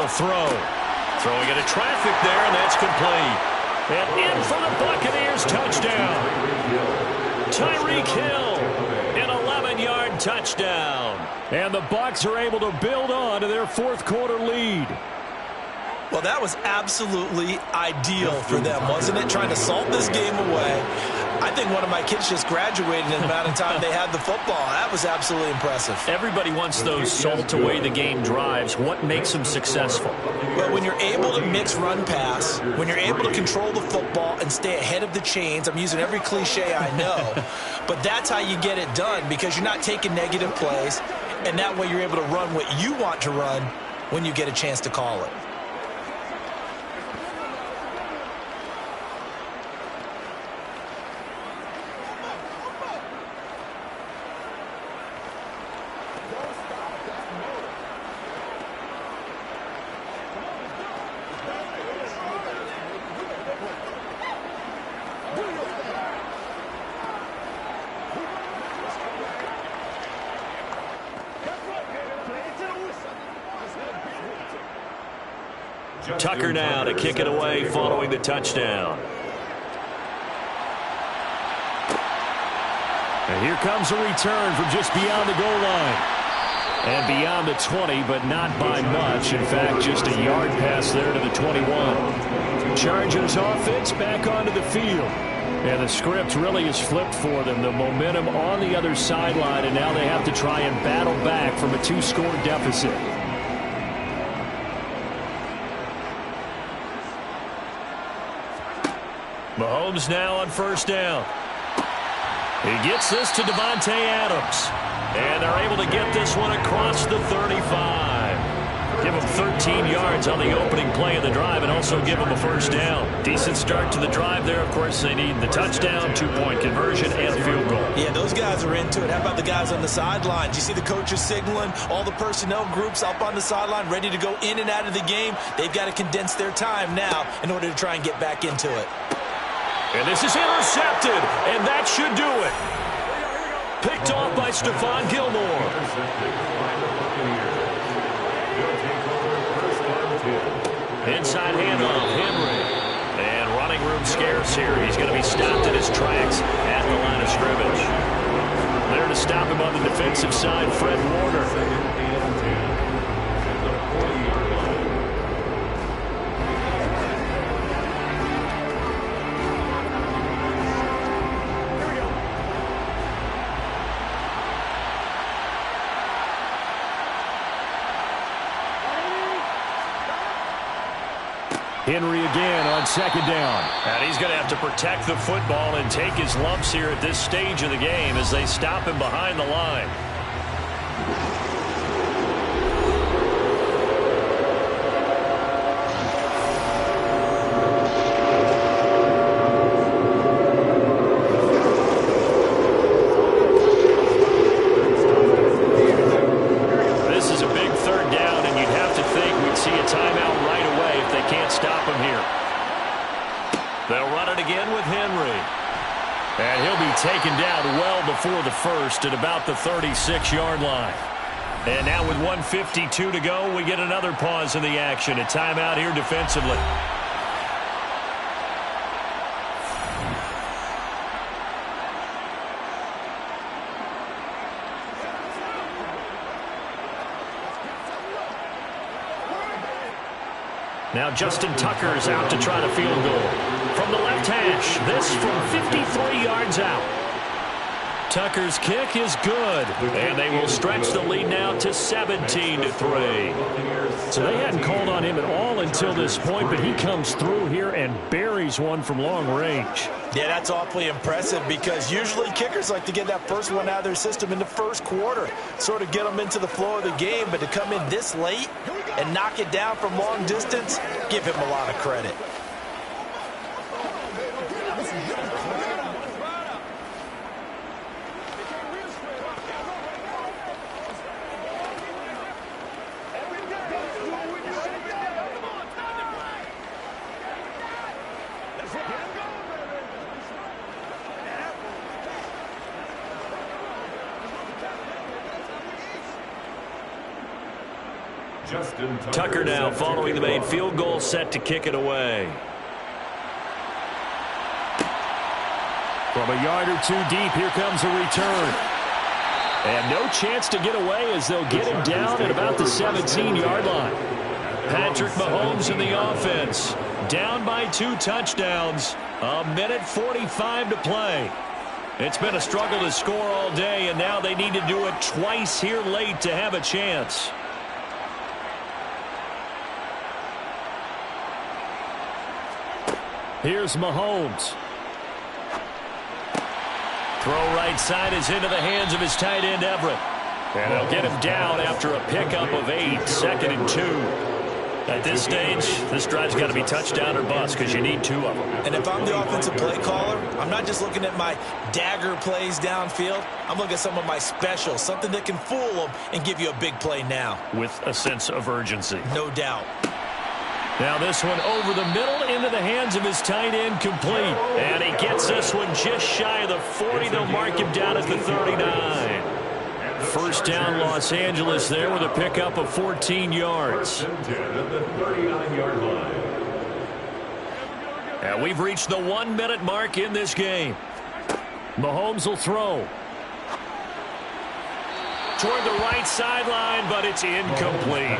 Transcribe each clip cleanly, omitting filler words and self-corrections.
throw. Throwing into traffic there, and that's complete. And in for the Buccaneers touchdown. Tyreek Hill, an 11-yard touchdown. And the Bucs are able to build on to their fourth quarter lead. Well, that was absolutely ideal for them, wasn't it? Trying to salt this game away. I think one of my kids just graduated in the amount of time they had the football. That was absolutely impressive. Everybody wants those salt away the game drives. What makes them successful? Well, when you're able to mix run-pass, when you're able to control the football and stay ahead of the chains, I'm using every cliche I know, but that's how you get it done because you're not taking negative plays, and that way you're able to run what you want to run when you get a chance to call it. Tucker now to kick it away following the touchdown. And here comes a return from just beyond the goal line. And beyond the 20, but not by much. In fact, just a yard pass there to the 21. Chargers offense back onto the field. And the script really is flipped for them. The momentum on the other sideline, and now they have to try and battle back from a two-score deficit. Mahomes now on first down. He gets this to Davante Adams. And they're able to get this one across the 35. Give him 13 yards on the opening play of the drive and also give him a first down. Decent start to the drive there. Of course, they need the touchdown, two-point conversion, and a field goal. Yeah, those guys are into it. How about the guys on the sidelines? You see the coaches signaling, all the personnel groups up on the sideline ready to go in and out of the game. They've got to condense their time now in order to try and get back into it. And this is intercepted, and that should do it. Picked off by Stephon Gilmore. Inside handoff, Henry. And running room scarce here. He's going to be stopped in his tracks at the line of scrimmage. There to stop him on the defensive side, Fred Warner. Henry again on second down. And he's going to have to protect the football and take his lumps here at this stage of the game as they stop him behind the line. This is a big third down, and you'd have to think we'd see a timeout right away if they can't stop him here. They'll run it again with Henry. And he'll be taken down well before the first at about the 36-yard line. And now with 1:52 to go, we get another pause in the action. A timeout here defensively. Now Justin Tucker is out to try the field goal. From the left hash, this from 53 yards out. Tucker's kick is good, and they will stretch the lead now to 17-3. So they hadn't called on him at all until this point, but he comes through here and buries one from long range. Yeah, that's awfully impressive because usually kickers like to get that first one out of their system in the first quarter, sort of get them into the flow of the game, but to come in this late and knock it down from long distance, give him a lot of credit. Tucker now following the made field goal, set to kick it away. From a yard or two deep, here comes a return. And no chance to get away as they'll get him down at about the 17-yard line. Patrick Mahomes in the offense. Down by 2 touchdowns. A minute 45 to play. It's been a struggle to score all day, and now they need to do it twice here late to have a chance. Here's Mahomes. Throw right side is into the hands of his tight end, Everett. And they'll get him down after a pickup of 8, 2nd and 2. At this stage, this drive's got to be touchdown or bust because you need 2 of them. And if I'm the offensive play caller, I'm not just looking at my dagger plays downfield. I'm looking at some of my specials, something that can fool them and give you a big play now. With a sense of urgency. No doubt. Now this one over the middle into the hands of his tight end, complete. And he gets this one just shy of the 40. They'll mark him down at the 39. First down, Los Angeles there with a pickup of 14 yards. And we've reached the 1-minute mark in this game. Mahomes will throw. Toward the right sideline, but it's incomplete.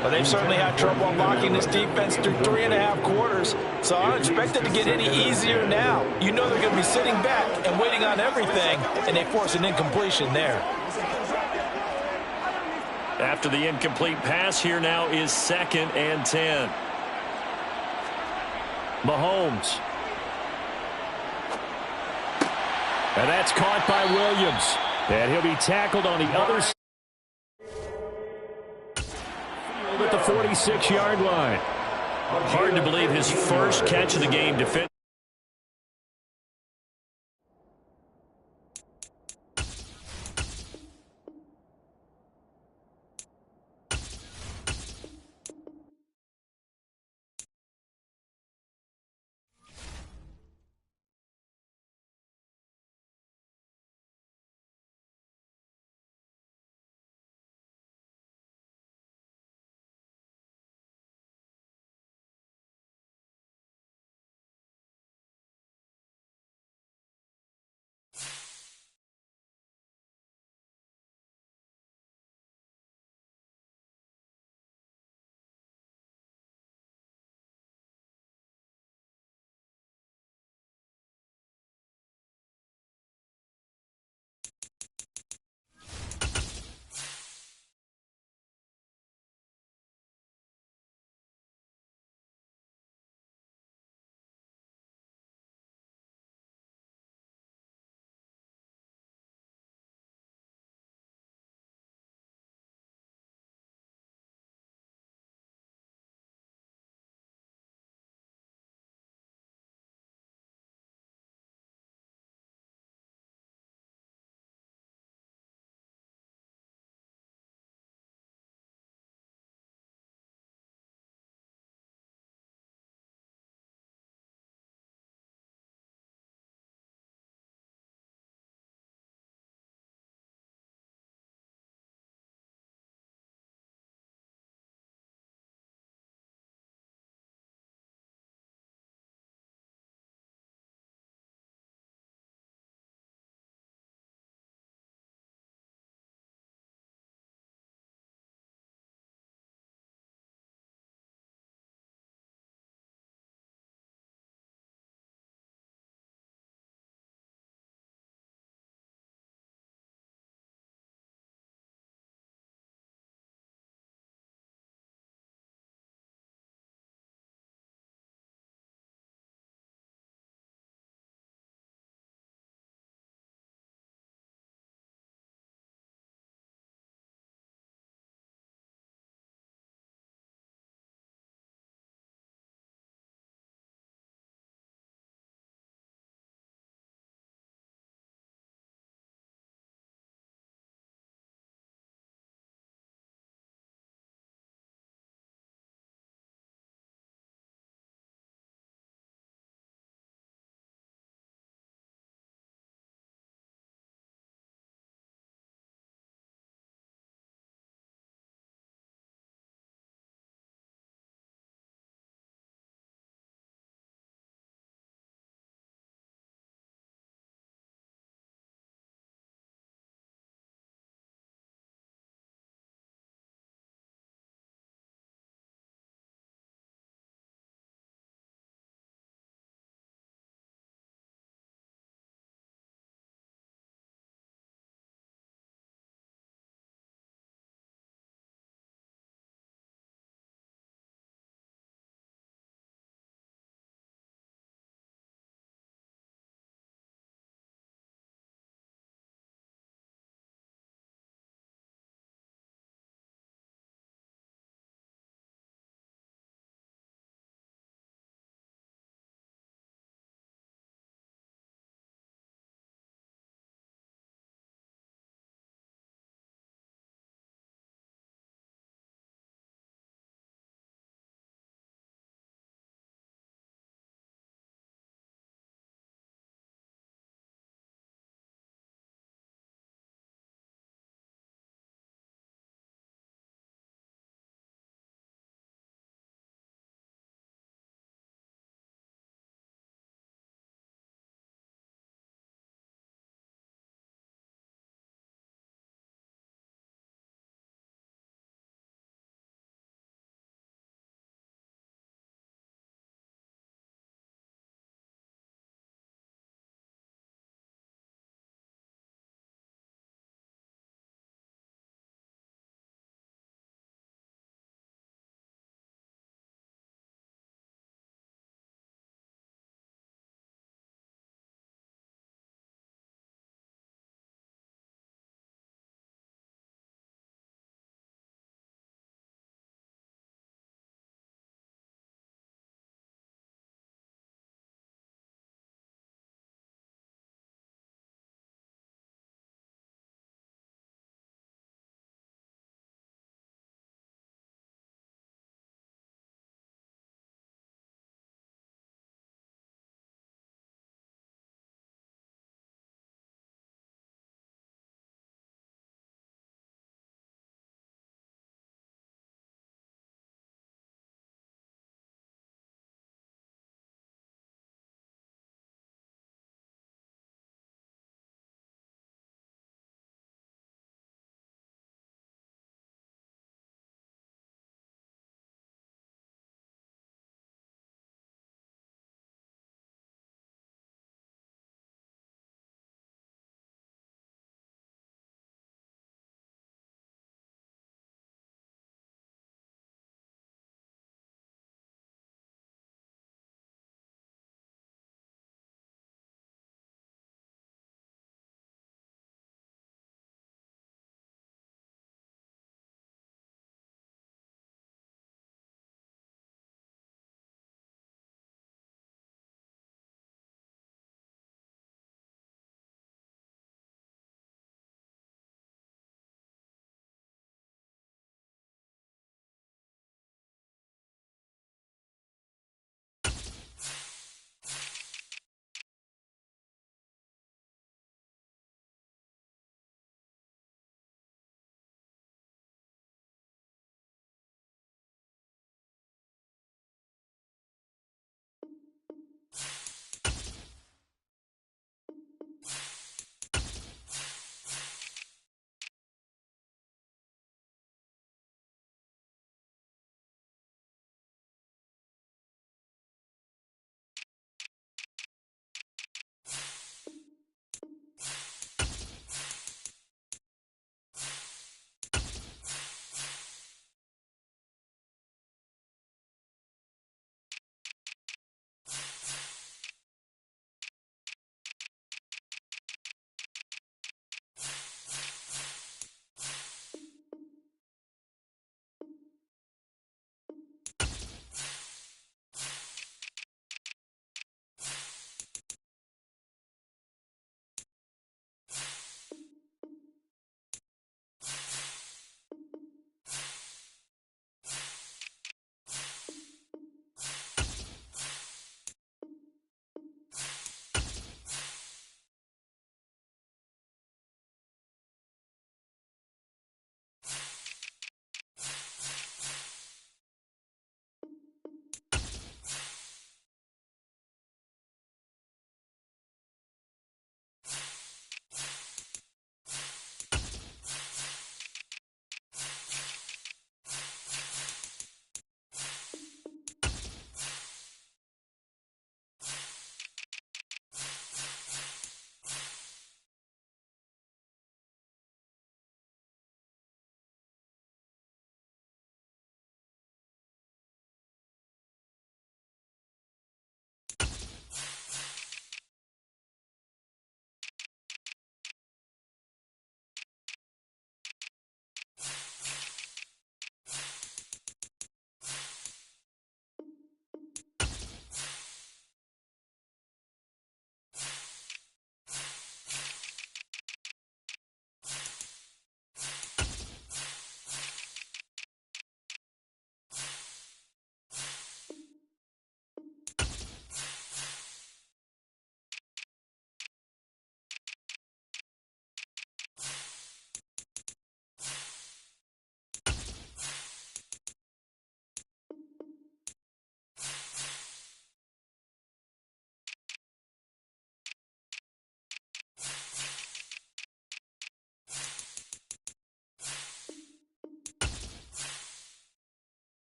Well, they've certainly had trouble unlocking this defense through 3.5 quarters, so I don't expect it to get any easier now. You know they're going to be sitting back and waiting on everything, and they force an incompletion there. After the incomplete pass, here now is 2nd and 10. Mahomes. And that's caught by Williams. And he'll be tackled on the other side at the 46-yard line. Hard to believe his first catch of the game defensively.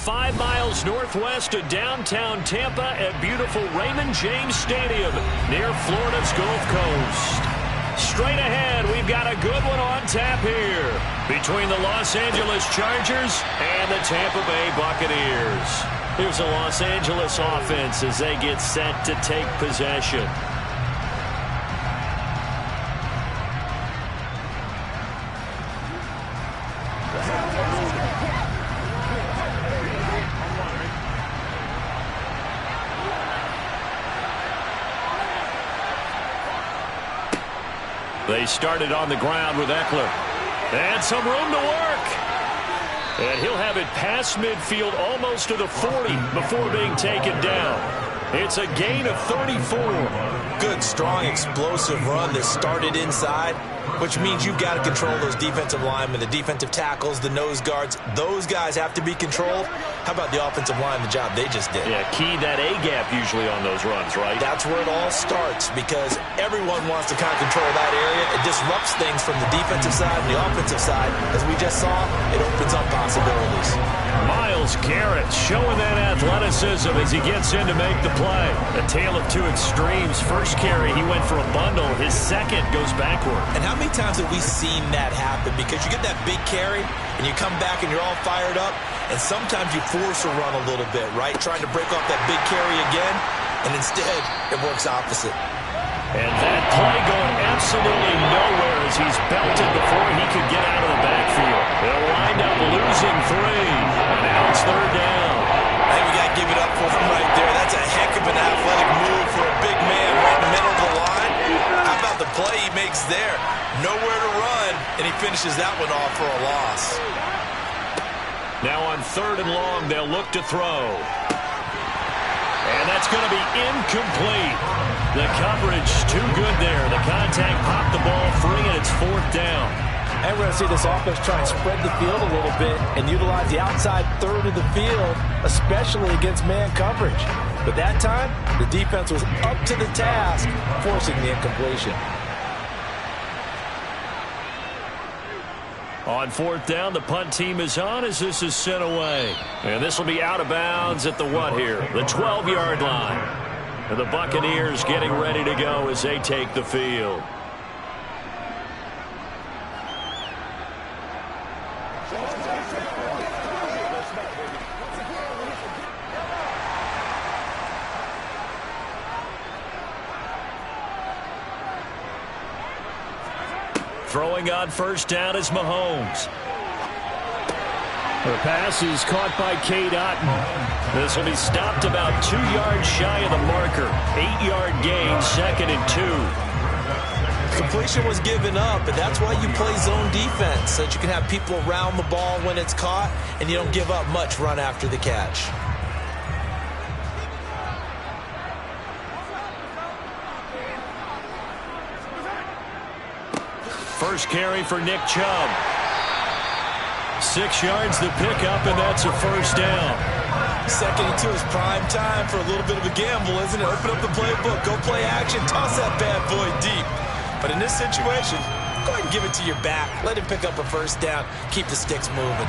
5 miles northwest of downtown Tampa at beautiful Raymond James Stadium near Florida's Gulf Coast. Straight ahead, we've got a good one on tap here between the Los Angeles Chargers and the Tampa Bay Buccaneers. Here's the Los Angeles offense as they get set to take possession. They started on the ground with Eckler. And some room to work. And he'll have it past midfield almost to the 40 before being taken down. It's a gain of 34. Good, strong, explosive run that started inside, which means you've got to control those defensive linemen, the defensive tackles, the nose guards. Those guys have to be controlled. How about the offensive line, the job they just did? Yeah, key that A-gap usually on those runs, right? That's where it all starts because everyone wants to kind of control that area. It disrupts things from the defensive side and the offensive side. As we just saw, it opens up possibilities. Myles Garrett showing that athleticism as he gets in to make the play. A tale of two extremes. First carry, he went for a bundle. His second goes backward. And how many times have we seen that happen? Because you get that big carry, and you come back and you're all fired up, and sometimes you force a run a little bit, right? Trying to break off that big carry again, and instead it works opposite. And that play going absolutely nowhere as he's belted before he could get out of the backfield. They'll wind up losing 3, and now it's third down. I think we got to give it up for him right there. That's a heck of an athletic move for a big man right in the middle of the line. How about the play he makes there? Nowhere to run, and he finishes that one off for a loss. Now on 3rd and long, they'll look to throw. And that's going to be incomplete. The coverage too good there. The contact popped the ball free, and it's 4th down. And we're going to see this offense try and spread the field a little bit and utilize the outside third of the field, especially against man coverage. But that time, the defense was up to the task, forcing the incompletion. On 4th down, the punt team is on as this is sent away. And this will be out of bounds at the what here? The 12-yard line. And the Buccaneers getting ready to go as they take the field. Throwing on 1st down is Mahomes. The pass is caught by Cade Otton. This will be stopped about 2 yards shy of the marker. 8-yard gain, 2nd and 2. Completion was given up, and that's why you play zone defense, so that you can have people around the ball when it's caught, and you don't give up much run after the catch. First carry for Nick Chubb. 6 yards the pickup, and that's a 1st down. 2nd and 2 is prime time for a little bit of a gamble, isn't it? Open up the playbook, go play action, toss that bad boy deep. But in this situation, go ahead and give it to your back. Let him pick up a 1st down. Keep the sticks moving.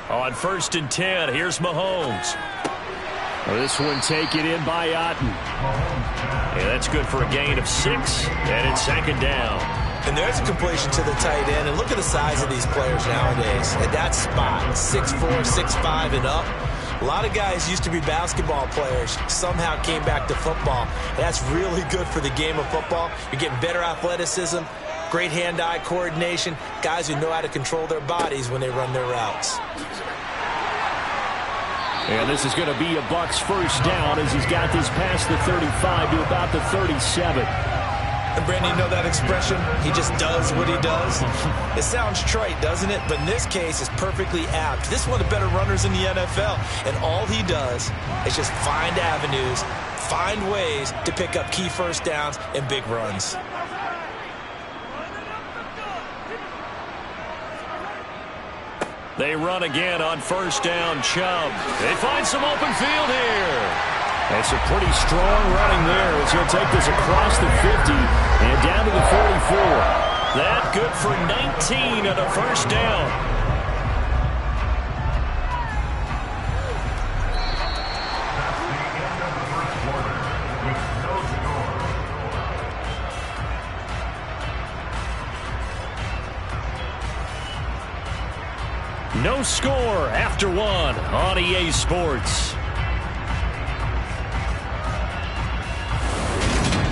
On 1st and 10, here's Mahomes. This one taken in by Otton. Yeah, that's good for a gain of 6, and it's 2nd down. And there's a completion to the tight end, and look at the size of these players nowadays. At that spot, 6'4", 6'5", and up. A lot of guys used to be basketball players, somehow came back to football. That's really good for the game of football. You're getting better athleticism, great hand-eye coordination, guys who know how to control their bodies when they run their routes. And this is going to be a Bucs 1st down as he's got this past the 35 to about the 37. And Brandon, you know that expression? He just does what he does. It sounds trite, doesn't it? But in this case, it's perfectly apt. This is one of the better runners in the NFL. And all he does is just find avenues, find ways to pick up key 1st downs and big runs. They run again on 1st down. Chubb. They find some open field here. It's a pretty strong running there as he'll take this across the 50 and down to the 44. That good for 19 and a first down. No score after one on EA Sports.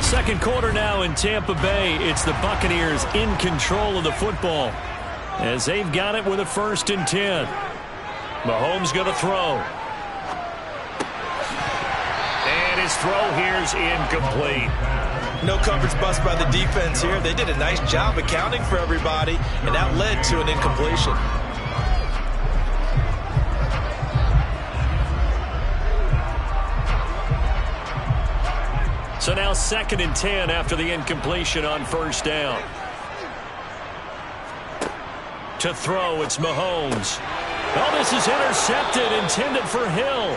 Second quarter now in Tampa Bay. It's the Buccaneers in control of the football as they've got it with a 1st and 10. Mahomes going to throw. And his throw here's incomplete. No coverage bust by the defense here. They did a nice job accounting for everybody, and that led to an incompletion. So now 2nd and 10 after the incompletion on 1st down. To throw, it's Mahomes. Oh, this is intercepted, intended for Hill.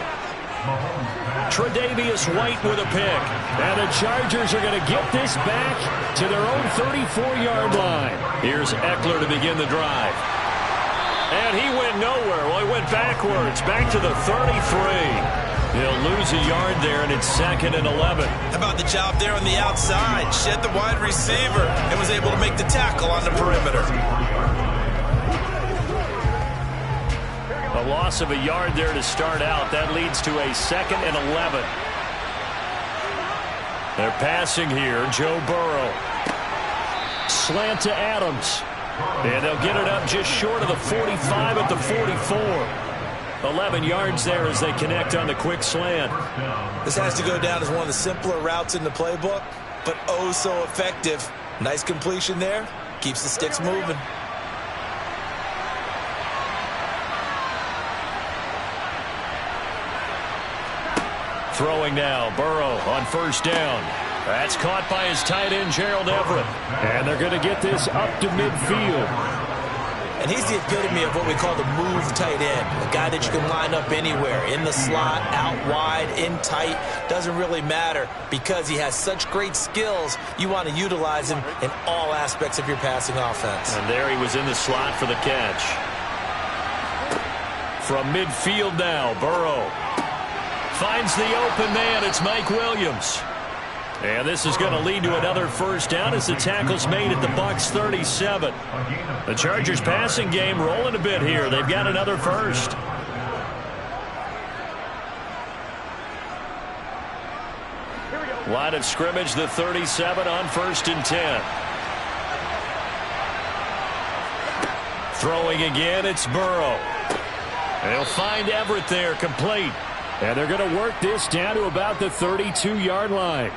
Tre'Davious White with a pick. And the Chargers are going to get this back to their own 34-yard line. Here's Eckler to begin the drive. And he went nowhere. Well, he went backwards, back to the 33. He'll lose a yard there, and it's 2nd and 11. How about the job there on the outside? Shed the wide receiver and was able to make the tackle on the perimeter. A loss of a yard there to start out. That leads to a 2nd and 11. They're passing here. Joe Burrow. Slant to Adams. And they'll get it up just short of the 45 at the 44. 11 yards there as they connect on the quick slant. This has to go down as one of the simpler routes in the playbook, but oh so effective. Nice completion there. Keeps the sticks moving. Throwing now, Burrow on 1st down. That's caught by his tight end, Gerald Everett. And they're going to get this up to midfield. And he's the epitome of what we call the move tight end. A guy that you can line up anywhere. In the slot, out wide, in tight. Doesn't really matter because he has such great skills. You want to utilize him in all aspects of your passing offense. And there he was in the slot for the catch. From midfield now, Burrow finds the open man. It's Mike Williams. And this is going to lead to another 1st down as the tackle's made at the Bucs 37. The Chargers passing game rolling a bit here. They've got another 1st. Line of scrimmage, the 37 on 1st and 10. Throwing again, it's Burrow. They'll find Everett there, complete. And they're going to work this down to about the 32-yard line.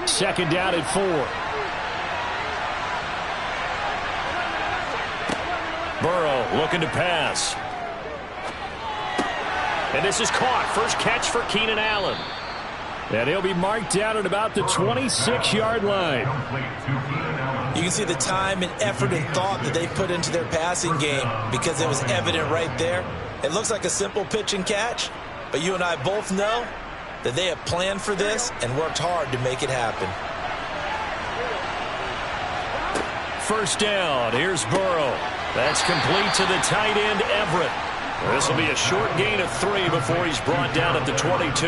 Second down at 4. Burrow looking to pass. And this is caught. First catch for Keenan Allen. And he'll be marked down at about the 26-yard line. You can see the time and effort and thought that they put into their passing game because it was evident right there. It looks like a simple pitch and catch, but you and I both know that they have planned for this and worked hard to make it happen. First down. Here's Burrow. That's complete to the tight end, Everett. This will be a short gain of 3 before he's brought down at the 22.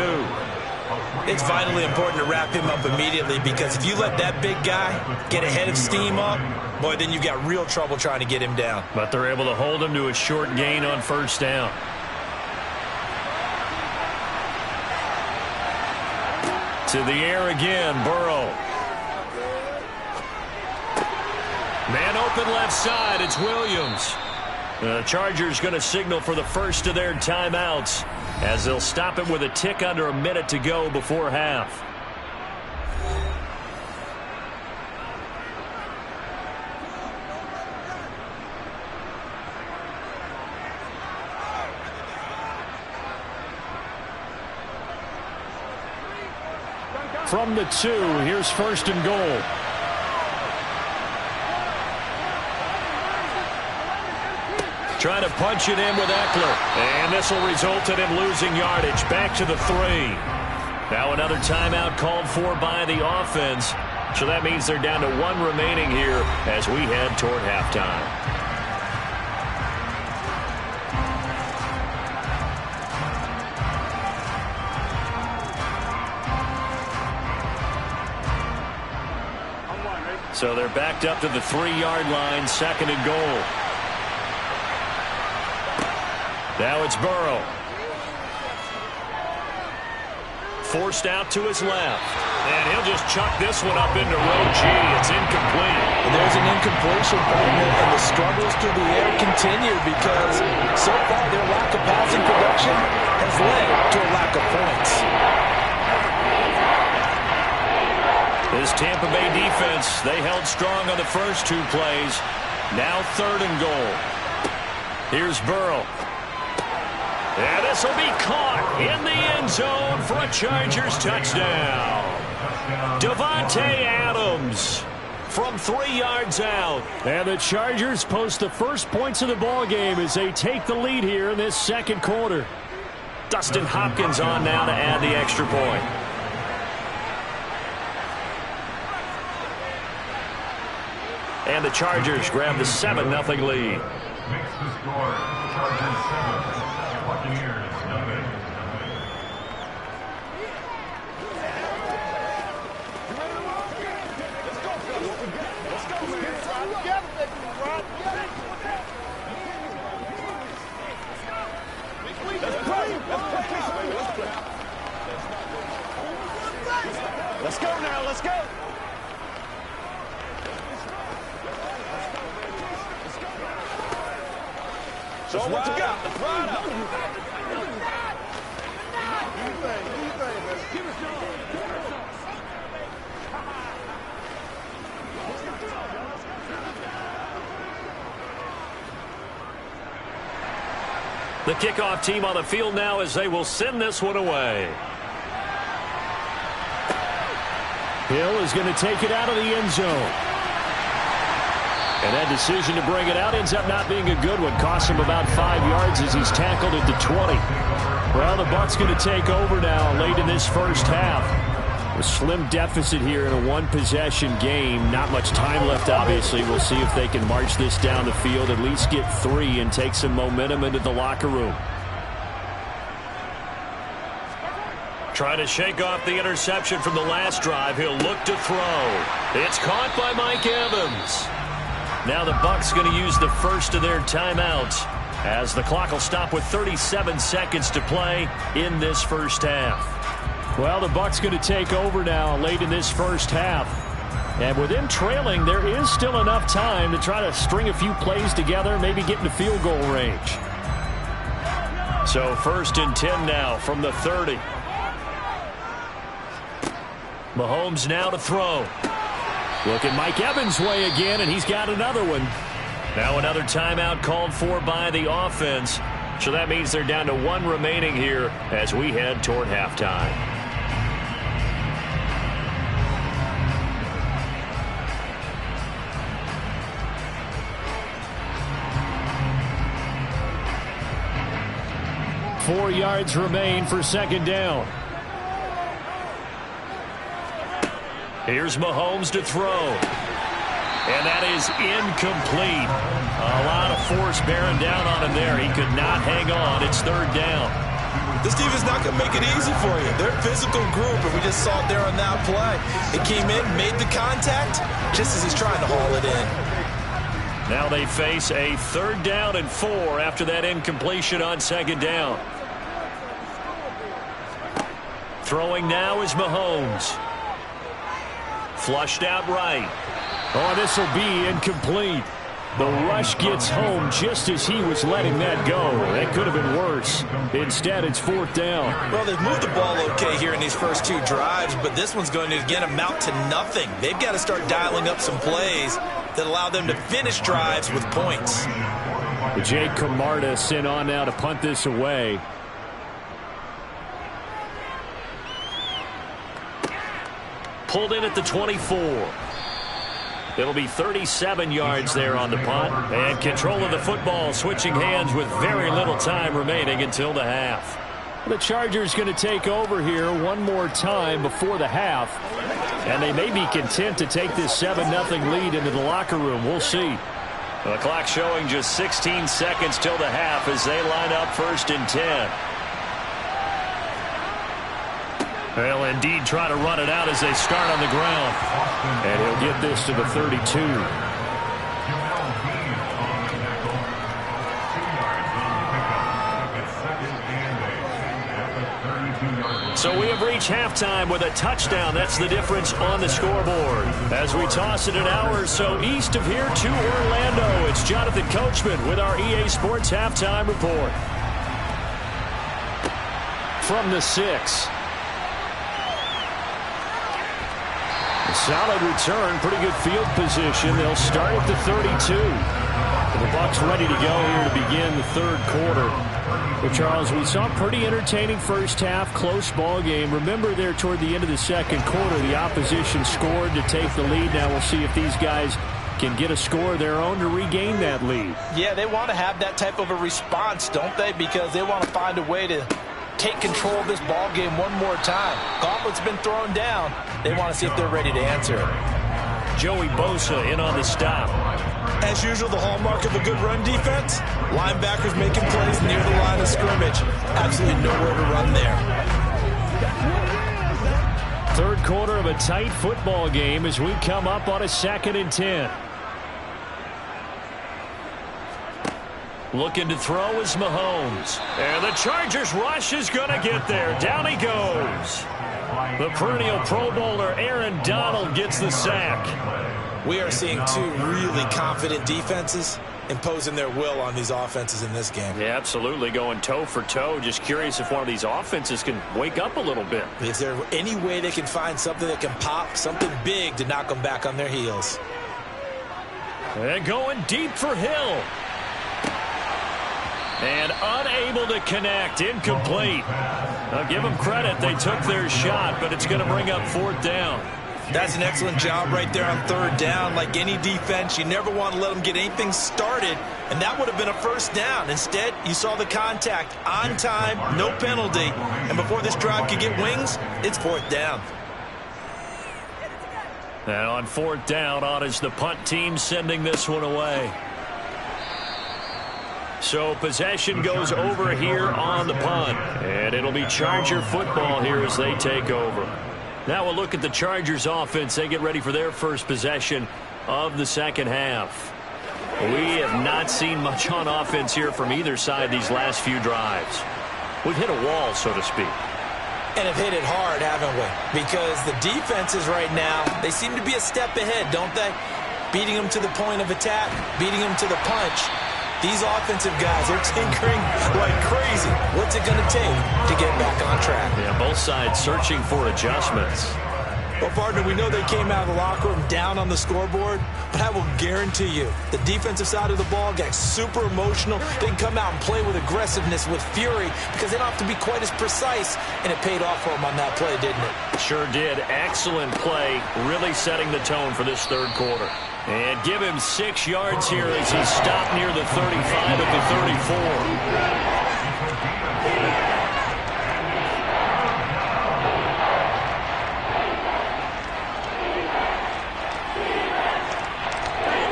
It's vitally important to wrap him up immediately because if you let that big guy get ahead of steam up, boy, then you've got real trouble trying to get him down. But they're able to hold him to a short gain on 1st down. To the air again, Burrow. Man open left side, it's Williams. The Chargers going to signal for the first of their timeouts as they'll stop it with a tick under a minute to go before half. From the 2, here's 1st and goal. Trying to punch it in with Eckler. And this will result in him losing yardage. Back to the 3. Now another timeout called for by the offense. So that means they're down to 1 remaining here as we head toward halftime. So they're backed up to the 3-yard line, 2nd and goal. Now it's Burrow. Forced out to his left. And he'll just chuck this one up into row G. It's incomplete. And there's an incompletion, partner, and the struggles through the air continue because so far their lack of passing production has led to a lack of points. This Tampa Bay defense, they held strong on the first 2 plays. Now 3rd and goal. Here's Burrow. And this will be caught in the end zone for a Chargers touchdown. Davante Adams from 3 yards out. And the Chargers post the first points of the ball game as they take the lead here in this 2nd quarter. Dustin Hopkins on now to add the extra point. And the Chargers grab the 7-0 lead. Makes the score. Chargers 7, Buccaneers nothing. Let's go now, let's go. Show what you got. Let's ride out. The kickoff team on the field now as they will send this one away. Hill is going to take it out of the end zone. And that decision to bring it out ends up not being a good one. Costs him about 5 yards as he's tackled at the 20. Well, the Bucs going to take over now late in this first half. A slim deficit here in a 1-possession game. Not much time left, obviously. We'll see if they can march this down the field, at least get 3, and take some momentum into the locker room. Trying to shake off the interception from the last drive. He'll look to throw. It's caught by Mike Evans. Now the Bucs going to use the first of their timeouts as the clock will stop with 37 seconds to play in this first half. Well, the Bucs going to take over now late in this first half. And with them trailing, there is still enough time to try to string a few plays together, maybe get into field goal range. So 1st and 10 now from the 30. Mahomes now to throw. Looking Mike Evans' way again, and he's got another one. Now another timeout called for by the offense. So that means they're down to 1 remaining here as we head toward halftime. Four yards remain for 2nd down. Here's Mahomes to throw. And that is incomplete. A lot of force bearing down on him there. He could not hang on. It's 3rd down. This defense not going to make it easy for you. They're a physical group, and we just saw it there on that play. It came in, made the contact, just as he's trying to haul it in. Now they face a 3rd down and 4 after that incompletion on 2nd down. Throwing now is Mahomes. Flushed out right. Oh, this will be incomplete. The rush gets home just as he was letting that go. That could have been worse. Instead, it's 4th down. Well, they've moved the ball okay here in these first 2 drives, but this one's going to, again, amount to nothing. They've got to start dialing up some plays that allow them to finish drives with points. Jake Camarda sent on now to punt this away. Pulled in at the 24. It'll be 37 yards there on the punt. And control of the football switching hands with very little time remaining until the half. The Chargers going to take over here one more time before the half. And they may be content to take this 7-0 lead into the locker room. We'll see. The clock showing just 16 seconds till the half as they line up 1st and 10. They'll indeed try to run it out as they start on the ground. And he'll get this to the 32. So we have reached halftime with a touchdown. That's the difference on the scoreboard. As we toss it an hour or so east of here to Orlando, it's Jonathan Coachman with our EA Sports Halftime Report. From the 6. A solid return, pretty good field position. They'll start at the 32. And the Bucs ready to go here to begin the 3rd quarter. But Charles, we saw a pretty entertaining first half, close ball game. Remember there toward the end of the 2nd quarter, the opposition scored to take the lead. Now we'll see if these guys can get a score of their own to regain that lead. Yeah, they want to have that type of a response, don't they? Because they want to find a way to take control of this ball game one more time. Gauntlet's been thrown down. They want to see if they're ready to answer it. Joey Bosa in on the stop. As usual, the hallmark of a good run defense, linebackers making plays near the line of scrimmage. Absolutely nowhere to run there. 3rd quarter of a tight football game as we come up on a 2nd and 10. Looking to throw is Mahomes. And the Chargers rush is going to get there. Down he goes. The perennial Pro Bowler Aaron Donald gets the sack. We are seeing 2 really confident defenses imposing their will on these offenses in this game. Yeah, absolutely, going toe for toe. Just curious if one of these offenses can wake up a little bit. Is there any way they can find something that can pop, something big to knock them back on their heels? And going deep for Hill. And unable to connect, incomplete. I'll give them credit, they took their shot, but it's going to bring up 4th down. That's an excellent job right there on 3rd down. Like any defense, you never want to let them get anything started, and that would have been a 1st down. Instead, you saw the contact on time, no penalty, and before this drive could get wings, it's 4th down. And on 4th down, on is the punt team sending this one away. So possession goes over here on the punt, and it'll be Charger football here as they take over. Now we'll look at the Chargers offense. They get ready for their first possession of the 2nd half. We have not seen much on offense here from either side these last few drives. We've hit a wall, so to speak. And have hit it hard, haven't we? Because the defenses right now, they seem to be a step ahead, don't they? Beating them to the point of attack, beating them to the punch. These offensive guys are tinkering like crazy. What's it going to take to get back on track? Yeah, both sides searching for adjustments. Well, partner, we know they came out of the locker room down on the scoreboard, but I will guarantee you the defensive side of the ball got super emotional. They can come out and play with aggressiveness, with fury, because they don't have to be quite as precise, and it paid off for them on that play, didn't it? Sure did. Excellent play, really setting the tone for this 3rd quarter. And give him 6 yards here as he stopped near the 35 at the 34.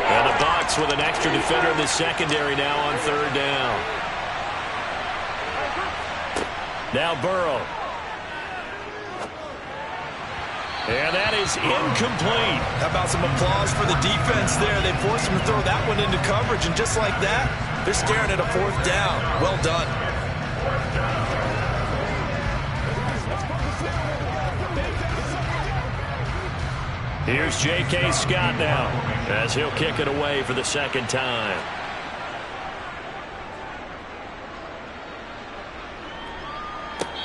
And the Bucs with an extra defender in the secondary now on 3rd down. Now Burrow. And that is incomplete. How about some applause for the defense there? They forced him to throw that one into coverage, and just like that, they're staring at a 4th down. Well done. Here's J.K. Scott now as he'll kick it away for the 2nd time.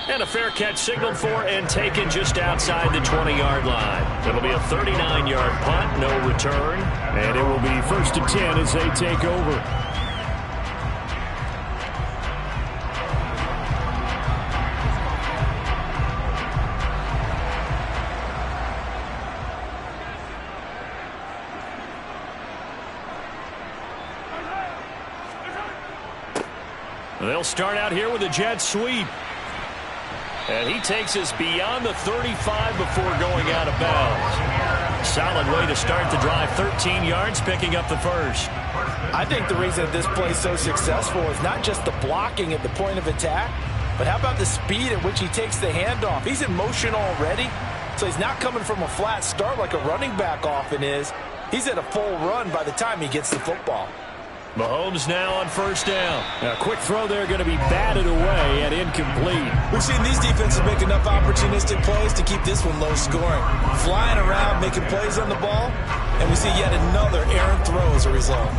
And a fair catch signaled for and taken just outside the 20-yard line. It'll be a 39-yard punt, no return. And it will be 1st and 10 as they take over. They'll start out here with a jet sweep. And he takes us beyond the 35 before going out of bounds. Solid way to start the drive. 13 yards, picking up the first. I think the reason this play is so successful is not just the blocking at the point of attack, but how about the speed at which he takes the handoff? He's in motion already, so he's not coming from a flat start like a running back often is. He's at a full run by the time he gets the football. Mahomes now on first down. A quick throw there going to be batted away and incomplete. We've seen these defenses make enough opportunistic plays to keep this one low scoring. Flying around, making plays on the ball, and we see yet another errant throw as a result.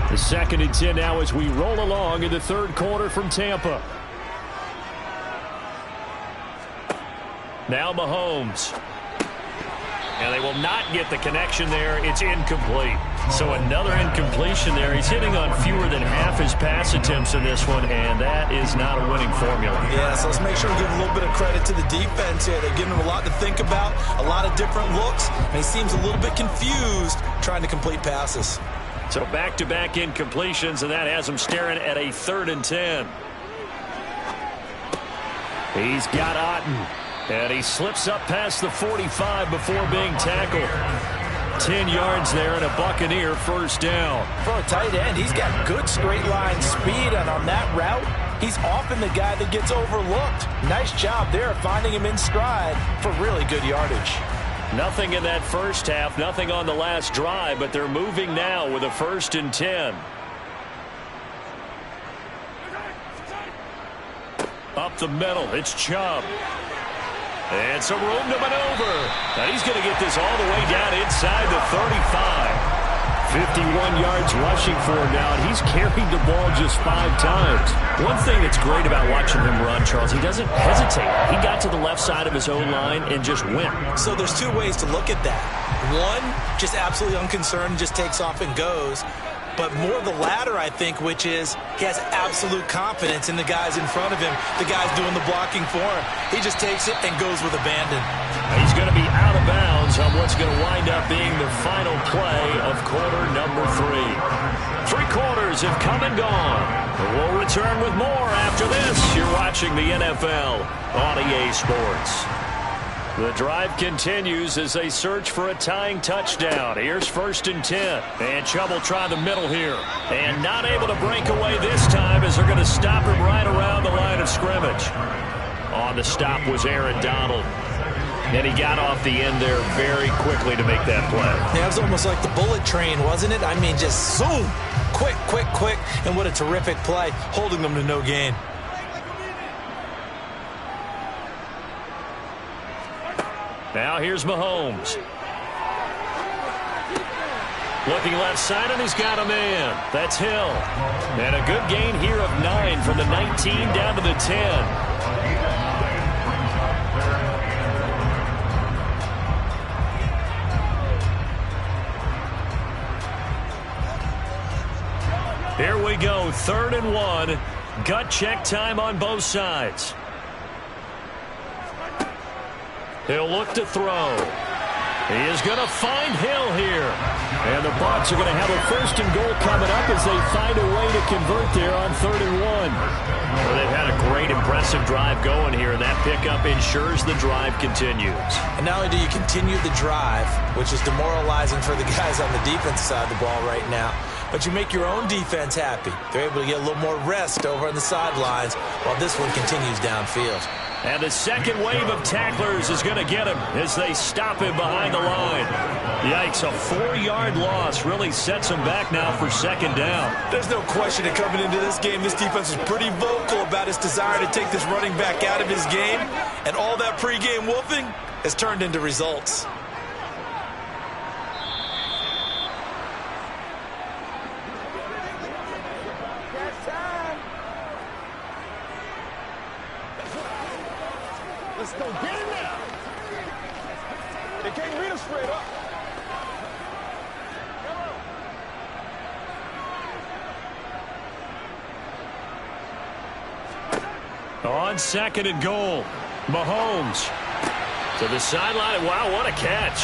The 2nd and 10 now as we roll along in the third quarter from Tampa. Now Mahomes. And they will not get the connection there. It's incomplete. So another incompletion there. He's hitting on fewer than half his pass attempts in this one, and that is not a winning formula. Yeah, so let's make sure we give a little bit of credit to the defense here. They're giving him a lot to think about, a lot of different looks, and he seems a little bit confused trying to complete passes. So back-to-back incompletions, and that has him staring at a 3rd and 10. He's got Otten. And he slips up past the 45 before being tackled. 10 yards there and a Buccaneer first down. For a tight end, he's got good straight line speed, and on that route, he's often the guy that gets overlooked. Nice job there finding him in stride for really good yardage. Nothing in that first half, nothing on the last drive, but they're moving now with a 1st and 10. Up the middle, it's Chubb. And some room to maneuver. And he's going to get this all the way down inside the 35. 51 yards rushing for him now, and he's carried the ball just 5 times. One thing that's great about watching him run, Charles, he doesn't hesitate. He got to the left side of his own line and just went. So there's 2 ways to look at that. One, just absolutely unconcerned, just takes off and goes. But more the latter, I think, which is he has absolute confidence in the guys in front of him, the guys doing the blocking for him. He just takes it and goes with abandon. He's going to be out of bounds on what's going to wind up being the final play of quarter number 3. 3 quarters have come and gone. We'll return with more after this. You're watching the NFL on EA Sports. The drive continues as they search for a tying touchdown. Here's 1st and 10. And Chubb will try the middle here. And not able to break away this time as they're going to stop him right around the line of scrimmage. On the stop was Aaron Donald. And he got off the end there very quickly to make that play. Yeah, it was almost like the bullet train, wasn't it? I mean, just zoom. Quick, quick, quick. And what a terrific play, holding them to no gain. Now here's Mahomes. Looking left side, and he's got a man. That's Hill. And a good gain here of 9 from the 19 down to the 10. Here we go, 3rd and 1. Gut check time on both sides. He'll look to throw. He is going to find Hill here. And the Bucs are going to have a 1st and goal coming up as they find a way to convert there on 3rd and 1. Well, they've had a great, impressive drive going here, and that pickup ensures the drive continues. And not only do you continue the drive, which is demoralizing for the guys on the defense side of the ball right now, but you make your own defense happy. They're able to get a little more rest over on the sidelines while this one continues downfield. And the second wave of tacklers is going to get him as they stop him behind the line. Yikes, a 4-yard loss really sets him back now for 2nd down. There's no question that coming into this game, this defense is pretty vocal about its desire to take this running back out of his game. And all that pregame wolfing has turned into results. Let's go. Get it now. They can't beat us straight up. On 2nd and goal, Mahomes to the sideline. Wow, what a catch.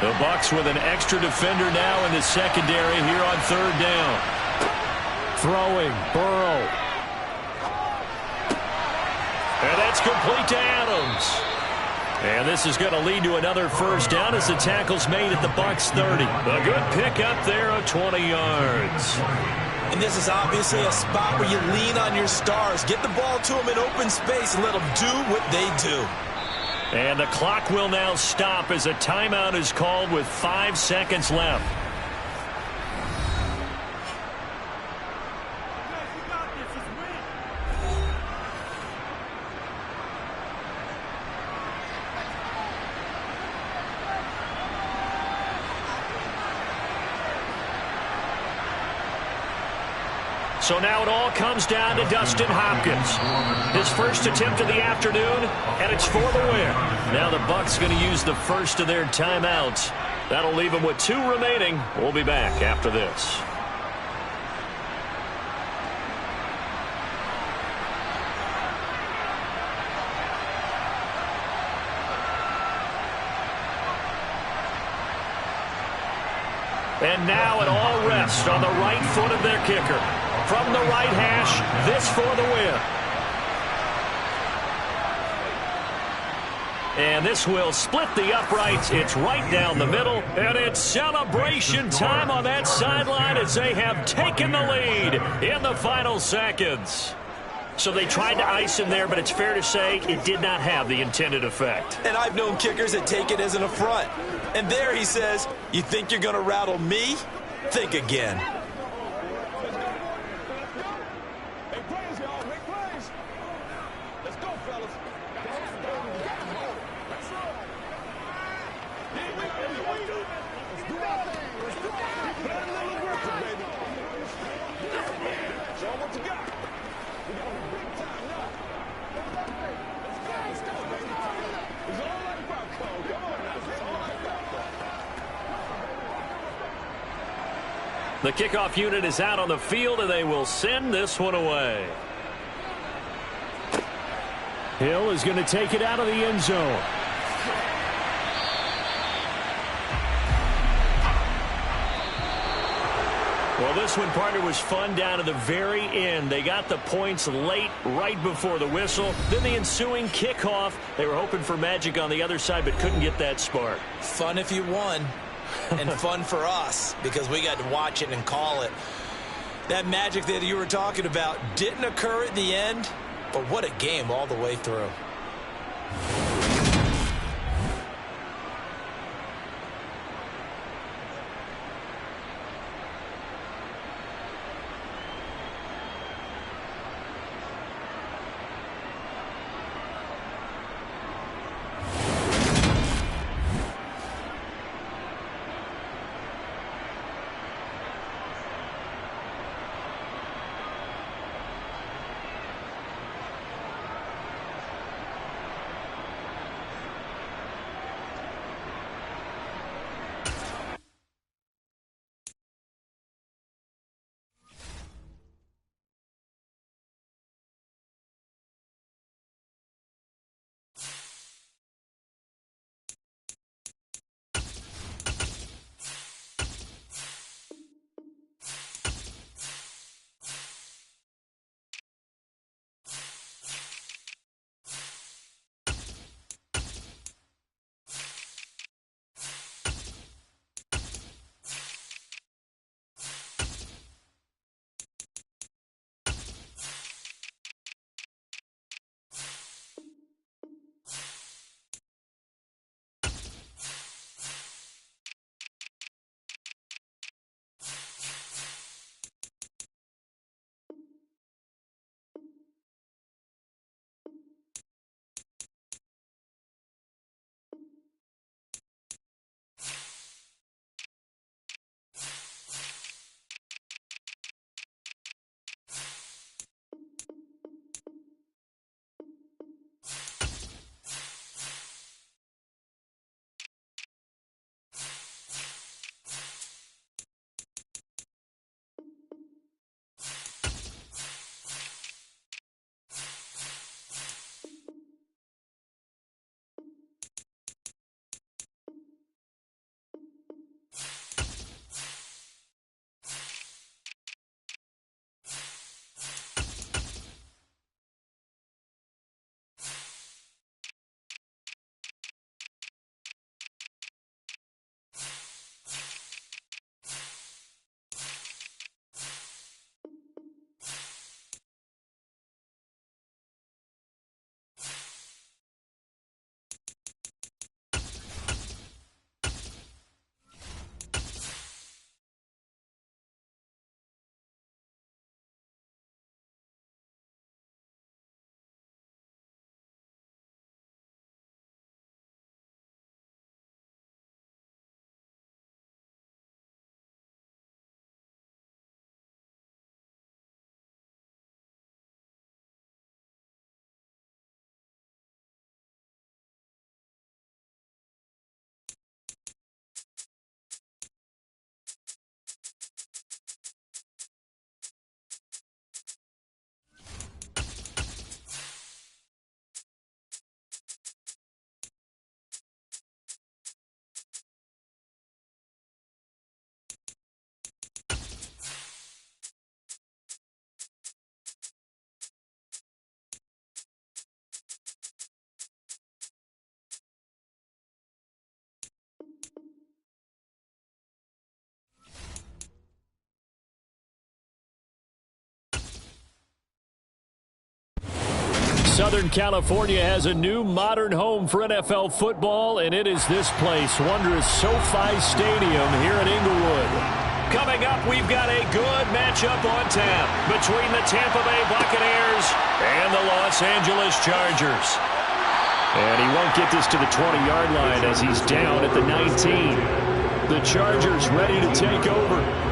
The Bucs with an extra defender now in the secondary here on third down. Throwing, Burrow. And that's complete to Adams. And this is going to lead to another first down as the tackle's made at the Bucs 30. A good pickup there of 20 yards. And this is obviously a spot where you lean on your stars. Get the ball to them in open space and let them do what they do. And the clock will now stop as a timeout is called with 5 seconds left. So now it all comes down to Dustin Hopkins. His first attempt of the afternoon, and it's for the win. Now the Bucs going to use the first of their timeouts. That'll leave them with 2 remaining. We'll be back after this. And now it all rests on the right foot of their kicker. From the right hash, this for the win. And this will split the uprights. It's right down the middle. And it's celebration time on that sideline as they have taken the lead in the final seconds. So they tried to ice him there, but it's fair to say it did not have the intended effect. And I've known kickers that take it as an affront. And there he says, you think you're going to rattle me? Think again. Make plays, y'all. Make plays. Let's go, fellas. Let's do our thing. Let's do it. Put that little aggressive, baby. Show them what you got. We got a big time now. Let's go, baby. It's all like popcorn. Come on now. It's all like popcorn. The kickoff unit is out on the field, and they will send this one away. Hill is going to take it out of the end zone. Well, this one, partner, was fun down to the very end. They got the points late, right before the whistle. Then the ensuing kickoff. They were hoping for magic on the other side, but couldn't get that spark. Fun if you won, and fun for us because we got to watch it and call it. That magic that you were talking about didn't occur at the end, but what a game all the way through. Southern California has a new modern home for NFL football, and it is this place, wondrous SoFi Stadium here in Inglewood. Coming up, we've got a good matchup on tap between the Tampa Bay Buccaneers and the Los Angeles Chargers. And he won't get this to the 20-yard line as he's down at the 19. The Chargers ready to take over.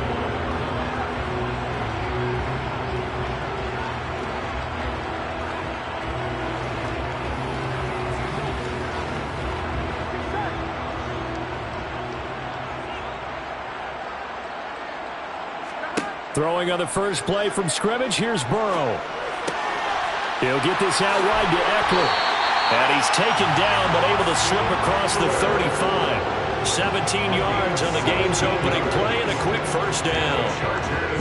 Throwing on the first play from scrimmage, here's Burrow. He'll get this out wide to Eckler. And he's taken down, but able to slip across the 35. 17 yards on the game's opening play and a quick first down.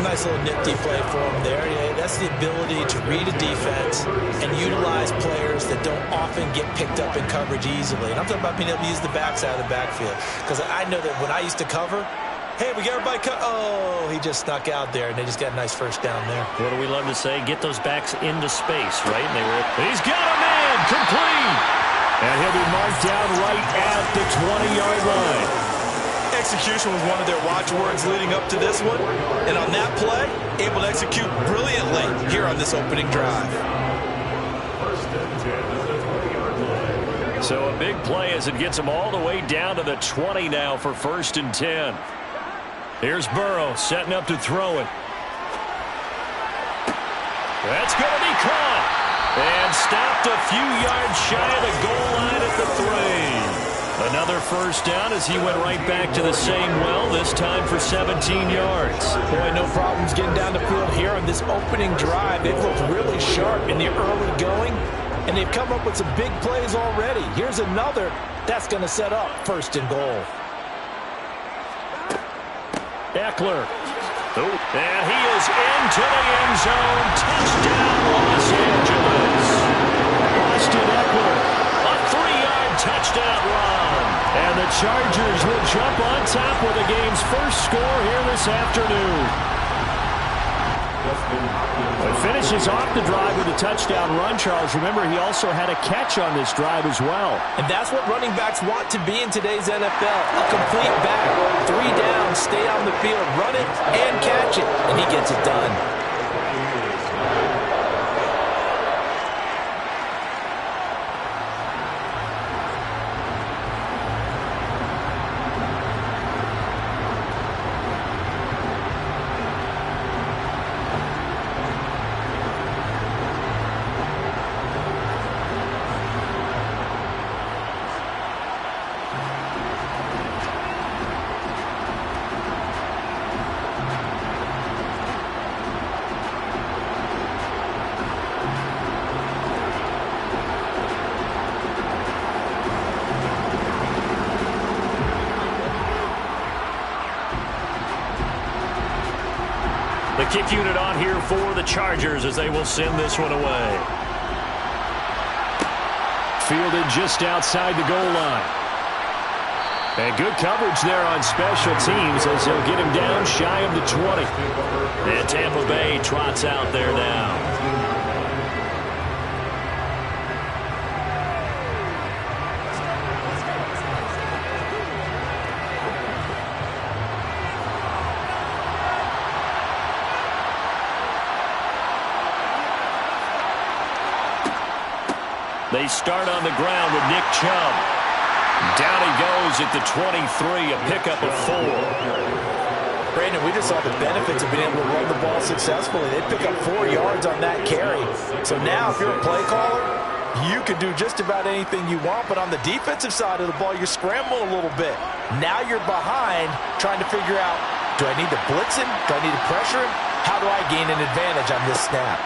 Nice little nifty play for him there. Yeah, that's the ability to read a defense and utilize players that don't often get picked up in coverage easily. And I'm talking about being able to use the backside of the backfield. Because I know that when I used to cover, hey, we got everybody oh, he just snuck out there, and they just got a nice first down there. What do we love to say? Get those backs into space, right? And he's got a man, complete. And he'll be marked down right at the 20-yard line. Execution was one of their watchwords leading up to this one. And on that play, able to execute brilliantly here on this opening drive. So a big play as it gets him all the way down to the 20 now for 1st and 10. Here's Burrow setting up to throw it. That's going to be caught. And stopped a few yards shy of the goal line at the 3. Another first down as he went right back to the same well, this time for 17 yards. Boy, no problems getting down the field here on this opening drive. They've looked really sharp in the early going, and they've come up with some big plays already. Here's another that's going to set up 1st and goal. Eckler. And he is into the end zone. Touchdown, Los Angeles. Austin Eckler. A 3-yard touchdown run. And the Chargers will jump on top with the game's first score here this afternoon. But finishes off the drive with a touchdown run, Charles. Remember, he also had a catch on this drive as well. And that's what running backs want to be in today's NFL. A complete back. 3 down, stay on the field, run it, and catch it. And he gets it done. The kick unit on here for the Chargers as they will send this one away. Fielded just outside the goal line. And good coverage there on special teams as they'll get him down shy of the 20. And Tampa Bay trots out there now. They start on the ground with Nick Chubb. Down he goes at the 23, a pickup of 4. Brandon, we just saw the benefits of being able to run the ball successfully. They pick up 4 yards on that carry. So now if you're a play caller, you can do just about anything you want. But on the defensive side of the ball, you're scrambling a little bit. Now you're behind trying to figure out, do I need to blitz him? Do I need to pressure him? How do I gain an advantage on this snap?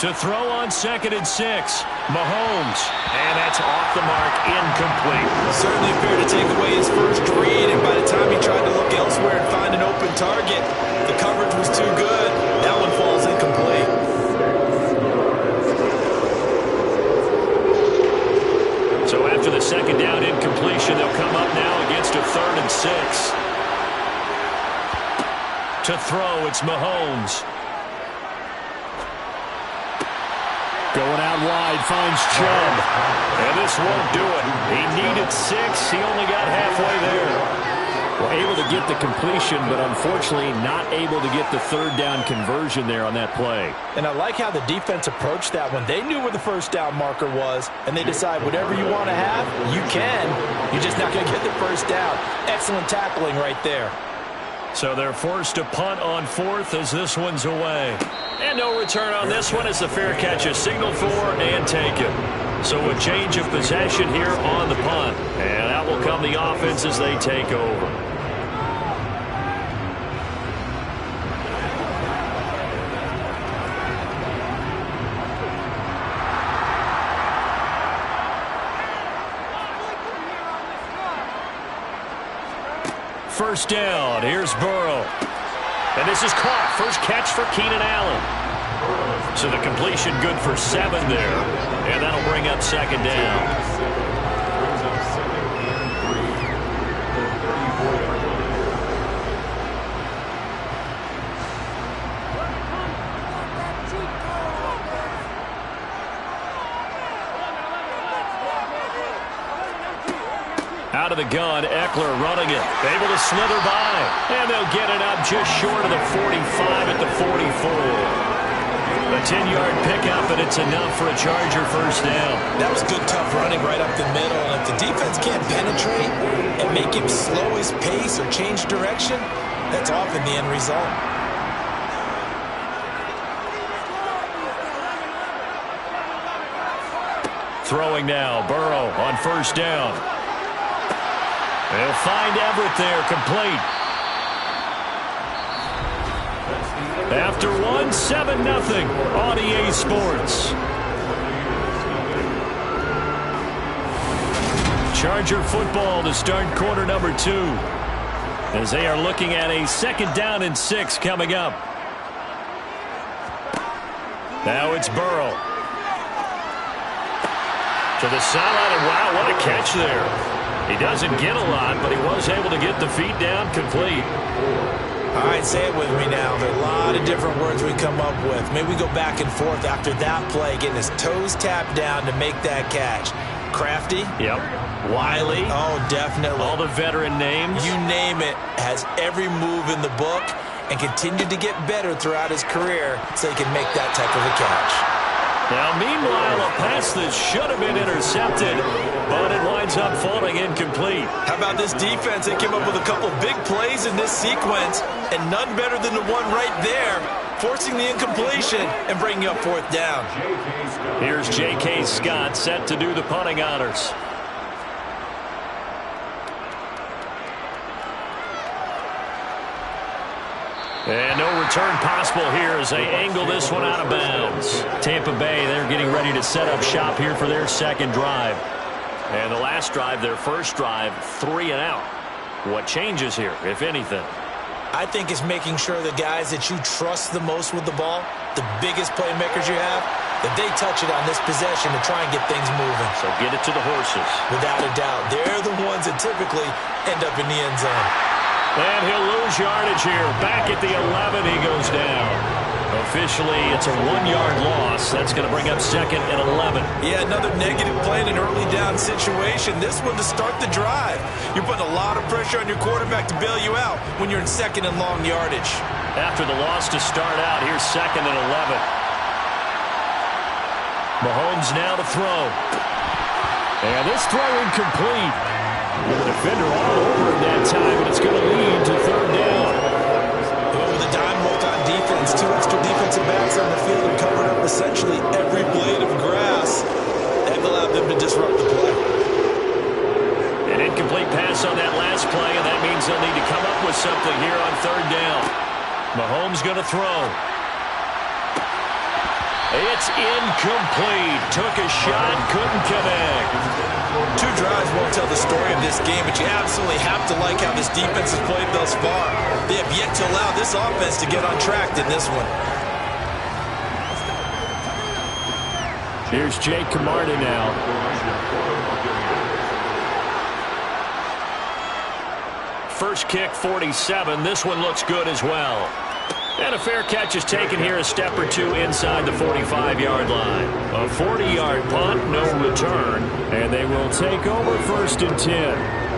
To throw on 2nd and 6, Mahomes. And that's off the mark, incomplete. Certainly appeared to take away his first read, and by the time he tried to look elsewhere and find an open target, the coverage was too good. That one falls incomplete. So after the 2nd down incompletion, they'll come up now against a 3rd and 6. To throw, it's Mahomes. Going out wide, finds Chubb. And this won't do it. He needed 6. He only got halfway there. Well, able to get the completion, but unfortunately not able to get the third down conversion there on that play. And I like how the defense approached that one. They knew where the first down marker was, and they decide whatever you want to have, you can. You're just not going to get the first down. Excellent tackling right there. So they're forced to punt on 4th as this one's away. And no return on this one as the fair catch is signaled for and taken. So a change of possession here on the punt. And out will come the offense as they take over. First down. Here's Burrow. And this is caught. First catch for Keenan Allen. So the completion good for 7 there. And that'll bring up second down. Out of the gun, Eckler running it. Able to slither by. And they'll get it up just short of the 45 at the 44. A 10-yard pickup, and it's enough for a Charger first down. That was good, tough running right up the middle. And if the defense can't penetrate and make him slow his pace or change direction, that's often the end result. Throwing now, Burrow on first down. They'll find Everett there, complete. After 1, 7-0 on EA Sports. Charger football to start quarter number 2. As they are looking at a 2nd down and 6 coming up. Now it's Burrow. To the sideline, and wow, what a catch there. He doesn't get a lot, but he was able to get the feet down complete. All right, say it with me now. There are a lot of different words we come up with. Maybe we go back and forth after that play, getting his toes tapped down to make that catch. Crafty? Yep. Wiley? Oh, definitely. All the veteran names? You name it. Has every move in the book and continued to get better throughout his career so he can make that type of a catch. Now, meanwhile, a pass that should have been intercepted, but it winds up falling incomplete. How about this defense? They came up with a couple big plays in this sequence, and none better than the one right there, forcing the incompletion and bringing up 4th down. Here's J.K. Scott set to do the punting honors. And no return possible here as they angle this one out of bounds. Tampa Bay, they're getting ready to set up shop here for their 2nd drive. And the last drive, their first drive, 3 and out. What changes here, if anything? I think it's making sure the guys that you trust the most with the ball, the biggest playmakers you have, that they touch it on this possession to try and get things moving. So get it to the horses. Without a doubt. They're the ones that typically end up in the end zone. And he'll lose yardage here. Back at the 11, he goes down. Officially, it's a 1-yard loss. That's going to bring up 2nd and 11. Yeah, another negative play in an early down situation. This one to start the drive. You're putting a lot of pressure on your quarterback to bail you out when you're in 2nd and long yardage. After the loss to start out, here's 2nd and 11. Mahomes now to throw. And this throw incomplete. The defender all over him that time, and it's going to lead to 3rd down. With a dime look on defense, 2 extra defensive backs on the field and covered up essentially every blade of grass. That allowed them to disrupt the play. An incomplete pass on that last play, and that means they'll need to come up with something here on 3rd down. Mahomes going to throw. It's incomplete. Took a shot, couldn't connect. 2 drives won't tell the story of this game, but you absolutely have to like how this defense has played thus far. They have yet to allow this offense to get on track in this one. Here's Jake Camarda now. First kick, 47. This one looks good as well. And a fair catch is taken here a step or two inside the 45-yard line. A 40-yard punt, no return, and they will take over 1st and 10.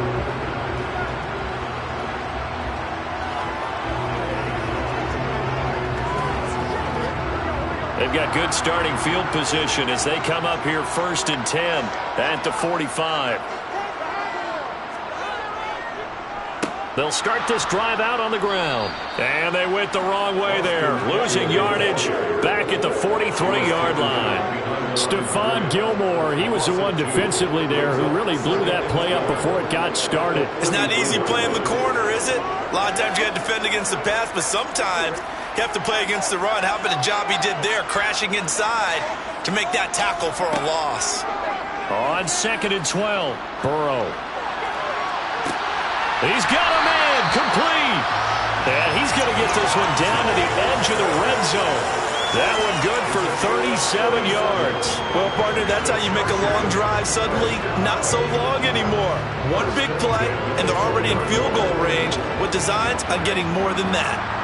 They've got good starting field position as they come up here 1st and 10 at the 45. They'll start this drive out on the ground. And they went the wrong way there. Losing yardage back at the 43-yard line. Stephon Gilmore, he was the one defensively there who really blew that play up before it got started. It's not easy playing the corner, is it? A lot of times you got to defend against the pass, but sometimes you have to play against the run. How about the job he did there, crashing inside to make that tackle for a loss? On 2nd and 12, Burrow. He's got a man, complete. And he's going to get this one down to the edge of the red zone. That one good for 37 yards. Well, partner, that's how you make a long drive suddenly not so long anymore. One big play, and they're already in field goal range with designs on getting more than that.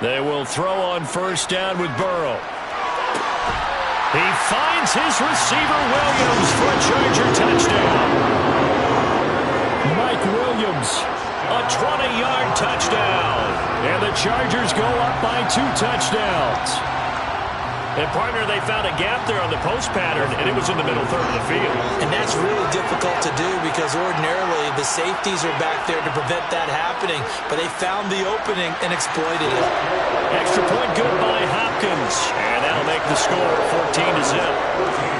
They will throw on 1st down with Burrow. He finds his receiver, Williams, for a Charger touchdown. Mike Williams, a 20-yard touchdown. And the Chargers go up by 2 touchdowns. And, partner, they found a gap there on the post pattern, and it was in the middle third of the field. And that's really difficult to do because ordinarily the safeties are back there to prevent that happening. But they found the opening and exploited it. Extra point good by Hopkins. And that'll make the score 14-0.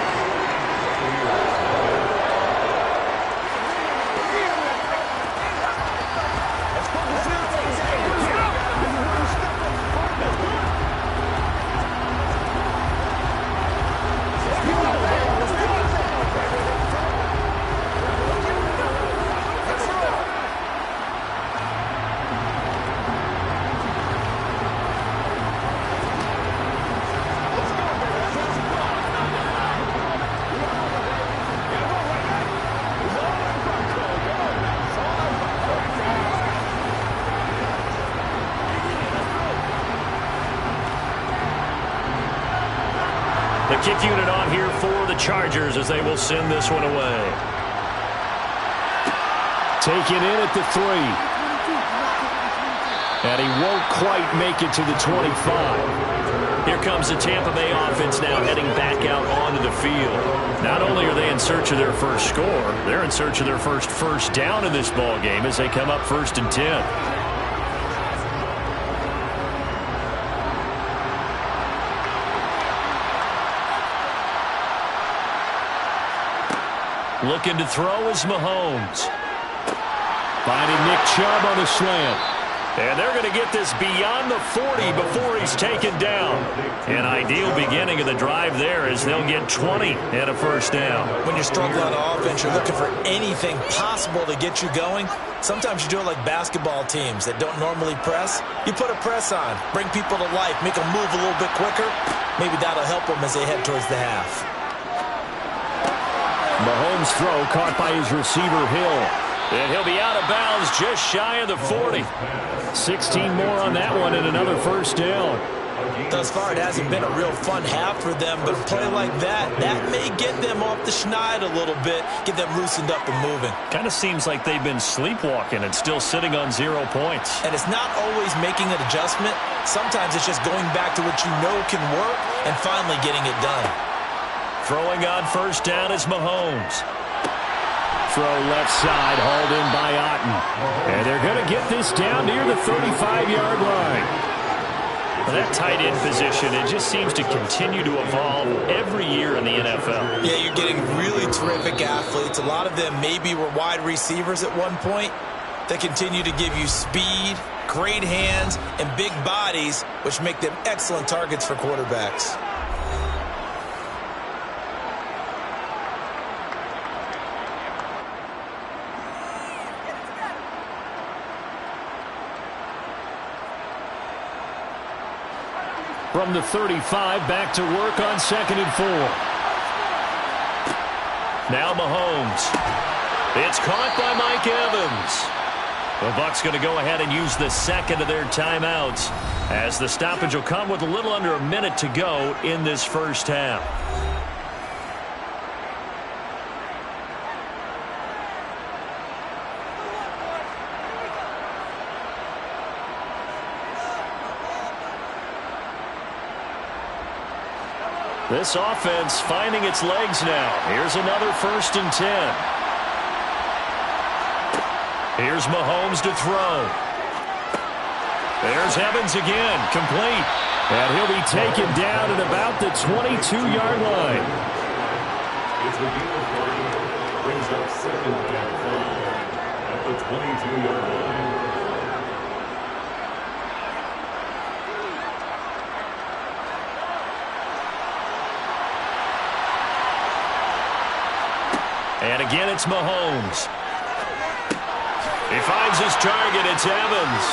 The kick unit on here for the Chargers as they will send this one away. Taken in at the 3. And he won't quite make it to the 25. Here comes the Tampa Bay offense now heading back out onto the field. Not only are they in search of their first score, they're in search of their first down in this ball game as they come up 1st and 10. Looking to throw is Mahomes. Finding Nick Chubb on the slant. And they're going to get this beyond the 40 before he's taken down. An ideal beginning of the drive there as they'll get 20 and a 1st down. When you're struggling on offense, you're looking for anything possible to get you going. Sometimes you do it like basketball teams that don't normally press. You put a press on, bring people to life, make them move a little bit quicker. Maybe that'll help them as they head towards the half. Mahomes' throw caught by his receiver, Hill. And he'll be out of bounds just shy of the 40. 16 more on that one and another 1st down. Thus far, it hasn't been a real fun half for them, but a play like that may get them off the schneid a little bit, get them loosened up and moving. Kind of seems like they've been sleepwalking and still sitting on 0 points. And it's not always making an adjustment. Sometimes it's just going back to what you know can work and finally getting it done. Throwing on 1st down is Mahomes. Throw left side, hauled in by Otten. And they're going to get this down near the 35-yard line. Well, that tight end position, it just seems to continue to evolve every year in the NFL. Yeah, you're getting really terrific athletes. A lot of them maybe were wide receivers at one point. They continue to give you speed, great hands, and big bodies, which make them excellent targets for quarterbacks. From the 35, back to work on 2nd and 4. Now Mahomes. It's caught by Mike Evans. The Bucs going to go ahead and use the second of their timeouts, as the stoppage will come with a little under a minute to go in this first half. This offense finding its legs now. Here's another 1st and 10. Here's Mahomes to throw. There's Evans again, complete. And he'll be taken down at about the 22-yard line. It's the game of brings up 2nd and 5 at the 22-yard line. And again, it's Mahomes. He finds his target. It's Evans.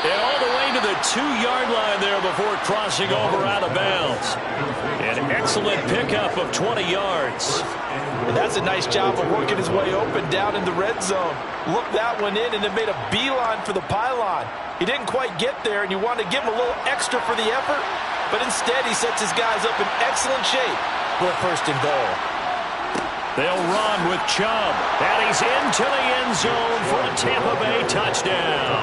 And all the way to the 2-yard line there before crossing over out of bounds. An excellent pickup of 20 yards. And that's a nice job of working his way open down in the red zone. Looked that one in and then made a beeline for the pylon. He didn't quite get there, and you wanted to give him a little extra for the effort. But instead, he sets his guys up in excellent shape for a 1st and goal. They'll run with Chubb, and he's into the end zone for a Tampa Bay touchdown.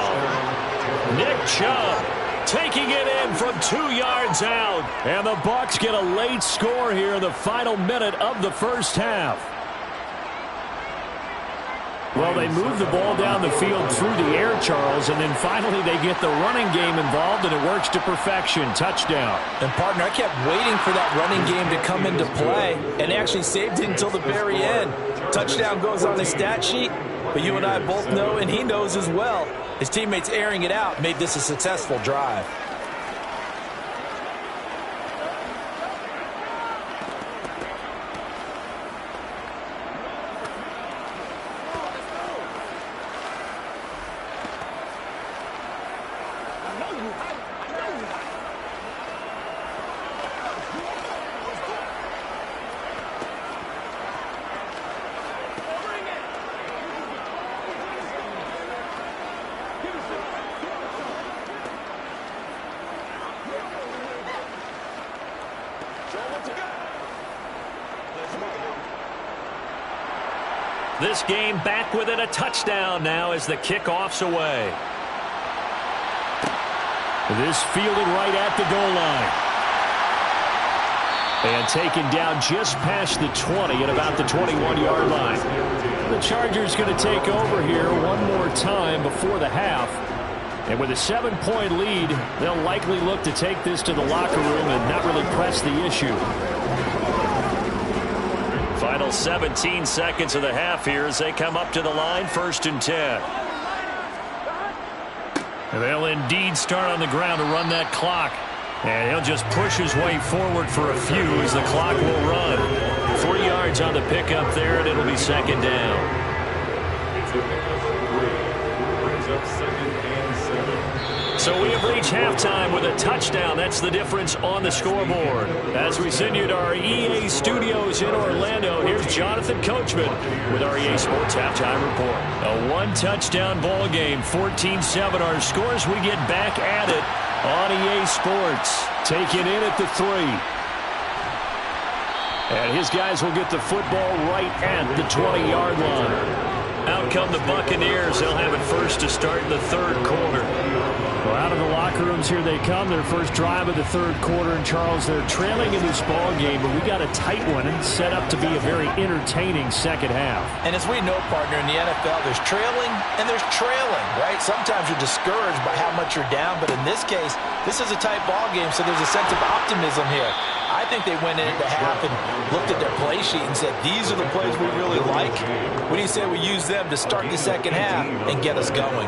Nick Chubb taking it in from 2 yards out. And the Bucs get a late score here in the final minute of the first half. Well, they move the ball down the field through the air, Charles, and then finally they get the running game involved, and it works to perfection. Touchdown. And, partner, I kept waiting for that running game to come into play and actually saved it until the very end. Touchdown goes on his stat sheet, but you and I both know, and he knows as well, his teammates airing it out made this a successful drive. This game back within a touchdown now as the kickoff's away. This fielded right at the goal line. And taken down just past the 20 at about the 21-yard line. The Chargers going to take over here one more time before the half. And with a 7-point lead, they'll likely look to take this to the locker room and not really press the issue. Final 17 seconds of the half here as they come up to the line, 1st and 10. They'll indeed start on the ground to run that clock. And he'll just push his way forward for a few as the clock will run. 4 yards on the pickup there, and it'll be 2nd down. It's a pickup of 3. Brings up 2nd and 7. So we have reached halftime with a touchdown. That's the difference on the scoreboard. As we send you to our EA studios in Orlando, here's Jonathan Coachman with our EA Sports Halftime Report. A one-touchdown ball game, 14-7 our scores. We get back at it on EA Sports. Taken in at the 3. And his guys will get the football right at the 20-yard line. Out come the Buccaneers. They'll have it first to start in the 3rd quarter. Well, out of the locker rooms here they come. Their first drive of the 3rd quarter. And, Charles, they're trailing in this ball game, but we got a tight one and set up to be a very entertaining second half. And as we know, partner, in the NFL, there's trailing and there's trailing, right? Sometimes you're discouraged by how much you're down, but in this case, this is a tight ball game, so there's a sense of optimism here. I think they went into half and looked at their play sheet and said, these are the plays we really like. What do you say we use them to start the second half and get us going?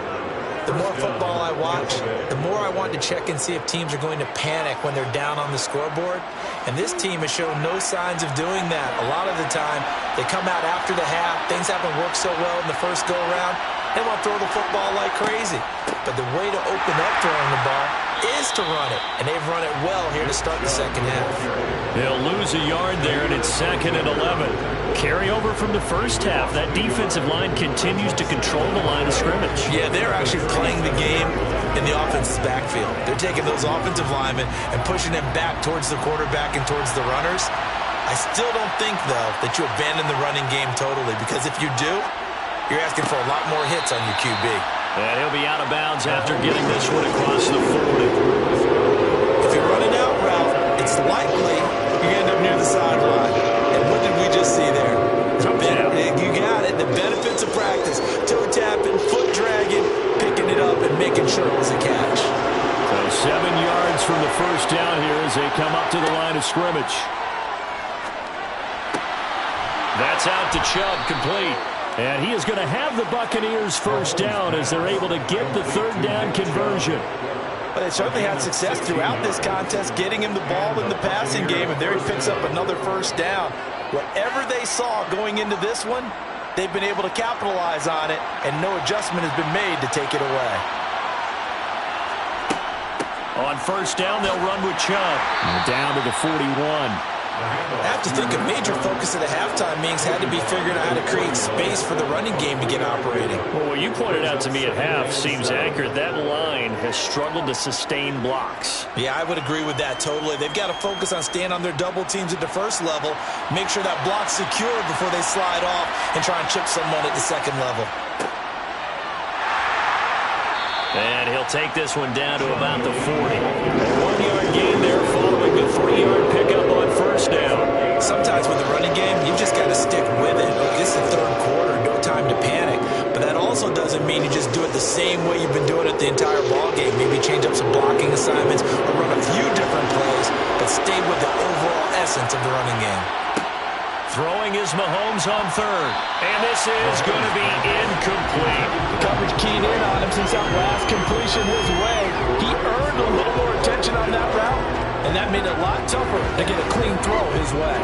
The more football I watch, the more I want to check and see if teams are going to panic when they're down on the scoreboard. And this team has shown no signs of doing that. A lot of the time, they come out after the half. Things haven't worked so well in the first go-around. They want to throw the football like crazy. But the way to open up throwing the ball is to run it, and they've run it well here to start the second half. They'll lose a yard there, and it's 2nd and 11. Carry over from the first half. That defensive line continues to control the line of scrimmage. Yeah, they're actually playing the game in the offense's backfield. They're taking those offensive linemen and pushing them back towards the quarterback and towards the runners. I still don't think, though, that you abandon the running game totally, because if you do, you're asking for a lot more hits on your QB. And he'll be out of bounds after getting this one across the 40. If you're running out route, it's likely you end up near the sideline. And what did we just see there? You got it. The benefits of practice. Toe tapping, foot dragging, picking it up, and making sure it was a catch. So 7 yards from the first down here as they come up to the line of scrimmage. That's out to Chubb, complete. And he is going to have the Buccaneers first down as they're able to get the 3rd down conversion. But they certainly had success throughout this contest, getting him the ball in the passing game, and there he picks up another first down. Whatever they saw going into this one, they've been able to capitalize on it, and no adjustment has been made to take it away. On first down, they'll run with Chubb. Down to the 41. I have to think a major focus of the halftime meetings had to be figuring out how to create space for the running game to get operating. Well, what you pointed out to me at half seems accurate. That line has struggled to sustain blocks. Yeah, I would agree with that totally. They've got to focus on staying on their double teams at the first level, make sure that block's secure before they slide off and try and chip someone at the second level. And he'll take this one down to about the 40. A 1-yard gain there following the 3-yard pickup on first down. Sometimes with the running game, you just got to stick with it. Look, this is the 3rd quarter, no time to panic. But that also doesn't mean you just do it the same way you've been doing it the entire ball game. Maybe change up some blocking assignments or run a few different plays, but stay with the overall essence of the running game. Throwing is Mahomes on 3rd. And this is going to be incomplete. Coverage keyed in on him since that last completion his way. He earned a little more attention on that route, and that made it a lot tougher to get a clean throw his way.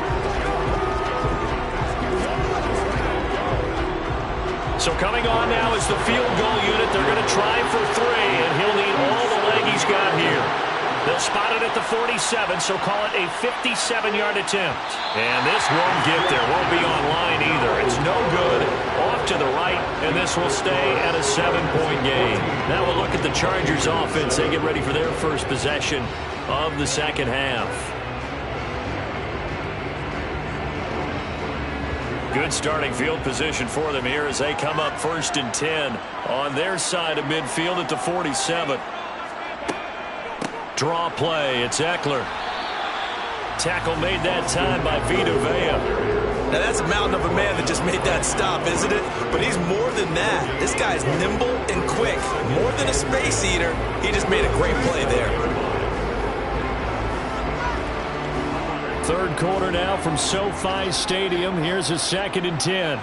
So coming on now is the field goal unit. They're going to try for 3, and he'll need all the leg he's got here. They'll spot it at the 47, so call it a 57-yard attempt. And this won't get there. Won't be on line either. It's no good. Off to the right, and this will stay at a 7-point game. Now we'll look at the Chargers offense. They get ready for their first possession of the second half. Good starting field position for them here as they come up 1st and 10 on their side of midfield at the 47. Draw play. It's Eckler. Tackle made that time by Vita Vea. Now that's a mountain of a man that just made that stop, isn't it? But he's more than that. This guy's nimble and quick. More than a space eater. He just made a great play there. 3rd quarter now from SoFi Stadium. Here's a 2nd and 10.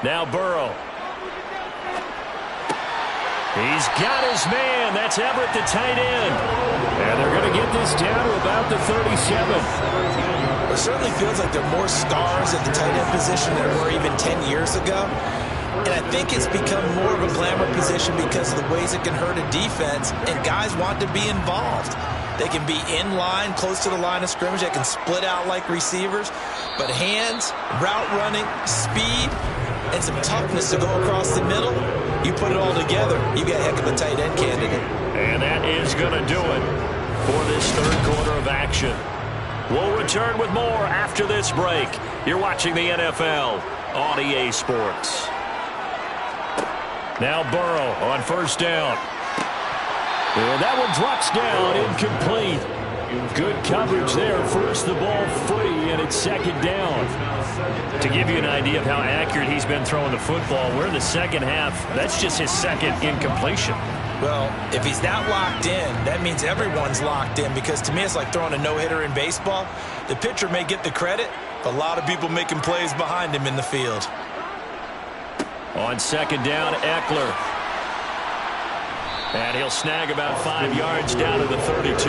Now Burrow. He's got his man. That's Everett, the tight end. And they're going to get this down to about the 37. It certainly feels like there are more stars at the tight end position than there were even 10 years ago. And I think it's become more of a glamour position because of the ways it can hurt a defense, and guys want to be involved. They can be in line, close to the line of scrimmage. They can split out like receivers. But hands, route running, speed, and some toughness to go across the middle, you put it all together, you got a heck of a tight end candidate. And that is going to do it for this 3rd quarter of action. We'll return with more after this break. You're watching the NFL on EA Sports. Now Burrow on first down. And that one drops down, incomplete. Good coverage there. Forced the ball free, and it's 2nd down. To give you an idea of how accurate he's been throwing the football, we're in the second half. That's just his 2nd incompletion. Well, if he's that locked in, that means everyone's locked in, because to me it's like throwing a no-hitter in baseball. The pitcher may get the credit, but a lot of people making plays behind him in the field. On 2nd down, Eckler. And he'll snag about 5 yards down to the 32.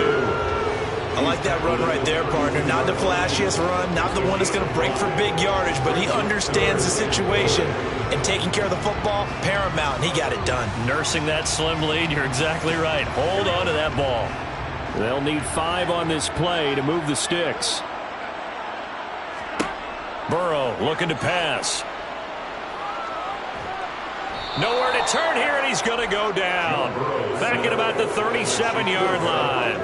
I like that run right there, partner. Not the flashiest run, not the one that's going to break for big yardage, but he understands the situation, and taking care of the football, paramount, and he got it done. Nursing that slim lead, you're exactly right. Hold on to that ball. They'll need 5 on this play to move the sticks. Burrow looking to pass. Nowhere to turn here, and he's going to go down. Back at about the 37-yard line.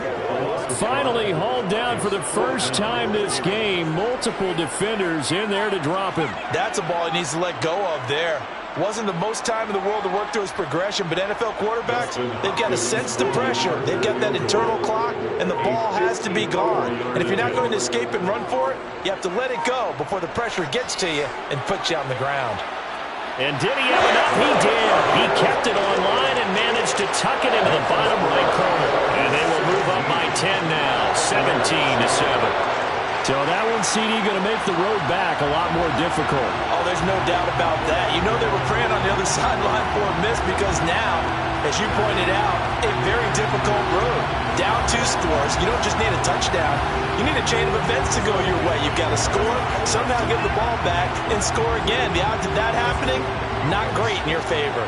Finally hauled down for the first time this game. Multiple defenders in there to drop him. That's a ball he needs to let go of there. Wasn't the most time in the world to work through his progression, but NFL quarterbacks, they've got to sense the pressure. They've got that internal clock, and the ball has to be gone. And if you're not going to escape and run for it, you have to let it go before the pressure gets to you and puts you on the ground. And did he have enough? He did. He kept it on line and managed to tuck it into the bottom right corner. And they will move up by 10 now, 17-7. So that one, CD, going to make the road back a lot more difficult. Oh, there's no doubt about that. You know they were praying on the other sideline for a miss because now, as you pointed out, a very difficult road. Down 2 scores. You don't just need a touchdown. You need a chain of events to go your way. You've got to score, somehow get the ball back, and score again. The odds of that happening, not great in your favor.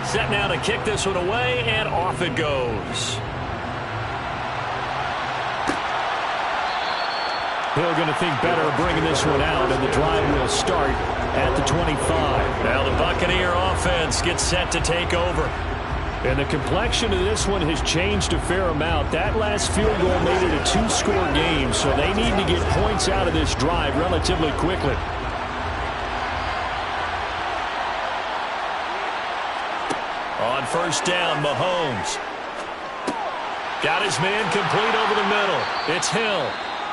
Set now to kick this one away, and off it goes. Hill going to think better of bringing this one out, and the drive will start at the 25. Now the Buccaneer offense gets set to take over. And the complexion of this one has changed a fair amount. That last field goal made it a 2-score game, so they need to get points out of this drive relatively quickly. On first down, Mahomes. Got his man complete over the middle. It's Hill.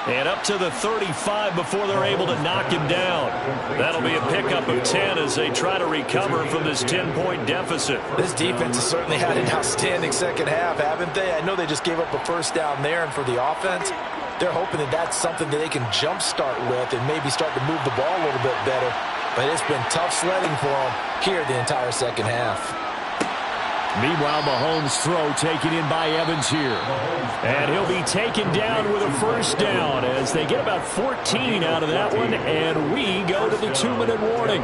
And up to the 35 before they're able to knock him down. That'll be a pickup of 10 as they try to recover from this 10-point deficit. This defense has certainly had an outstanding second half, haven't they? I know they just gave up a first down there, and for the offense, they're hoping that that's something that they can jumpstart with and maybe start to move the ball a little bit better. But it's been tough sledding for them here the entire second half. Meanwhile, Mahomes' throw taken in by Evans here. And he'll be taken down with a first down as they get about 14 out of that one, and we go to the 2-minute warning.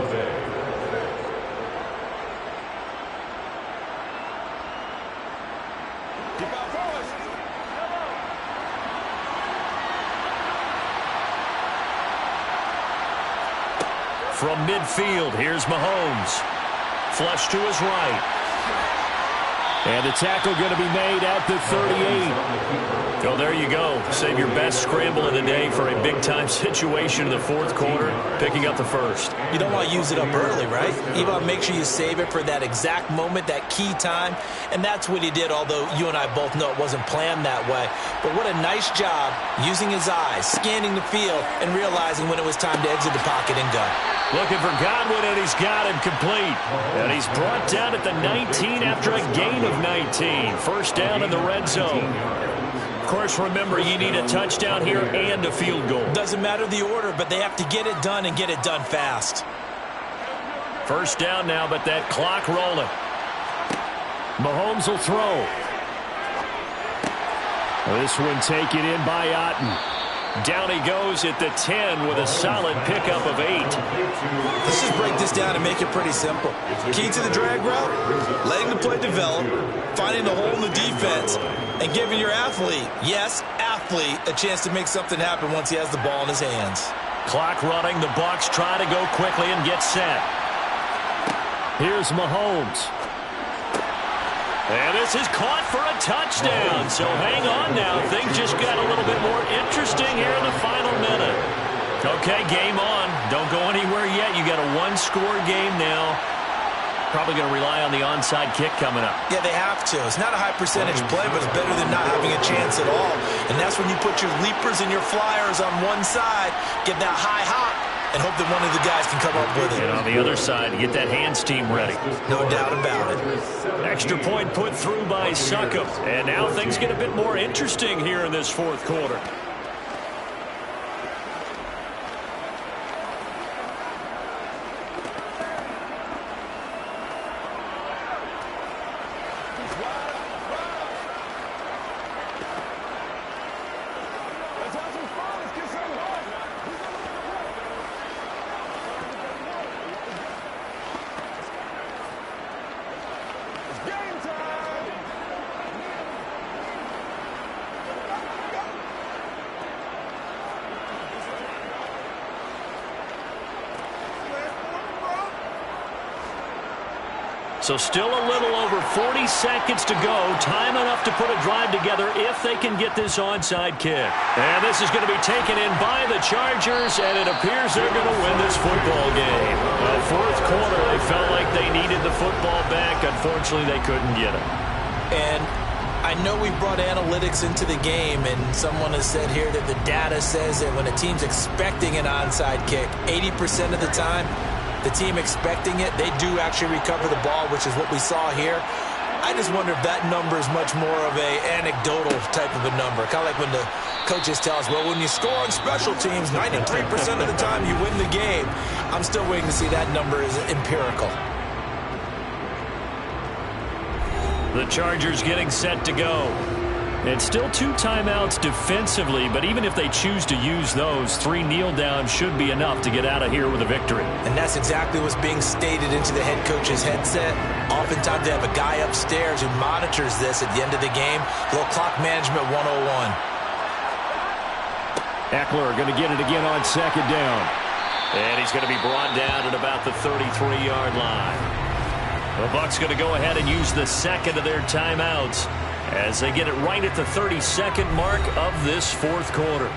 From midfield, here's Mahomes. Flush to his right. And the tackle going to be made at the 38. Oh, there you go. Save your best scramble of the day for a big-time situation in the fourth quarter, picking up the first. You don't want to use it up early, right? You want to make sure you save it for that exact moment, that key time. And that's what he did, although you and I both know it wasn't planned that way. But what a nice job using his eyes, scanning the field, and realizing when it was time to exit the pocket and go. Looking for Godwin, and he's got him complete. And he's brought down at the 19 after a gain of 19. First down in the red zone. Of course, remember, you need a touchdown here and a field goal. Doesn't matter the order, but they have to get it done and get it done fast. First down now, but that clock rolling. Mahomes will throw. This one taken in by Otten. Down he goes at the 10 with a solid pickup of 8. Let's just break this down and make it pretty simple. Key to the drag route, letting the play develop, finding the hole in the defense, and giving your athlete, yes, athlete, a chance to make something happen once he has the ball in his hands. Clock running. The Bucs try to go quickly and get set. Here's Mahomes. And this is caught for a touchdown. So hang on now. Things just got a little bit more interesting here in the final minute. Okay, game on. Don't go anywhere yet. You got a one-score game now. Probably going to rely on the onside kick coming up. Yeah, they have to. It's not a high percentage play, but it's better than not having a chance at all. And that's when you put your leapers and your flyers on one side, get that high hop, and hope that one of the guys can come up with it. And on the other side, get that hands team ready. No doubt about it. Extra point put through by Succop. And now things get a bit more interesting here in this fourth quarter. Let's have some fun. Let's get some fun. It's game time. So still a little over 40 seconds to go. Time enough to put a drive together if they can get this onside kick. And this is going to be taken in by the Chargers, and it appears they're going to win this football game. Well, fourth quarter, they felt like they needed the football back. Unfortunately, they couldn't get it. And I know we brought analytics into the game, and someone has said here that the data says that when a team's expecting an onside kick, 80% of the time, the team expecting it, they do actually recover the ball, which is what we saw here. I just wonder if that number is much more of a anecdotal type of a number. Kind of like when the coaches tell us, well, when you score on special teams, 93% of the time you win the game. I'm still waiting to see that number is empirical. The Chargers getting set to go. And still 2 timeouts defensively, but even if they choose to use those, 3 kneel downs should be enough to get out of here with a victory. And that's exactly what's being stated into the head coach's headset. Oftentimes they have a guy upstairs who monitors this at the end of the game. A little clock management 101. Eckler going to get it again on second down. And he's going to be brought down at about the 33-yard line. The Bucs going to go ahead and use the second of their timeouts as they get it right at the 32nd mark of this fourth quarter.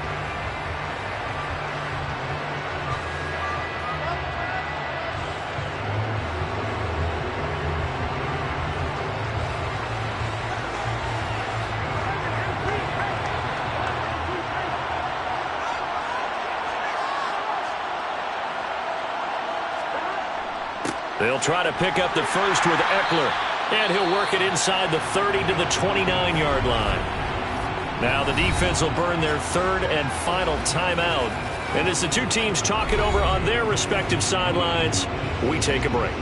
They'll try to pick up the first with Eckler. And he'll work it inside the 30 to the 29-yard line. Now the defense will burn their third and final timeout. And as the two teams talk it over on their respective sidelines, we take a break.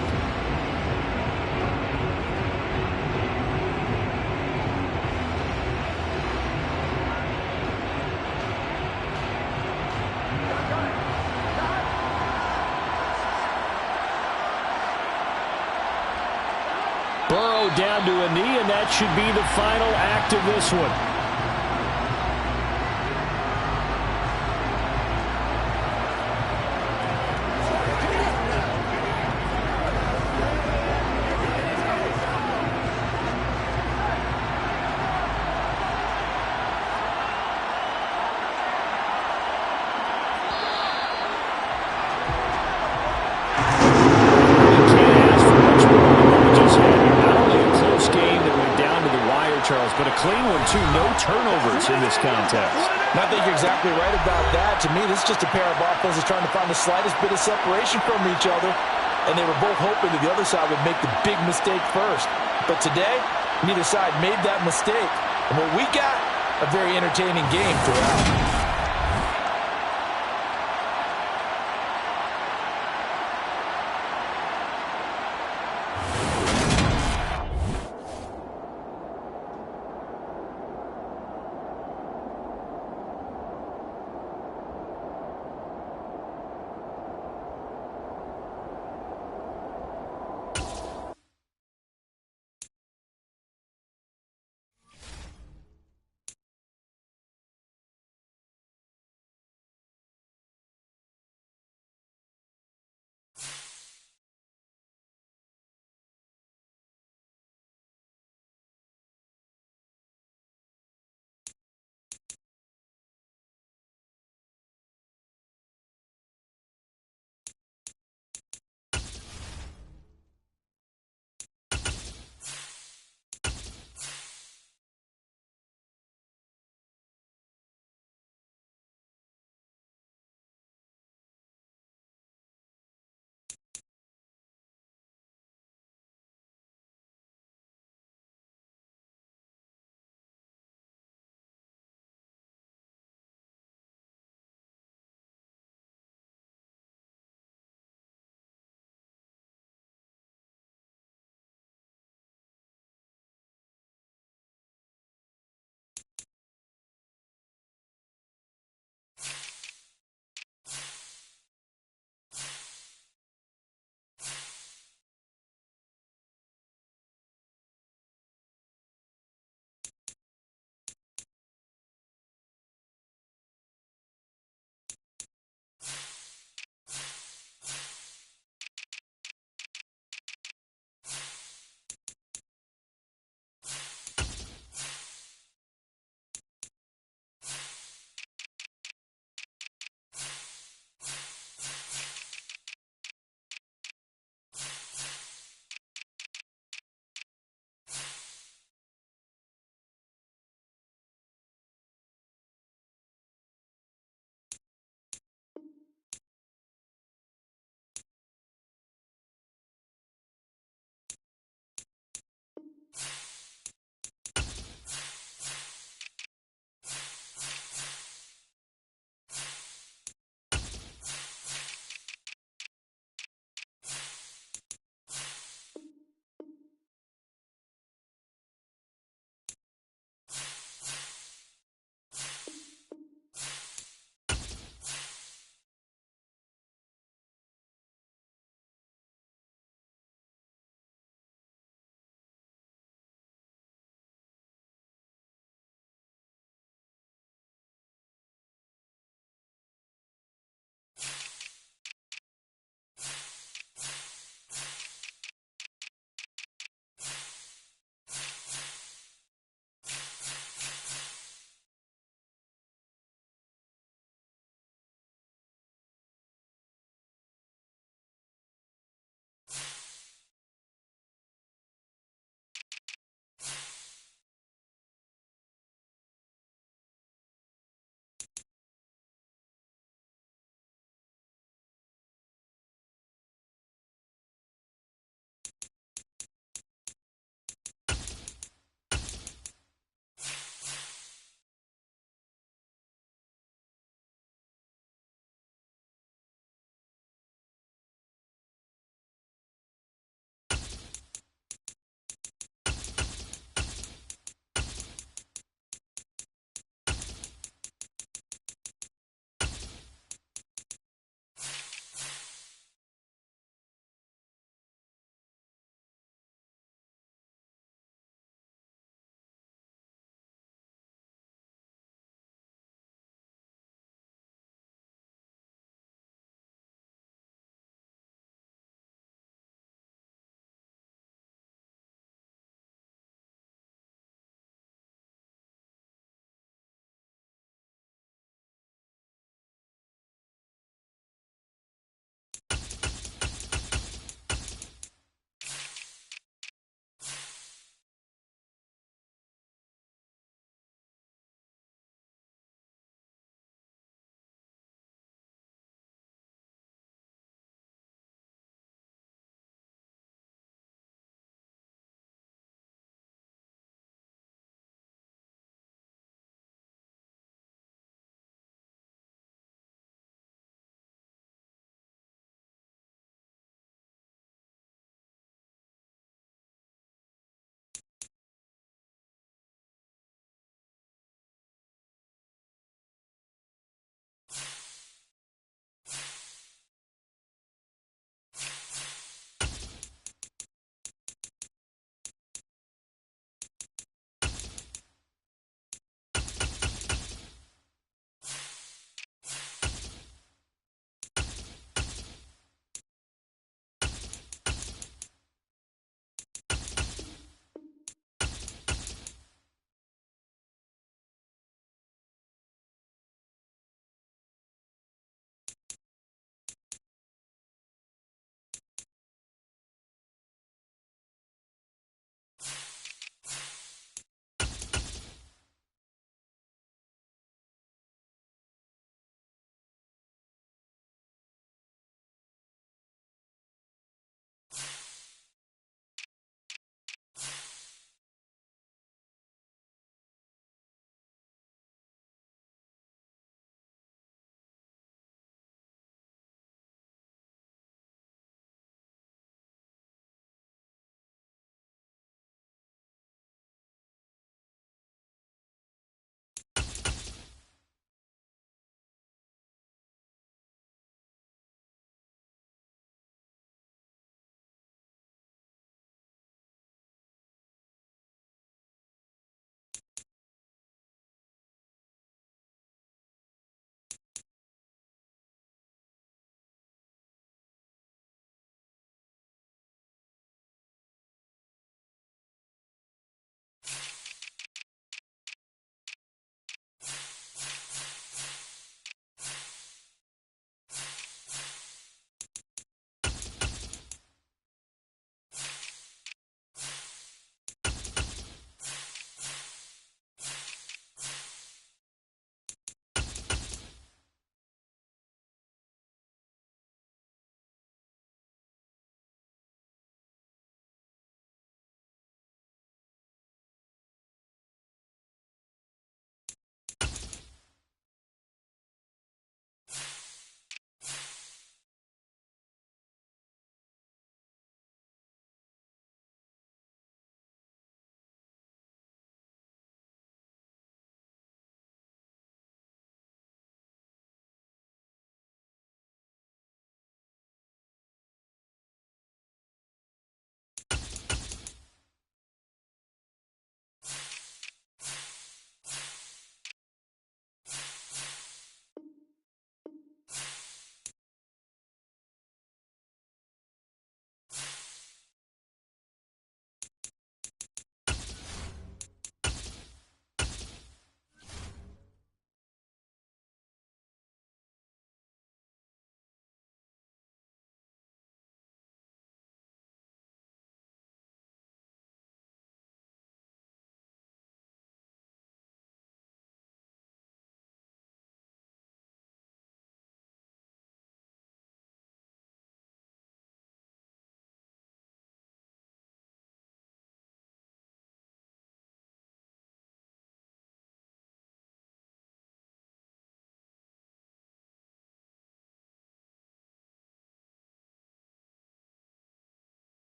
Burrow down to a knee, and that should be the final act of this one. But a clean one, too. No turnovers in this contest. And I think you're exactly right about that. To me, this is just a pair of offenses trying to find the slightest bit of separation from each other. And they were both hoping that the other side would make the big mistake first. But today, neither side made that mistake. And what we got, a very entertaining game throughout.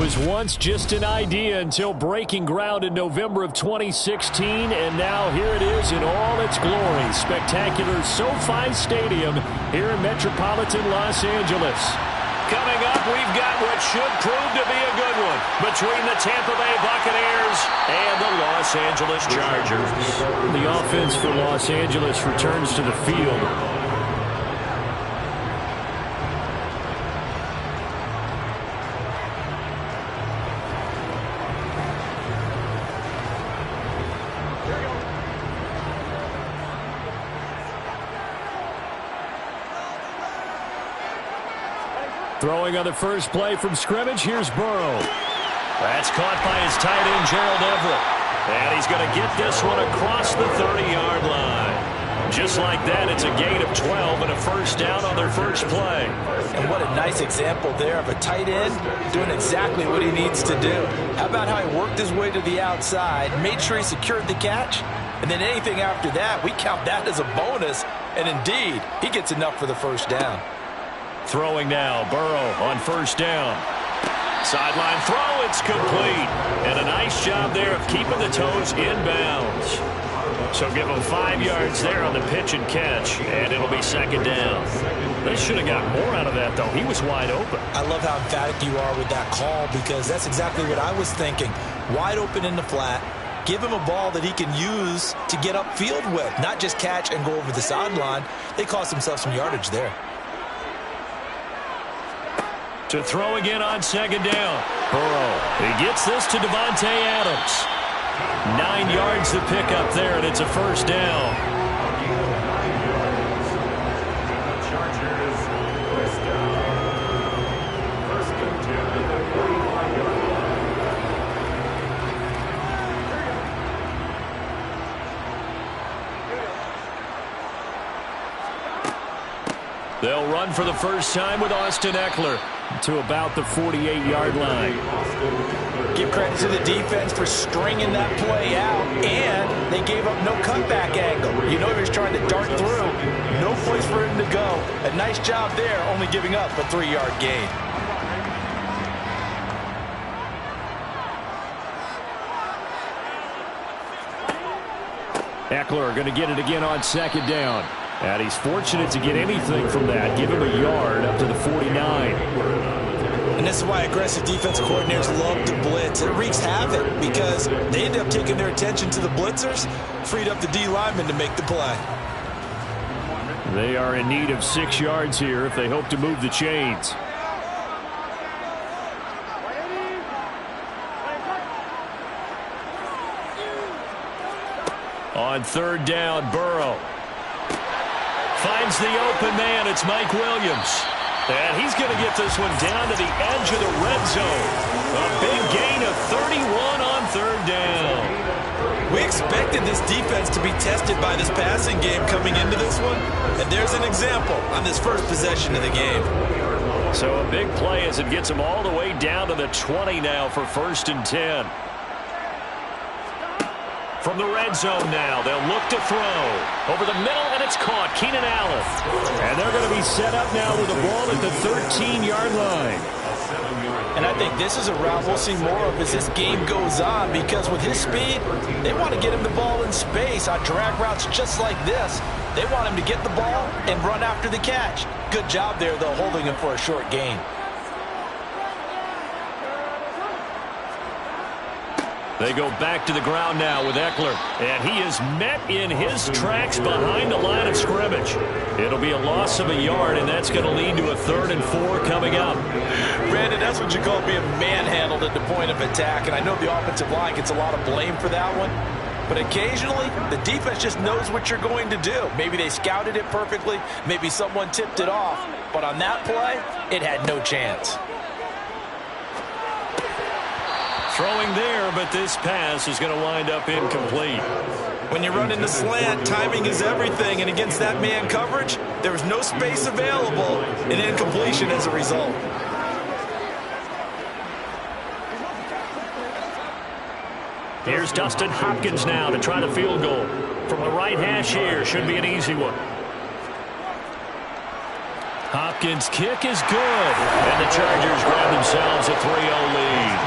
was once just an idea until breaking ground in November of 2016, and now here it is in all its glory. Spectacular SoFi Stadium here in metropolitan Los Angeles. Coming up, we've got what should prove to be a good one between the Tampa Bay Buccaneers and the Los Angeles Chargers. The offense for Los Angeles returns to the field. Throwing on the first play from scrimmage, here's Burrow. That's caught by his tight end, Gerald Everett. And he's going to get this one across the 30-yard line. Just like that, it's a gain of 12 and a first down on their first play. And what a nice example there of a tight end doing exactly what he needs to do. How about how he worked his way to the outside, made sure he secured the catch, and then anything after that, we count that as a bonus. And indeed, he gets enough for the first down. Throwing now, Burrow on first down. Sideline throw, it's complete. And a nice job there of keeping the toes in bounds. So give him 5 yards there on the pitch and catch, and it'll be second down. They should have got more out of that, though. He was wide open. I love how emphatic you are with that call, because that's exactly what I was thinking. Wide open in the flat. Give him a ball that he can use to get upfield with, not just catch and go over the sideline. They cost themselves some yardage there. To throw again on second down. Burrow. He gets this to Davante Adams. 9 yards to pick up there, and it's a first down. Chargers, first down. First and 10 at the 45-yard line. They'll run for the first time with Austin Eckler to about the 48-yard line. Give credit to the defense for stringing that play out, and they gave up no cutback angle. You know he was trying to dart through. No place for him to go. A nice job there, only giving up a 3-yard gain. Eckler going to get it again on second down. And he's fortunate to get anything from that. Give him a yard up to the 49. And this is why aggressive defensive coordinators love to blitz. It wreaks havoc because they end up taking their attention to the blitzers, freed up the D lineman to make the play. They are in need of 6 yards here if they hope to move the chains. On third down, Burrow finds the open man. It's Mike Williams. And he's going to get this one down to the edge of the red zone. A big gain of 31 on third down. We expected this defense to be tested by this passing game coming into this one. And there's an example on this first possession of the game. So a big play as it gets them all the way down to the 20 now for first and 10. From the red zone now, they'll look to throw. Over the middle, and it's caught. Keenan Allen. And they're going to be set up now with the ball at the 13-yard line. And I think this is a route we'll see more of as this game goes on, because with his speed, they want to get him the ball in space on drag routes just like this. They want him to get the ball and run after the catch. Good job there, though, holding him for a short gain. They go back to the ground now with Eckler. And he is met in his tracks behind the line of scrimmage. It'll be a loss of a yard, and that's going to lead to a 3rd and 4 coming up. Brandon, that's what you call being manhandled at the point of attack. And I know the offensive line gets a lot of blame for that one. But occasionally, the defense just knows what you're going to do. Maybe they scouted it perfectly. Maybe someone tipped it off. But on that play, it had no chance. Throwing there, but this pass is going to wind up incomplete. When you're running the slant, timing is everything. And against that man coverage, there was no space available, and incompletion as a result. Here's Dustin Hopkins now to try the field goal. From the right hash here, should be an easy one. Hopkins' kick is good. And the Chargers grab themselves a 3-0 lead.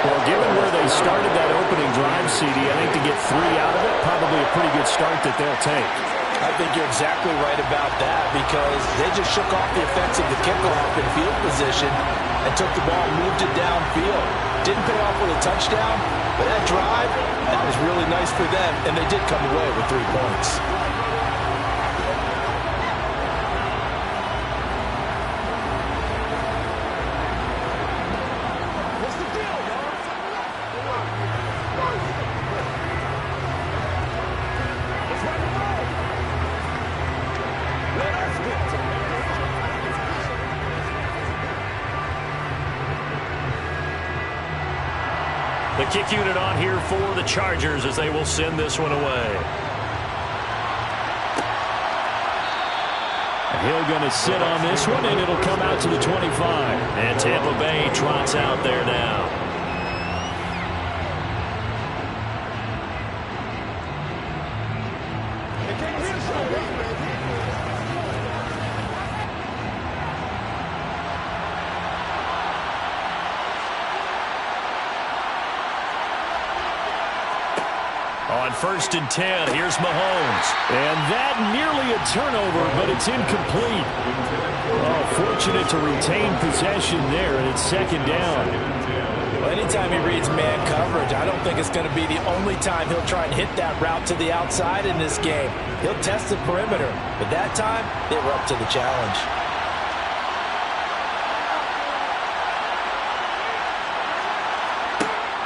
Well, given where they started that opening drive, CD, I think to get 3 out of it, probably a pretty good start that they'll take. I think you're exactly right about that because they just shook off the effects of the kickoff in field position and took the ball and moved it downfield. Didn't pay off with a touchdown, but that drive, that was really nice for them, and they did come away with 3 points. The kick unit on here for the Chargers as they will send this one away. Hill going to sit on this one, and it'll come out to the 25. And Tampa Bay trots out there now. On 1st and 10, here's Mahomes. And that nearly a turnover, but it's incomplete. Oh, fortunate to retain possession there, and it's 2nd down. Well, anytime he reads man coverage, I don't think it's going to be the only time he'll try and hit that route to the outside in this game. He'll test the perimeter, but that time, they were up to the challenge.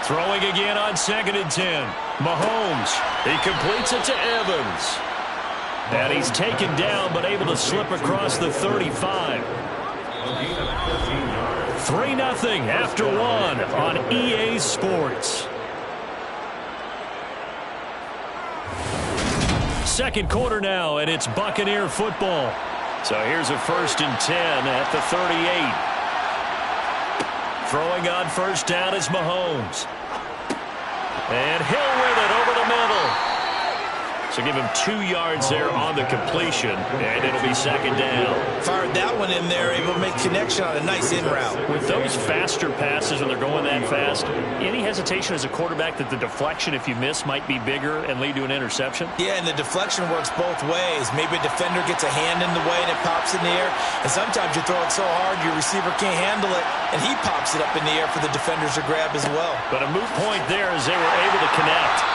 Throwing again on 2nd and 10. Mahomes, he completes it to Evans. And he's taken down but able to slip across the 35. 3-0 after 1 on EA Sports. Second quarter now, and it's Buccaneer football. So here's a 1st and 10 at the 38. Throwing on 1st down is Mahomes. And Hill with it over the middle. So give him 2 yards there on the completion, and it'll be 2nd down. Fired that one in there, able to make connection on a nice in route. With those faster passes when they're going that fast, any hesitation as a quarterback that the deflection, if you miss, might be bigger and lead to an interception? Yeah, and the deflection works both ways. Maybe a defender gets a hand in the way and it pops in the air. And sometimes you throw it so hard your receiver can't handle it, and he pops it up in the air for the defenders to grab as well. But a moot point there as they were able to connect.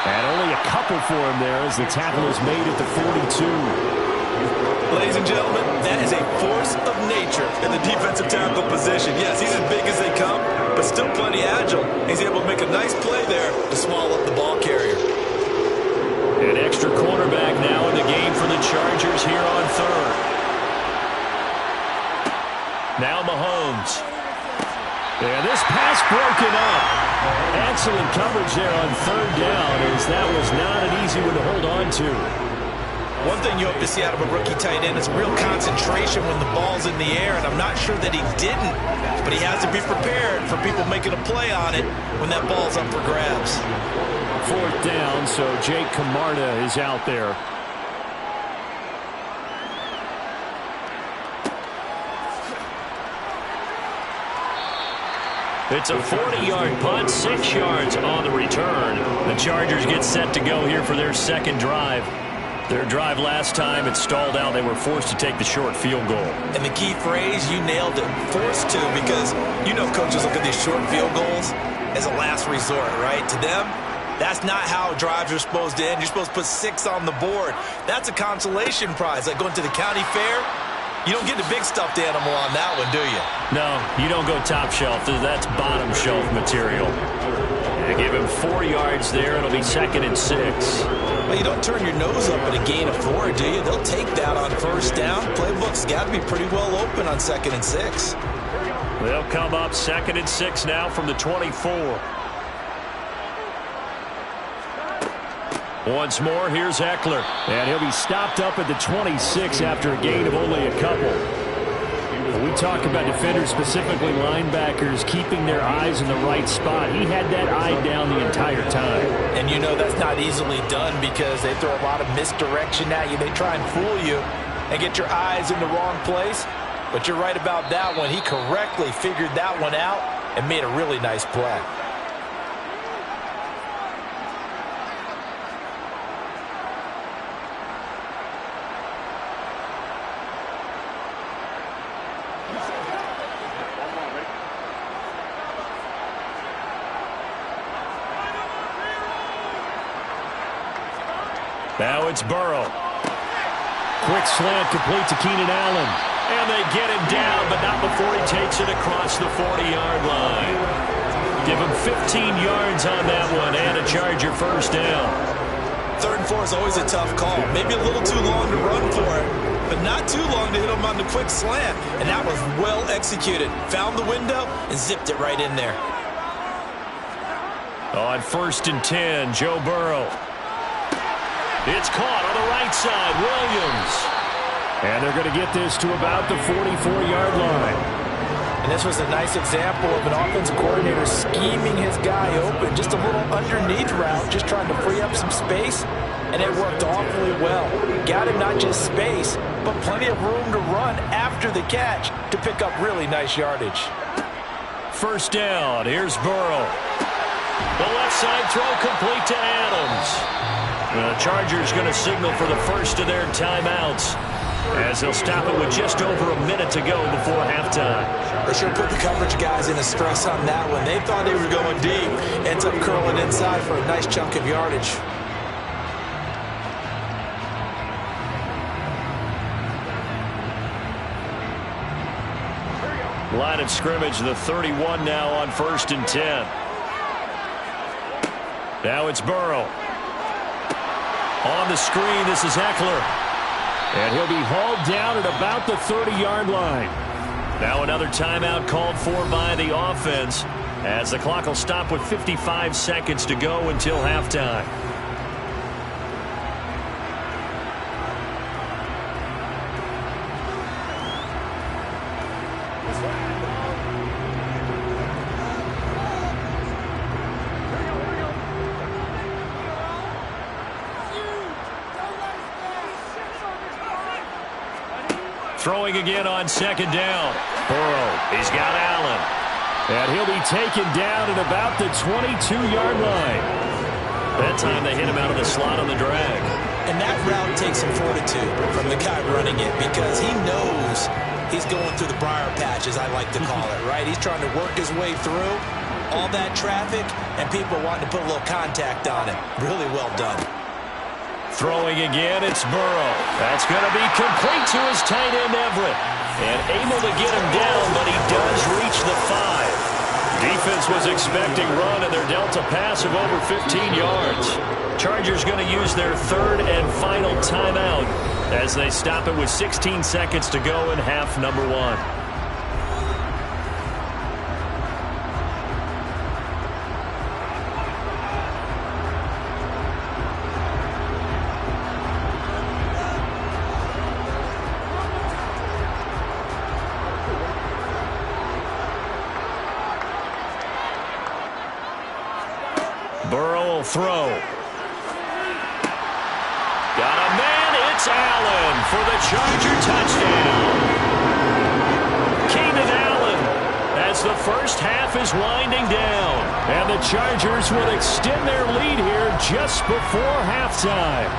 And only a couple for him there as the tackle is made at the 42. Ladies and gentlemen, that is a force of nature in the defensive tackle position. Yes, he's as big as they come, but still plenty agile. He's able to make a nice play there to swallow up the ball carrier. An extra cornerback now in the game for the Chargers here on 3rd. Now Mahomes. And this pass broken up. Excellent coverage there on 3rd down, as that was not an easy one to hold on to. One thing you hope to see out of a rookie tight end is real concentration when the ball's in the air, and I'm not sure that he didn't, but he has to be prepared for people making a play on it when that ball's up for grabs. 4th down, so Jake Camarda is out there. It's a 40-yard punt, 6 yards on the return. The Chargers get set to go here for their 2nd drive. Their drive last time, it stalled out. They were forced to take the short field goal. And the key phrase, you nailed it, forced to, because you know coaches look at these short field goals as a last resort, right? To them, that's not how drives are supposed to end. You're supposed to put 6 on the board. That's a consolation prize, like going to the county fair. You don't get the big stuffed animal on that one, do you? No, you don't go top shelf. That's bottom shelf material. And give him 4 yards there. It'll be 2nd and 6. Well, you don't turn your nose up at a gain of 4, do you? They'll take that on 1st down. Playbook's got to be pretty well open on 2nd and 6. They'll come up 2nd and 6 now from the 24. Once more, here's Eckler. And he'll be stopped up at the 26 after a gain of only a couple. When we talk about defenders, specifically linebackers, keeping their eyes in the right spot, he had that eye down the entire time. And you know that's not easily done because they throw a lot of misdirection at you. They try and fool you. and get your eyes in the wrong place. But you're right about that one. He correctly figured that one out and made a really nice play. Now it's Burrow. Quick slant complete to Keenan Allen. And they get him down, but not before he takes it across the 40-yard line. Give him 15 yards on that one and a Charger first down. 3rd and 4 is always a tough call. Maybe a little too long to run for it, but not too long to hit him on the quick slant. And that was well executed. Found the window and zipped it right in there. On 1st and 10, Joe Burrow. It's caught on the right side, Williams. And they're going to get this to about the 44-yard line. And this was a nice example of an offensive coordinator scheming his guy open. Just a little underneath route, just trying to free up some space. And it worked awfully well. Got him not just space, but plenty of room to run after the catch to pick up really nice yardage. First down, here's Burrow. The left side throw complete to Adams. The Chargers going to signal for the first of their timeouts as they'll stop it with just over a minute to go before halftime. They sure put the coverage guys in a stress on that one. They thought they were going deep. Ends up curling inside for a nice chunk of yardage. Line of scrimmage, the 31 now on 1st and 10. Now it's Burrow. On the screen, this is Eckler. And he'll be hauled down at about the 30-yard line. Now another timeout called for by the offense as the clock will stop with 55 seconds to go until halftime. Throwing again on 2nd down. Burrow, he's got Allen. And he'll be taken down at about the 22-yard line. That time they hit him out of the slot on the drag. And that route takes some fortitude from the guy running it because he knows he's going through the briar patch, as I like to call it, right? He's trying to work his way through all that traffic and people wanting to put a little contact on it. Really well done. Throwing again, it's Burrow. That's going to be complete to his tight end, Everett. And able to get him down, but he does reach the 5. Defense was expecting run, and they're dealt a pass of over 15 yards. Chargers going to use their 3rd and final timeout as they stop it with 16 seconds to go in half number 1. Burrow will throw. Got a man. It's Allen for the Charger touchdown. Keenan Allen as the first half is winding down. And the Chargers will extend their lead here just before halftime.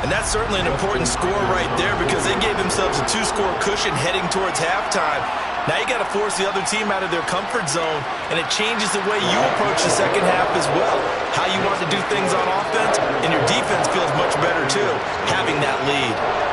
And that's certainly an important score right there because they gave themselves a 2-score cushion heading towards halftime. Now you got to force the other team out of their comfort zone, and it changes the way you approach the second half as well. How you want to do things on offense, and your defense feels much better too, having that lead.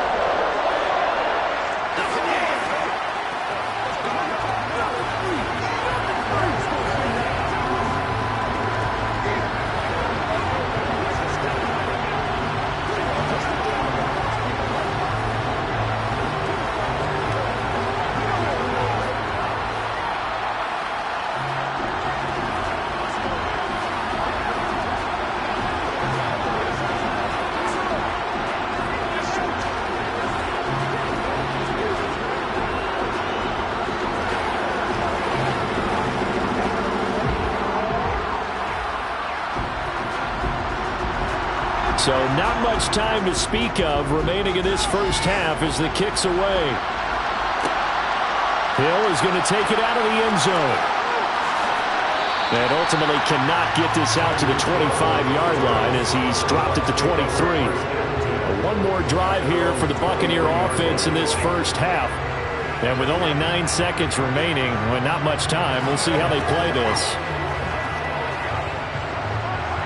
So not much time to speak of remaining in this first half as the kick's away. Hill is going to take it out of the end zone. And ultimately cannot get this out to the 25-yard line as he's dropped it to 23. One more drive here for the Buccaneer offense in this first half. And with only 9 seconds remaining, with not much time, we'll see how they play this.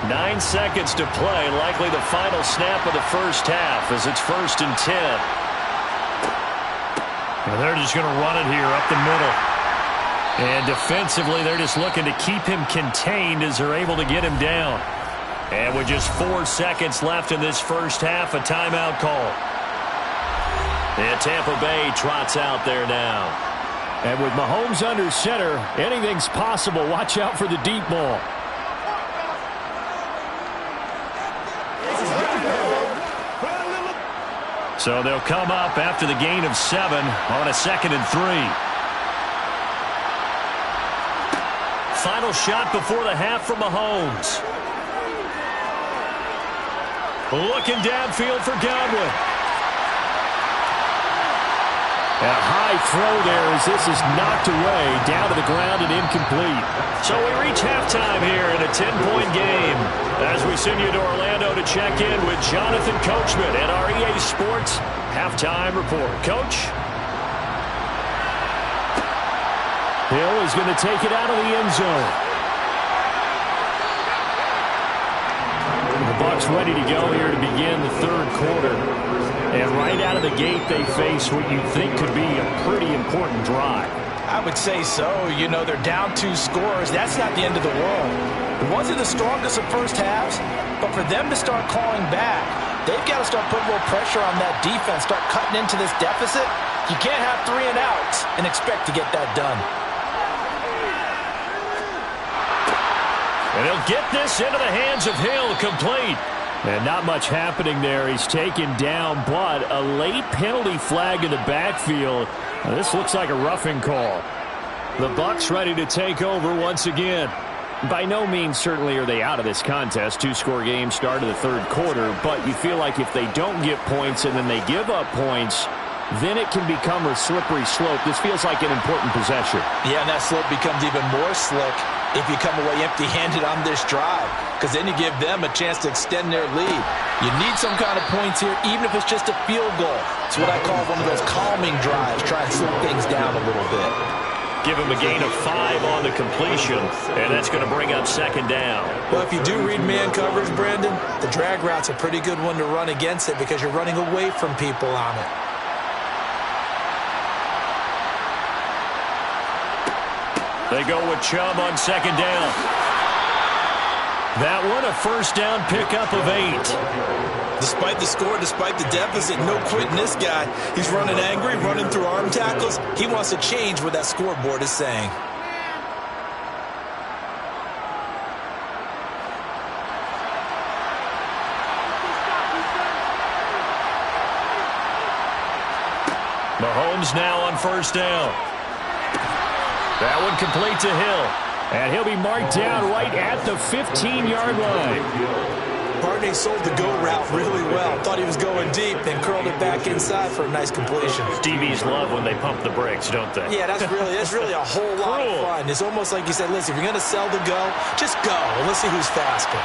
9 seconds to play, likely the final snap of the first half as it's 1st and 10. And they're just going to run it here up the middle. And defensively, they're just looking to keep him contained as they're able to get him down. And with just 4 seconds left in this first half, a timeout call. And Tampa Bay trots out there now. And with Mahomes under center, anything's possible. Watch out for the deep ball. So they'll come up after the gain of 7 on a 2nd and 3. Final shot before the half from Mahomes. Looking downfield for Godwin. And a high throw there as this is knocked away, down to the ground and incomplete. So we reach halftime here in a 10-point game as we send you to Orlando to check in with Jonathan Coachman at our EA Sports Halftime Report. Coach? Hill is going to take it out of the end zone. The Bucs ready to go here to begin the third quarter. And right out of the gate, they face what you think could be a pretty important drive. I would say so. You know, they're down 2 scores. That's not the end of the world. It wasn't the strongest of first halves, but for them to start clawing back, they've got to start putting a little pressure on that defense, start cutting into this deficit. You can't have 3 and outs and expect to get that done. And he'll get this into the hands of Hill, complete. And not much happening there. He's taken down, but a late penalty flag in the backfield. Now, this looks like a roughing call. The Bucs ready to take over once again. By no means certainly are they out of this contest. 2-score game start of the third quarter, but you feel like if they don't get points and then they give up points, then it can become a slippery slope. This feels like an important possession. Yeah, and that slope becomes even more slick if you come away empty-handed on this drive, because then you give them a chance to extend their lead. You need some kind of points here, even if it's just a field goal. It's what I call one of those calming drives, try and slow things down a little bit. Give him a gain of 5 on the completion, and that's going to bring up 2nd down. Well, if you do read man coverage, Brandon, the drag route's a pretty good one to run against it because you're running away from people on it. They go with Chubb on 2nd down. That one a 1st down pickup of 8. Despite the score, despite the deficit, no quitting this guy. He's running angry, running through arm tackles. He wants to change what that scoreboard is saying. Mahomes now on 1st down. That one complete to Hill. And he'll be marked down right at the 15-yard line. Barney sold the go route really well. Thought he was going deep, then curled it back inside for a nice completion. DBs love when they pump the brakes, don't they? Yeah, that's really a whole lot of fun. It's almost like you said, listen, if you're going to sell the go, just go, and let's see who's faster.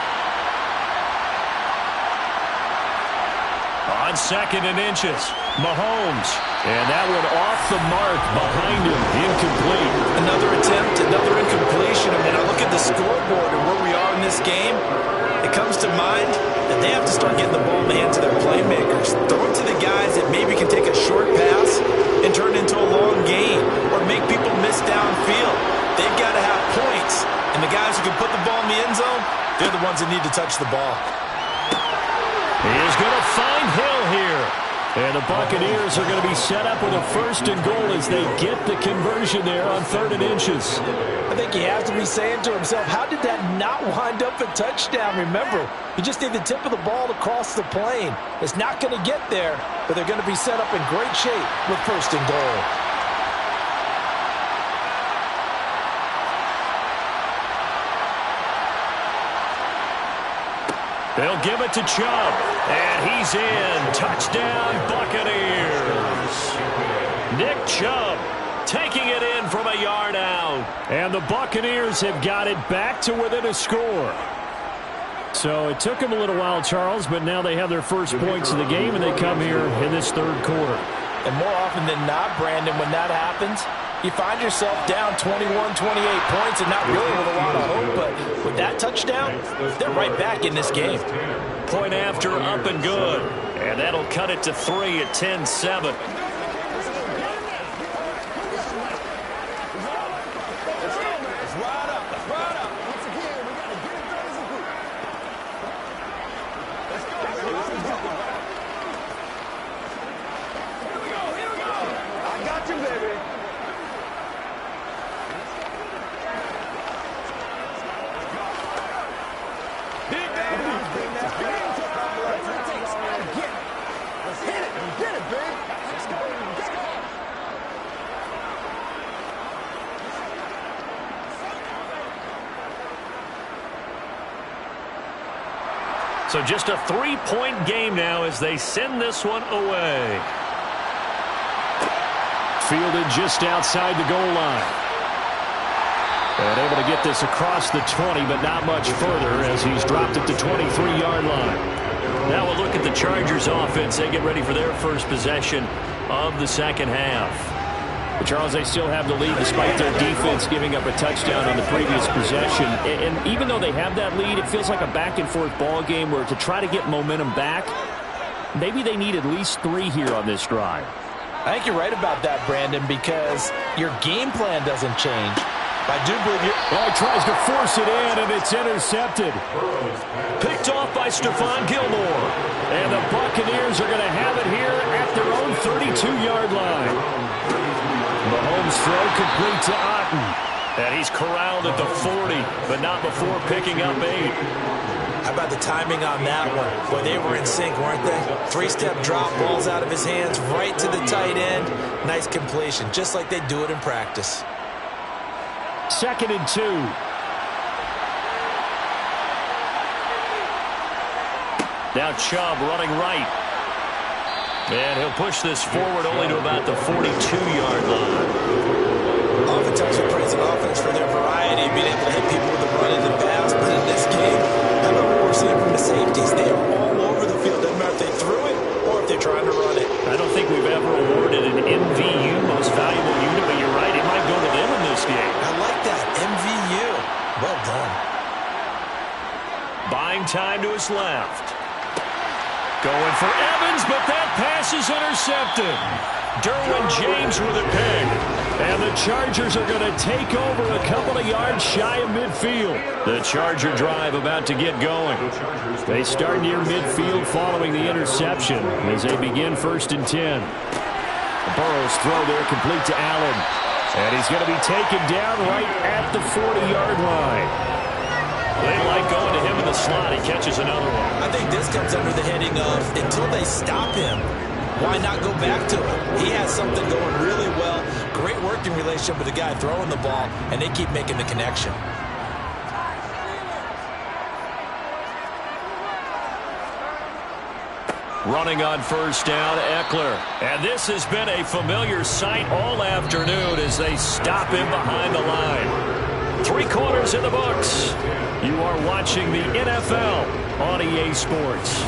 On 2nd and inches, Mahomes. And that one off the mark behind him, incomplete. Another attempt, another incompletion. I mean, I look at the scoreboard and where we are in this game. It comes to mind that they have to start getting the ball in the hands of their playmakers. Throw it to the guys that maybe can take a short pass and turn it into a long gain or make people miss downfield. They've got to have points. And the guys who can put the ball in the end zone, they're the ones that need to touch the ball. He is going to find Hill here. And the Buccaneers are going to be set up with a 1st and goal as they get the conversion there on 3rd and inches. I think he has to be saying to himself, how did that not wind up a touchdown? Remember, you just need the tip of the ball to cross the plane. It's not going to get there, but they're going to be set up in great shape with 1st and goal. They'll give it to Chubb, and he's in. Touchdown, Buccaneers. Nick Chubb taking it in from a yard out. And the Buccaneers have got it back to within a score. So it took them a little while, Charles, but now they have their first points of the game, and they come here in this third quarter. And more often than not, Brandon, when that happens, you find yourself down 21, 28 points and not really with a lot of hope. But with that touchdown, they're right back in this game. Point after, up and good. And that'll cut it to 3 at 10-7. So just a 3-point game now as they send this one away. Fielded just outside the goal line. And able to get this across the 20, but not much further as he's dropped it to 23-yard line. Now we'll look at the Chargers offense. They get ready for their first possession of the second half. But Charles, they still have the lead despite their defense giving up a touchdown on the previous possession. And even though they have that lead, it feels like a back-and-forth ball game where to try to get momentum back, maybe they need at least 3 here on this drive. I think you're right about that, Brandon, because your game plan doesn't change. I do believe you. Well, he tries to force it in, and it's intercepted. Picked off by Stephon Gilmore. And the Buccaneers are going to have it here at their own 32-yard line. Mahomes throw complete to Otten. And he's corralled at the 40, but not before picking up 8. How about the timing on that one? Boy, they were in sync, weren't they? 3-step drop, balls out of his hands, right to the tight end. Nice completion, just like they do it in practice. 2nd and 2. Now Chubb running right. And he'll push this forward only to about the 42-yard line. Oftentimes we praise an offense for their variety, being able to hit people with the run and the pass. But in this game, how about what we're seeing from the safeties? They are all over the field. Doesn't matter if they threw it or if they're trying to run it. I don't think we've ever awarded an MVU, most valuable unit, but you're right. It might go to them in this game. I like that. MVU. Well done. Buying time to his left. Going for Evans, but that pass is intercepted. Derwin James with a pick. And the Chargers are going to take over a couple of yards shy of midfield. The Charger drive about to get going. They start near midfield following the interception as they begin 1st and 10. Burrow's throw there complete to Allen. And he's going to be taken down right at the 40-yard line. They like going to him in the slot. He catches another one. I think this comes under the heading of until they stop him, why not go back to him? He has something going really well. Great working relationship with the guy throwing the ball, and they keep making the connection. Running on 1st down, Eckler. And this has been a familiar sight all afternoon as they stop him behind the line. 3 quarters in the books. You are watching the NFL on EA Sports.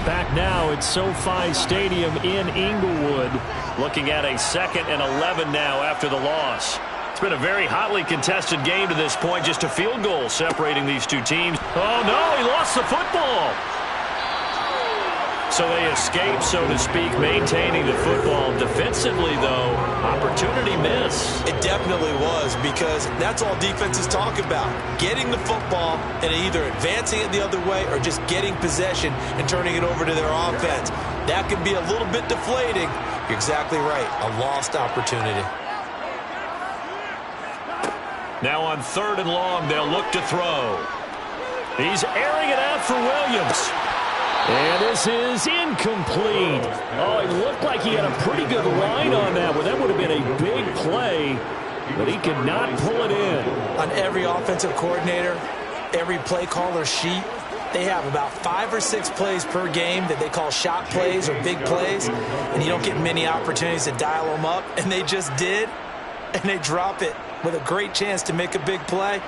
Back now at SoFi Stadium in Inglewood. Looking at a 2nd and 11 now after the loss. It's been a very hotly contested game to this point. Just a field goal separating these two teams. Oh, no, he lost the football. So they escape, so to speak, maintaining the football. Defensively, though, opportunity miss. It definitely was, because that's all defenses talk about. Getting the football and either advancing it the other way or just getting possession and turning it over to their offense. That can be a little bit deflating. You're exactly right. A lost opportunity. Now on 3rd and long, they'll look to throw. He's airing it out for Williams. And this is incomplete. Oh, it looked like he had a pretty good line on that one. That would have been a big play, but he could not pull it in. On every offensive coordinator, every play caller sheet, They have about 5 or 6 plays per game that they call shot plays or big plays, and you don't get many opportunities to dial them up, and they just did, and they drop it with a great chance to make a big play.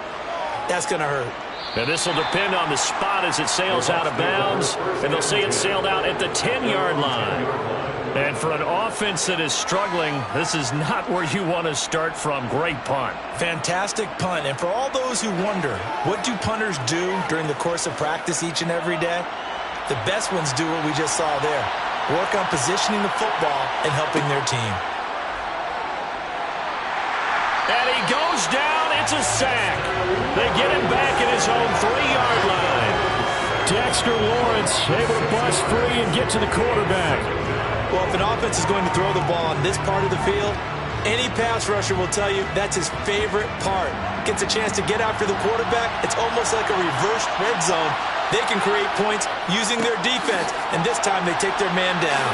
That's going to hurt. And this will depend on the spot as it sails out of bounds, and they'll say it sailed out at the 10-yard line. And for an offense that is struggling, this is not where you want to start from. Great punt. Fantastic punt. And for all those who wonder, what do punters do during the course of practice each and every day? The best ones do what we just saw there. Work on positioning the football and helping their team. And he goes down. It's a sack. They get him back at his own 3-yard line. Dexter Lawrence able to bust free and get to the quarterback. Well, if an offense is going to throw the ball on this part of the field, any pass rusher will tell you that's his favorite part. Gets a chance to get after the quarterback. It's almost like a reverse red zone. They can create points using their defense, and this time they take their man down.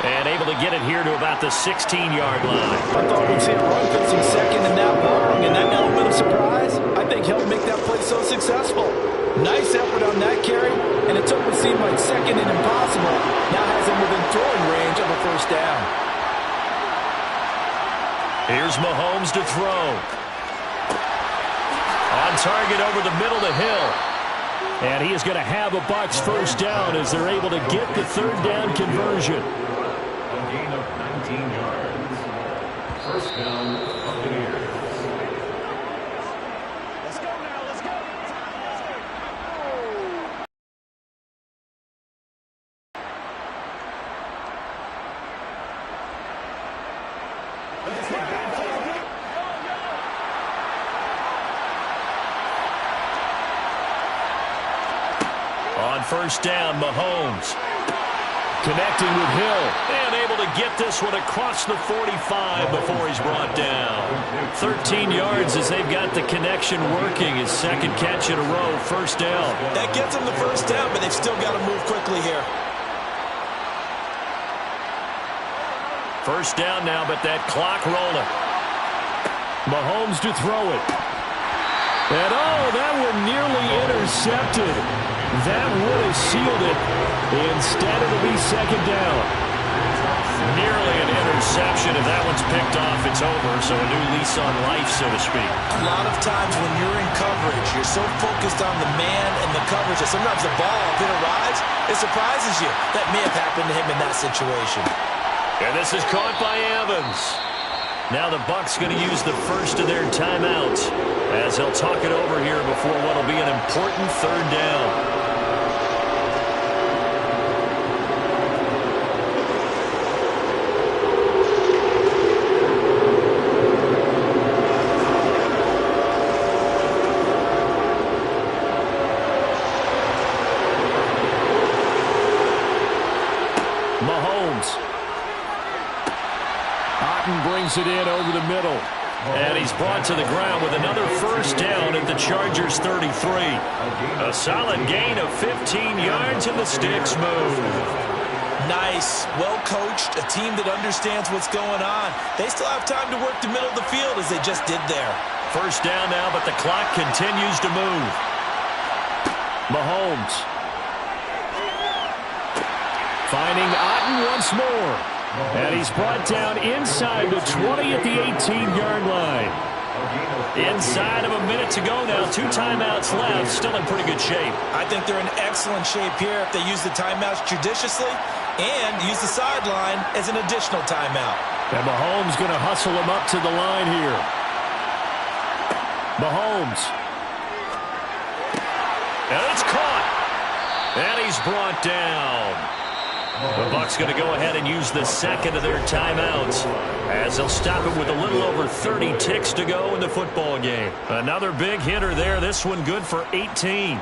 And able to get it here to about the 16-yard line. I thought we'd see a run fixing second and that long, and that element of surprise, I think, helped make that play so successful. Nice effort on that carry, and it took what seemed like second and impossible. Now has him within throwing range of a first down. Here's Mahomes to throw. On target over the middle to Hill. And he is going to have a Bucs first down as they're able to get the third down conversion. A gain of 19 yards. First down, Buccaneers. Let's go now. Let's go. On first down, Mahomes. Connecting with Hill. And able to get this one across the 45 before he's brought down. 13 yards as they've got the connection working. His second catch in a row, first down. That gets them the first down, but they've still got to move quickly here. First down now, but that clock rolling. Mahomes to throw it. And oh, that one nearly intercepted. That would have sealed it. Instead, it'll be second down. Nearly an interception. If that one's picked off, it's over. So a new lease on life, so to speak. A lot of times when you're in coverage, you're so focused on the man and the coverage that sometimes the ball, if it arrives, it surprises you. That may have happened to him in that situation. And this is caught by Evans. Now the Bucs going to use the first of their timeouts as they'll talk it over here before what will be an important third down. Brings it in over the middle. And he's brought to the ground with another first down at the Chargers 33. A solid gain of 15 yards and the sticks move. Nice, well coached, a team that understands what's going on. They still have time to work the middle of the field as they just did there. First down now, but the clock continues to move. Mahomes. Finding Otten once more. And he's brought down inside the 20 at the 18-yard line. Inside of a minute to go now. 2 timeouts left. Still in pretty good shape. I think they're in excellent shape here if they use the timeouts judiciously and use the sideline as an additional timeout. And Mahomes going to hustle him up to the line here. Mahomes. And it's caught. And he's brought down. The Bucs going to go ahead and use the second of their timeouts as they'll stop it with a little over 30 ticks to go in the football game. Another big hitter there. This one good for 18.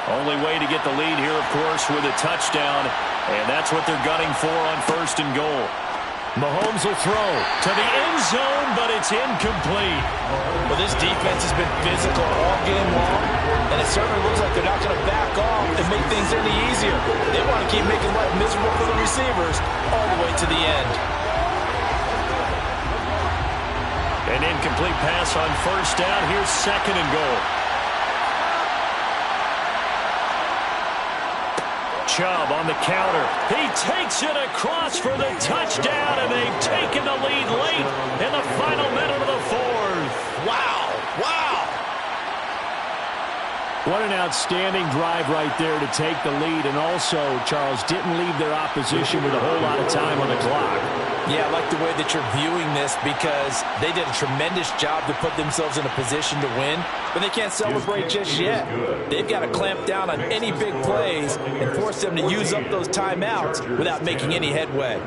Only way to get the lead here, of course, with a touchdown. And that's what they're gunning for on first and goal. Mahomes will throw to the end zone, but it's incomplete. Well, this defense has been physical all game long, and it certainly looks like they're not going to back off and make things any easier. They want to keep making life miserable for the receivers all the way to the end. An incomplete pass on first down. Here's 2nd and goal. Chubb on the counter. He takes it across for the touchdown, and they've taken the lead late in the final minute of the 4th. Wow. Wow. What an outstanding drive right there to take the lead, and also, Charles, didn't leave their opposition with a whole lot of time on the clock. Yeah, I like the way that you're viewing this because they did a tremendous job to put themselves in a position to win, but they can't celebrate just yet. They've got to clamp down on any big plays and force them to use up those timeouts without making any headway.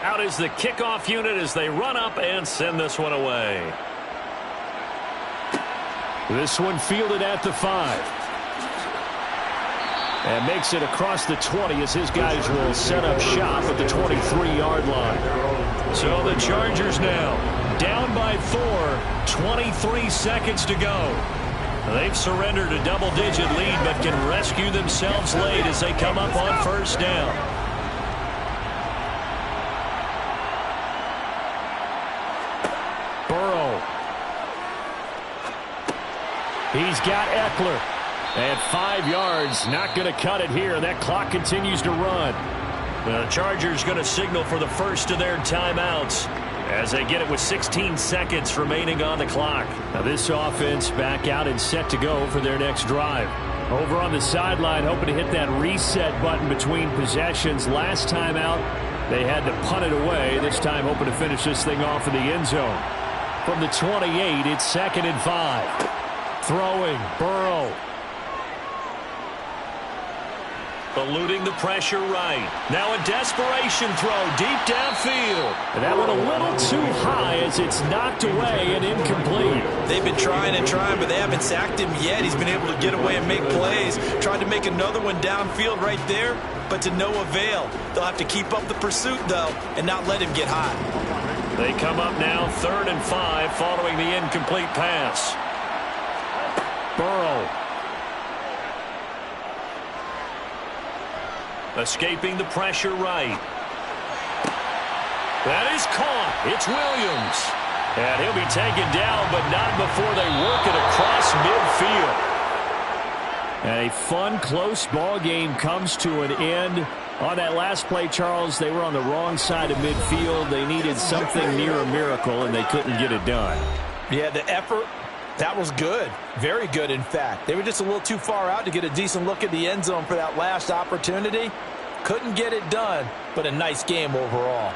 Out is the kickoff unit as they run up and send this one away. This one fielded at the 5. And makes it across the 20 as his guys will set up shop at the 23-yard line. So the Chargers now down by 4, 23 seconds to go. They've surrendered a double-digit lead but can rescue themselves late as they come up on first down. He's got Eckler. At 5 yards, not going to cut it here. That clock continues to run. The Chargers going to signal for the first of their timeouts as they get it with 16 seconds remaining on the clock. Now this offense back out and set to go for their next drive. Over on the sideline, hoping to hit that reset button between possessions. Last time out, they had to punt it away. This time hoping to finish this thing off in the end zone. From the 28, it's 2nd and 5. Throwing, Burrow. Eluding the pressure right. Now a desperation throw deep downfield. And that one a little too high as it's knocked away and incomplete. They've been trying and trying, but they haven't sacked him yet. He's been able to get away and make plays. Tried to make another one downfield right there, but to no avail. They'll have to keep up the pursuit, though, and not let him get hot. They come up now 3rd and 5 following the incomplete pass. Burrow. Escaping the pressure right. That is caught. It's Williams. And he'll be taken down, but not before they work it across midfield. And a fun, close ball game comes to an end. On that last play, Charles, they were on the wrong side of midfield. They needed something near a miracle, and they couldn't get it done. Yeah, the effort, that was good. Very good, in fact. They were just a little too far out to get a decent look at the end zone for that last opportunity. Couldn't get it done, but a nice game overall.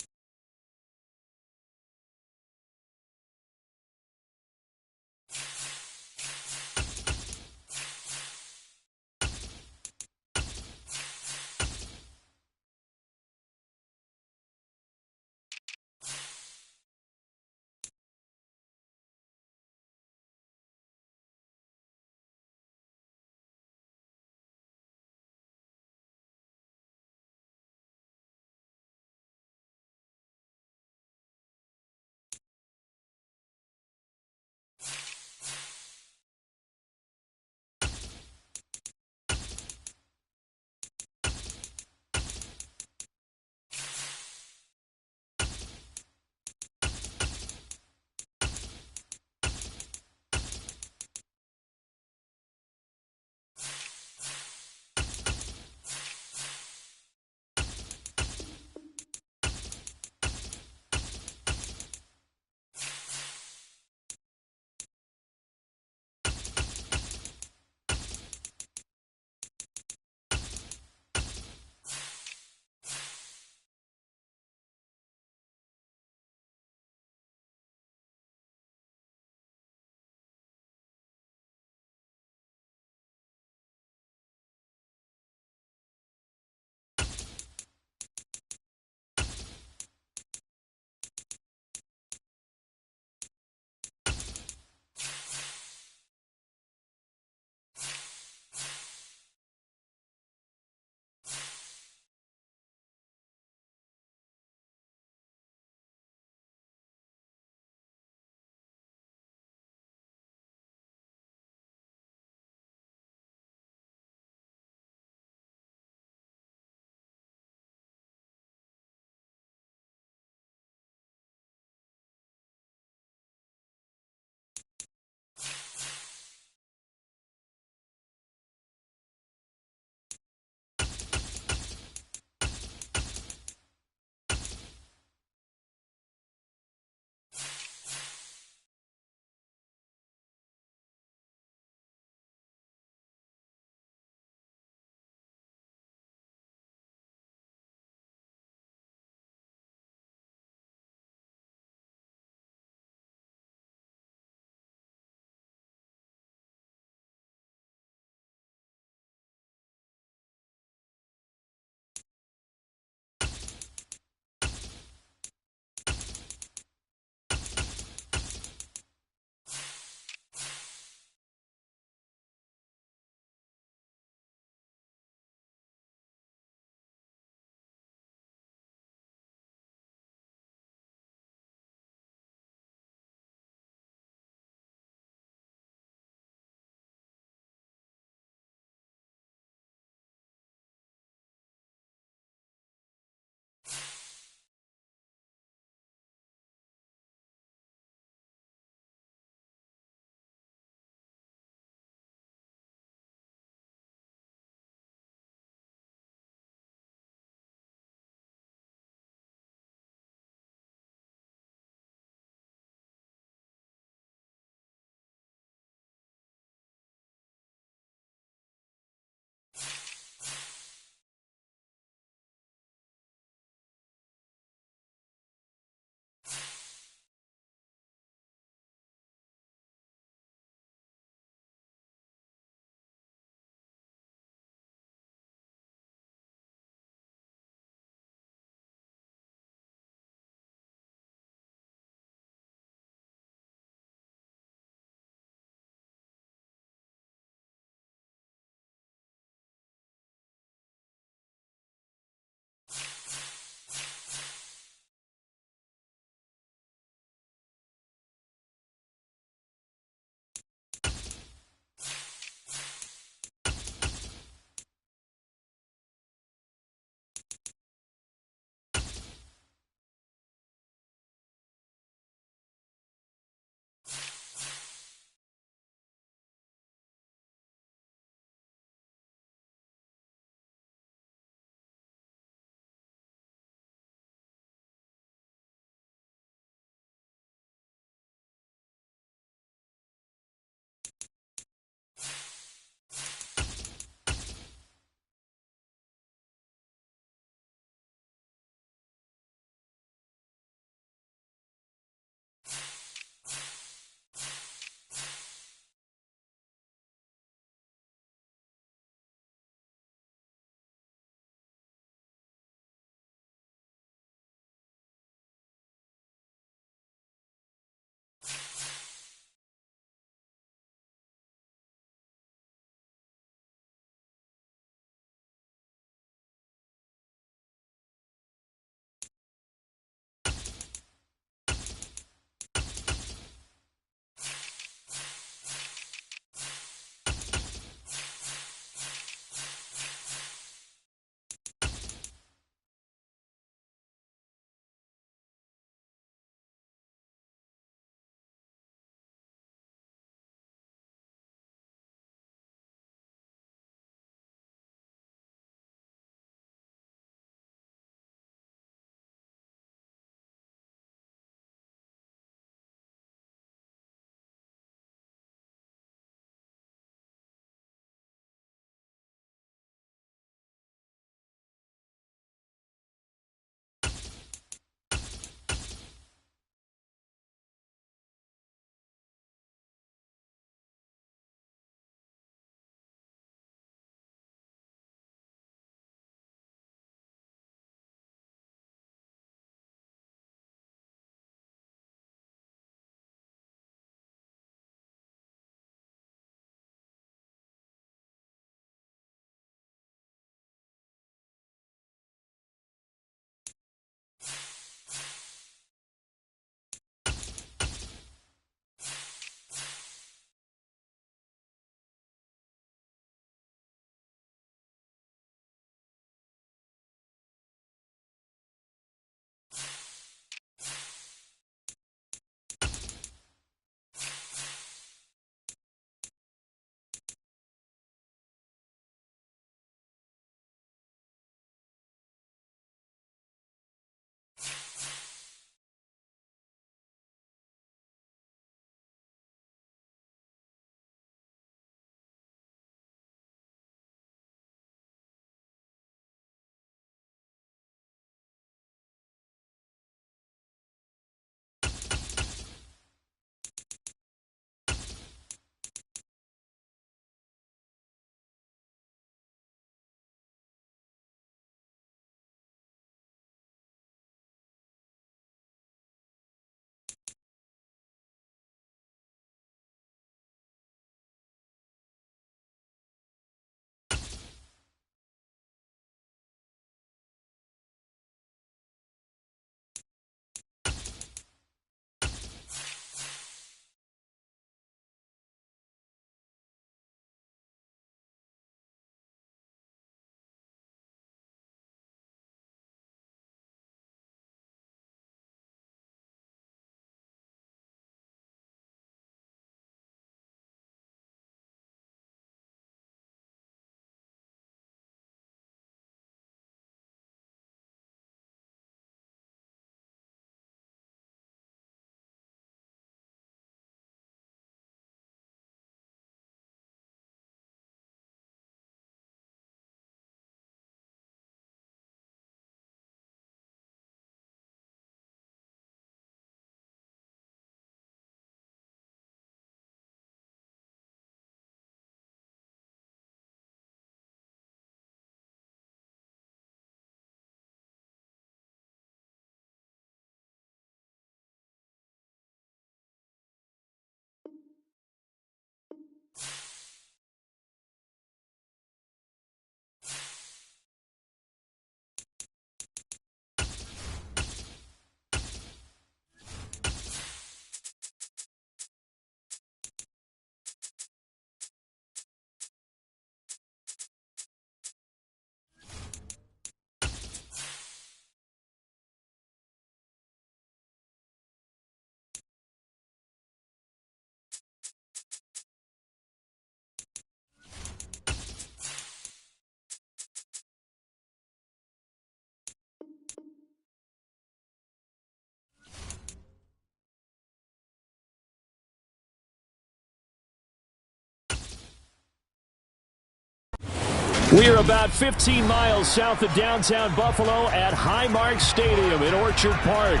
We are about 15 miles south of downtown Buffalo at Highmark Stadium in Orchard Park.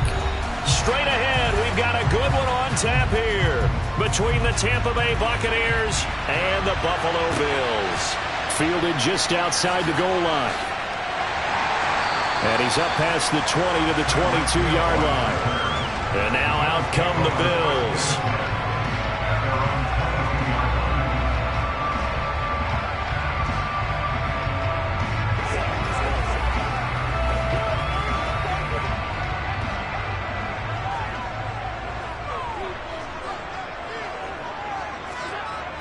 Straight ahead, we've got a good one on tap here between the Tampa Bay Buccaneers and the Buffalo Bills. Fielded just outside the goal line. And he's up past the 20 to the 22-yard line. And now out come the Bills.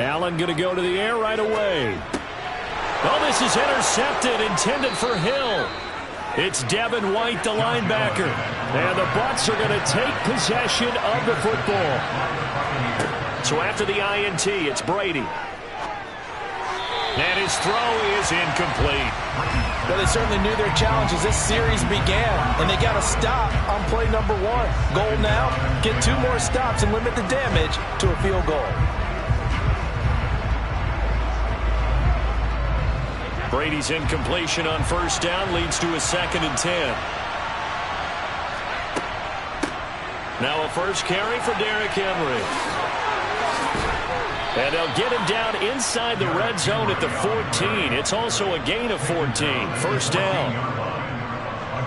Allen going to go to the air right away. Oh, this is intercepted, intended for Hill. It's Devin White, the linebacker. And the Bucs are going to take possession of the football. So after the INT, it's Brady. And his throw is incomplete. Well, they certainly knew their challenge as this series began, and they got to stop on play number 1. Goal now, get 2 more stops and limit the damage to a field goal. Brady's incompletion on first down leads to a 2nd and 10. Now a first carry for Derrick Henry. And they'll get him down inside the red zone at the 14. It's also a gain of 14. First down.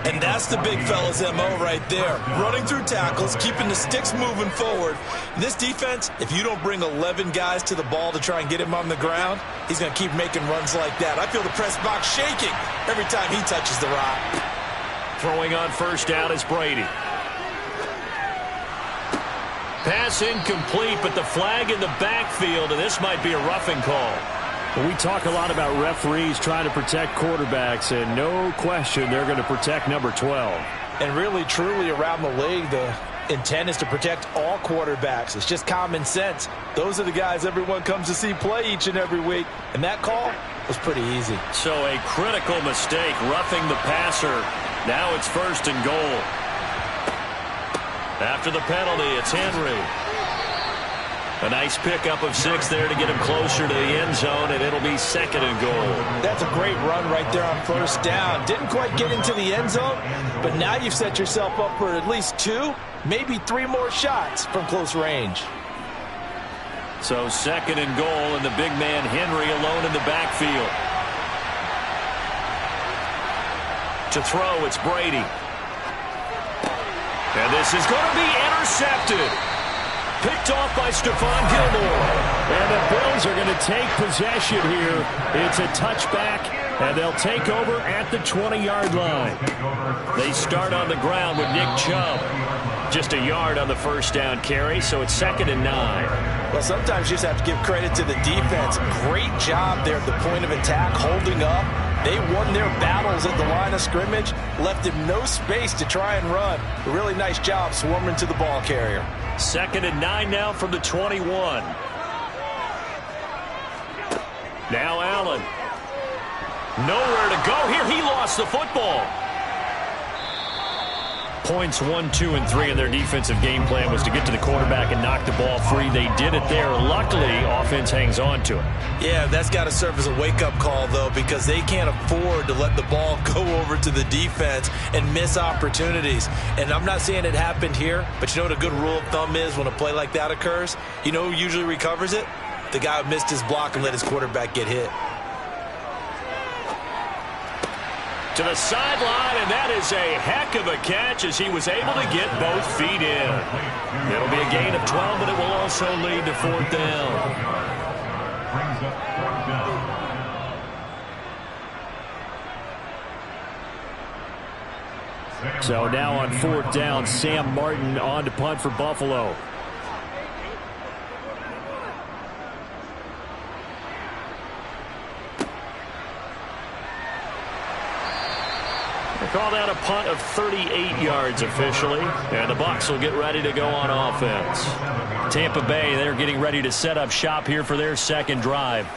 And that's the big fella's MO right there. Running through tackles, keeping the sticks moving forward. This defense, if you don't bring 11 guys to the ball to try and get him on the ground, he's going to keep making runs like that. I feel the press box shaking every time he touches the rock. Throwing on first down is Brady. Pass incomplete, but the flag in the backfield, and this might be a roughing call. We talk a lot about referees trying to protect quarterbacks, and no question they're going to protect number 12. And really, truly, around the league, the intent is to protect all quarterbacks. It's just common sense. Those are the guys everyone comes to see play each and every week, and that call was pretty easy. So a critical mistake, roughing the passer. Now it's 1st and goal. After the penalty, it's Henry. A nice pickup of 6 there to get him closer to the end zone, and it'll be 2nd and goal. That's a great run right there on first down. Didn't quite get into the end zone, but now you've set yourself up for at least 2, maybe 3 more shots from close range. So 2nd and goal, and the big man Henry alone in the backfield. To throw, it's Brady. And this is going to be intercepted. Picked off by Stephon Gilmore. And the Bills are going to take possession here. It's a touchback, and they'll take over at the 20-yard line. They start on the ground with Nick Chubb. Just a yard on the first down carry, so it's 2nd and 9. Well, sometimes you just have to give credit to the defense. Great job there at the point of attack, holding up. They won their battles at the line of scrimmage, left him no space to try and run. A really nice job swarming to the ball carrier. 2nd and 9 now from the 21. Now Allen. Nowhere to go here. He lost the football. Points 1, 2, and 3 in their defensive game plan was to get to the quarterback and knock the ball free. They did it there. Luckily, offense hangs on to it. Yeah, that's got to serve as a wake-up call, though, because they can't afford to let the ball go over to the defense and miss opportunities. And I'm not saying it happened here, but you know what a good rule of thumb is when a play like that occurs? You know who usually recovers it? The guy who missed his block and let his quarterback get hit. To the sideline, and that is a heck of a catch as he was able to get both feet in. It'll be a gain of 12, but it will also lead to 4th down. So now on 4th down, Sam Martin on to punt for Buffalo. Call that a punt of 38 yards officially, and the Bucs will get ready to go on offense. Tampa Bay, they're getting ready to set up shop here for their 2nd drive.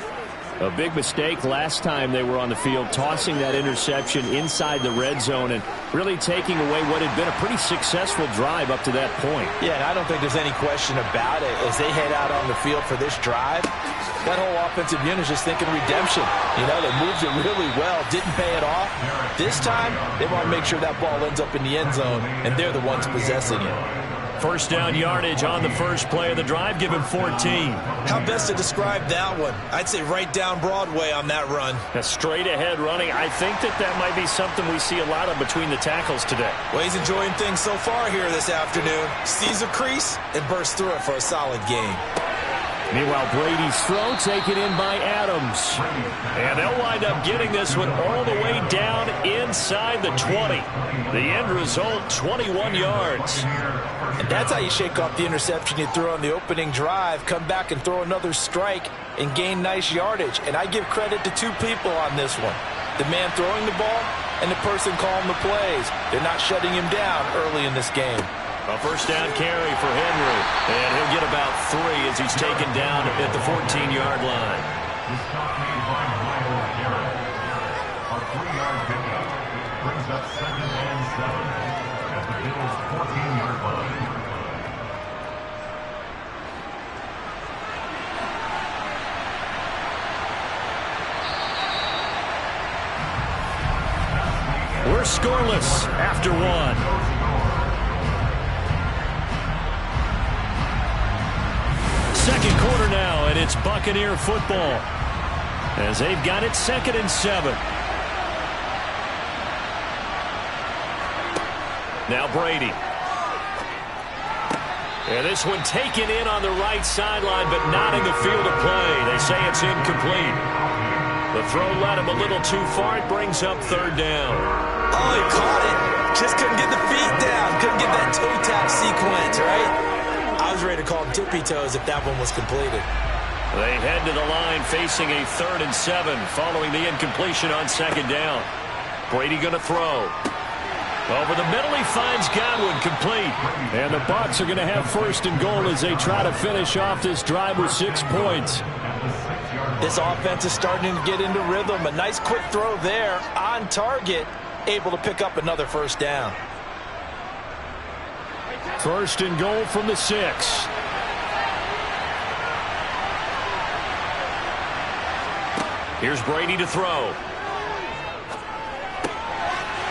A big mistake last time they were on the field, tossing that interception inside the red zone and really taking away what had been a pretty successful drive up to that point. Yeah, and I don't think there's any question about it. As they head out on the field for this drive, that whole offensive unit is just thinking redemption. You know, they moved it really well, didn't pay it off. This time, they want to make sure that ball ends up in the end zone, and they're the ones possessing it. First down yardage on the first play of the drive. Give him 14. How best to describe that one? I'd say right down Broadway on that run. A straight ahead running. I think that might be something we see a lot of between the tackles today. Well, he's enjoying things so far here this afternoon. Sees a crease and bursts through it for a solid gain. Meanwhile, Brady's throw taken in by Adams. And they'll wind up getting this one all the way down inside the 20. The end result, 21 yards. And that's how you shake off the interception you threw on the opening drive, come back and throw another strike and gain nice yardage. And I give credit to two people on this one. The man throwing the ball and the person calling the plays. They're not shutting him down early in this game. A first down carry for Henry. And he'll get about 3 as he's taken down at the 14-yard line. This stop made by Myles Garrett. A 3-yard pickup brings up 2nd and 7 at the Bills' 14-yard line. We're scoreless after 1. Second quarter now, and it's Buccaneer football as they've got it 2nd and 7. Now Brady. And this one taken in on the right sideline, but not in the field of play. They say it's incomplete. The throw led him a little too far. It brings up 3rd down. Oh, he caught it. Just couldn't get the feet down. Couldn't get that toe tap sequence, right? I was ready to call him tippy toes if that one was completed. They head to the line facing a 3rd and 7 following the incompletion on 2nd down. Brady going to throw. Over the middle, he finds Godwin, complete. And the Bucs are going to have 1st and goal as they try to finish off this drive with 6 points. This offense is starting to get into rhythm. A nice quick throw there on target, able to pick up another 1st down. 1st and goal from the 6. Here's Brady to throw.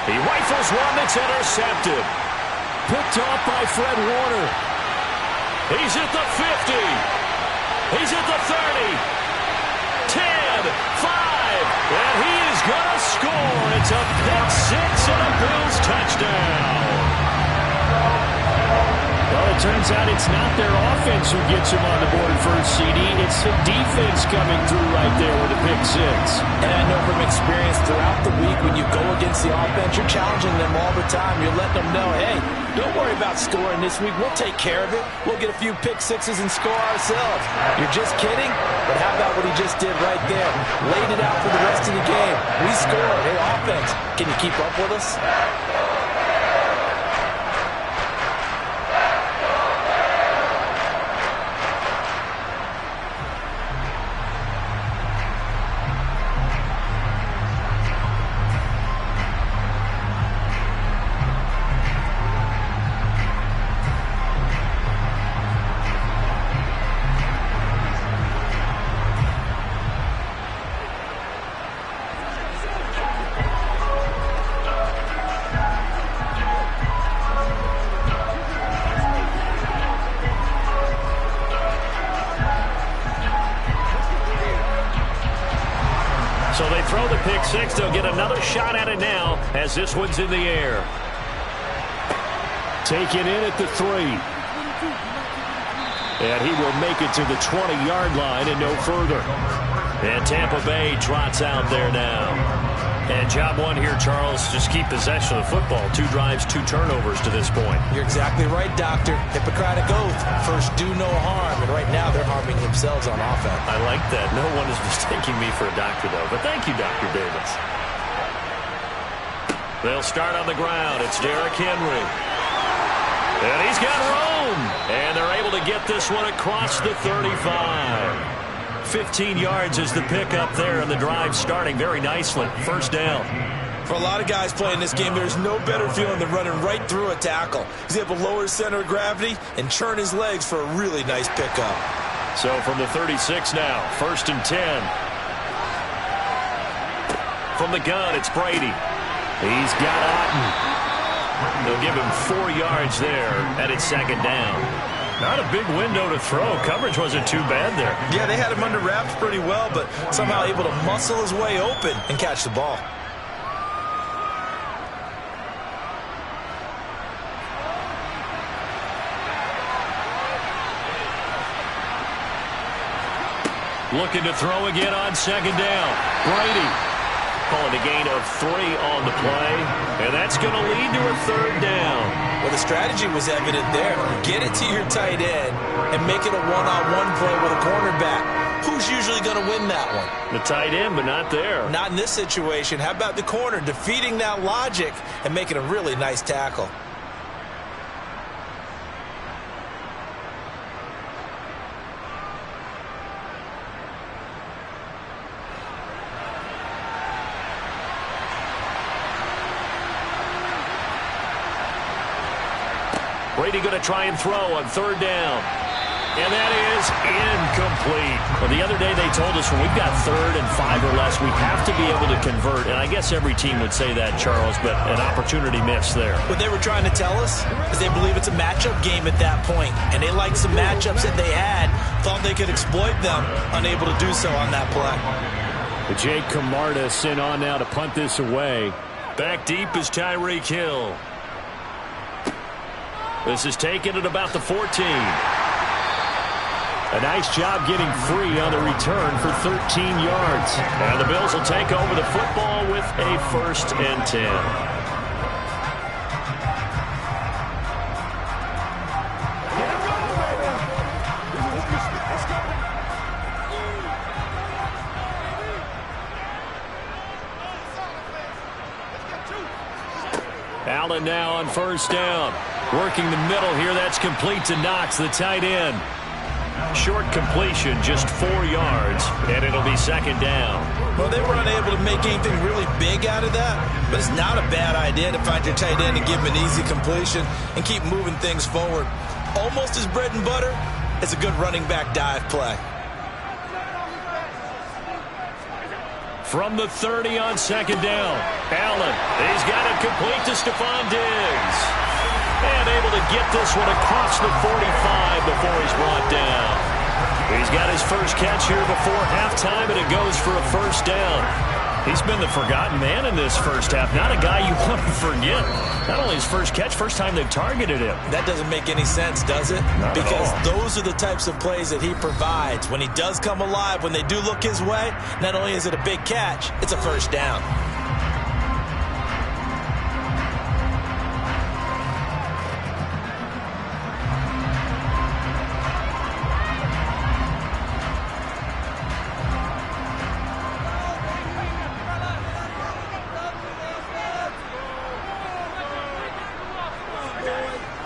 He rifles one that's intercepted. Picked off by Fred Warner. He's at the 50. He's at the 30. 10, 5, and he is going to score. It's a pick 6 and a Bills touchdown. Well, it turns out it's not their offense who gets him on the board first, CD. It's the defense coming through right there with a pick 6. And I know from experience throughout the week when you go against the offense, you're challenging them all the time. You're letting them know, hey, don't worry about scoring this week. We'll take care of it. We'll get a few pick 6s and score ourselves. You're just kidding? But how about what he just did right there? Laid it out for the rest of the game. We scored. Hey, offense, can you keep up with us? So they throw the pick 6. They'll get another shot at it now as this one's in the air. Taken in at the 3. And he will make it to the 20-yard line and no further. And Tampa Bay trots out there now. And job 1 here, Charles, just keep possession of the football. 2 drives, 2 turnovers to this point. You're exactly right, Doctor. Hippocratic oath. First, do no harm. And right now, they're harming themselves on offense. I like that. No one is mistaking me for a doctor, though. But thank you, Dr. Davis. They'll start on the ground. It's Derrick Henry. And he's got room. And they're able to get this one across the 35. 15 yards is the pickup there, and the drive starting very nicely. First down. For a lot of guys playing this game, there's no better feeling than running right through a tackle. He's able to lower his center of gravity and churn his legs for a really nice pickup. So from the 36 now, 1st and 10. From the gun, it's Brady. He's got Otten. They'll give him 4 yards there, and it's 2nd down. Not a big window to throw. Coverage wasn't too bad there. Yeah, they had him under wraps pretty well, but somehow able to muscle his way open and catch the ball. Looking to throw again on 2nd down. Brady calling a gain of 3 on the play, and that's going to lead to a 3rd down. Well, the strategy was evident there. Get it to your tight end and make it a one-on-one play with a cornerback. Who's usually going to win that one? The tight end, but not there. Not in this situation. How about the corner defeating that logic and making a really nice tackle? Brady going to try and throw on 3rd down. And that is incomplete. Well, the other day they told us when we've got 3rd and 5 or less, we have to be able to convert. And I guess every team would say that, Charles, but an opportunity missed there. What they were trying to tell us is they believe it's a matchup game at that point. And they liked some matchups that they had, thought they could exploit them, unable to do so on that play. Jake Camarda sent on now to punt this away. Back deep is Tyreek Hill. This is taken at about the 14. A nice job getting free on the return for 13 yards. And the Bills will take over the football with a 1st and 10. Allen now on 1st down. Working the middle here. That's complete to Knox, the tight end. Short completion, just 4 yards, and it'll be 2nd down. Well, they were unable to make anything really big out of that, but it's not a bad idea to find your tight end and give him an easy completion and keep moving things forward. Almost as bread and butter as a good running back dive play. From the 30 on 2nd down, Allen, he's got it complete to Stephon Diggs. And able to get this one across the 45 before he's brought down. He's got his first catch here before halftime, and it goes for a 1st down. He's been the forgotten man in this first half. Not a guy you want to forget. Not only his first catch, first time they've targeted him. That doesn't make any sense, does it? Because those are the types of plays that he provides. When he does come alive, when they do look his way, not only is it a big catch, it's a 1st down.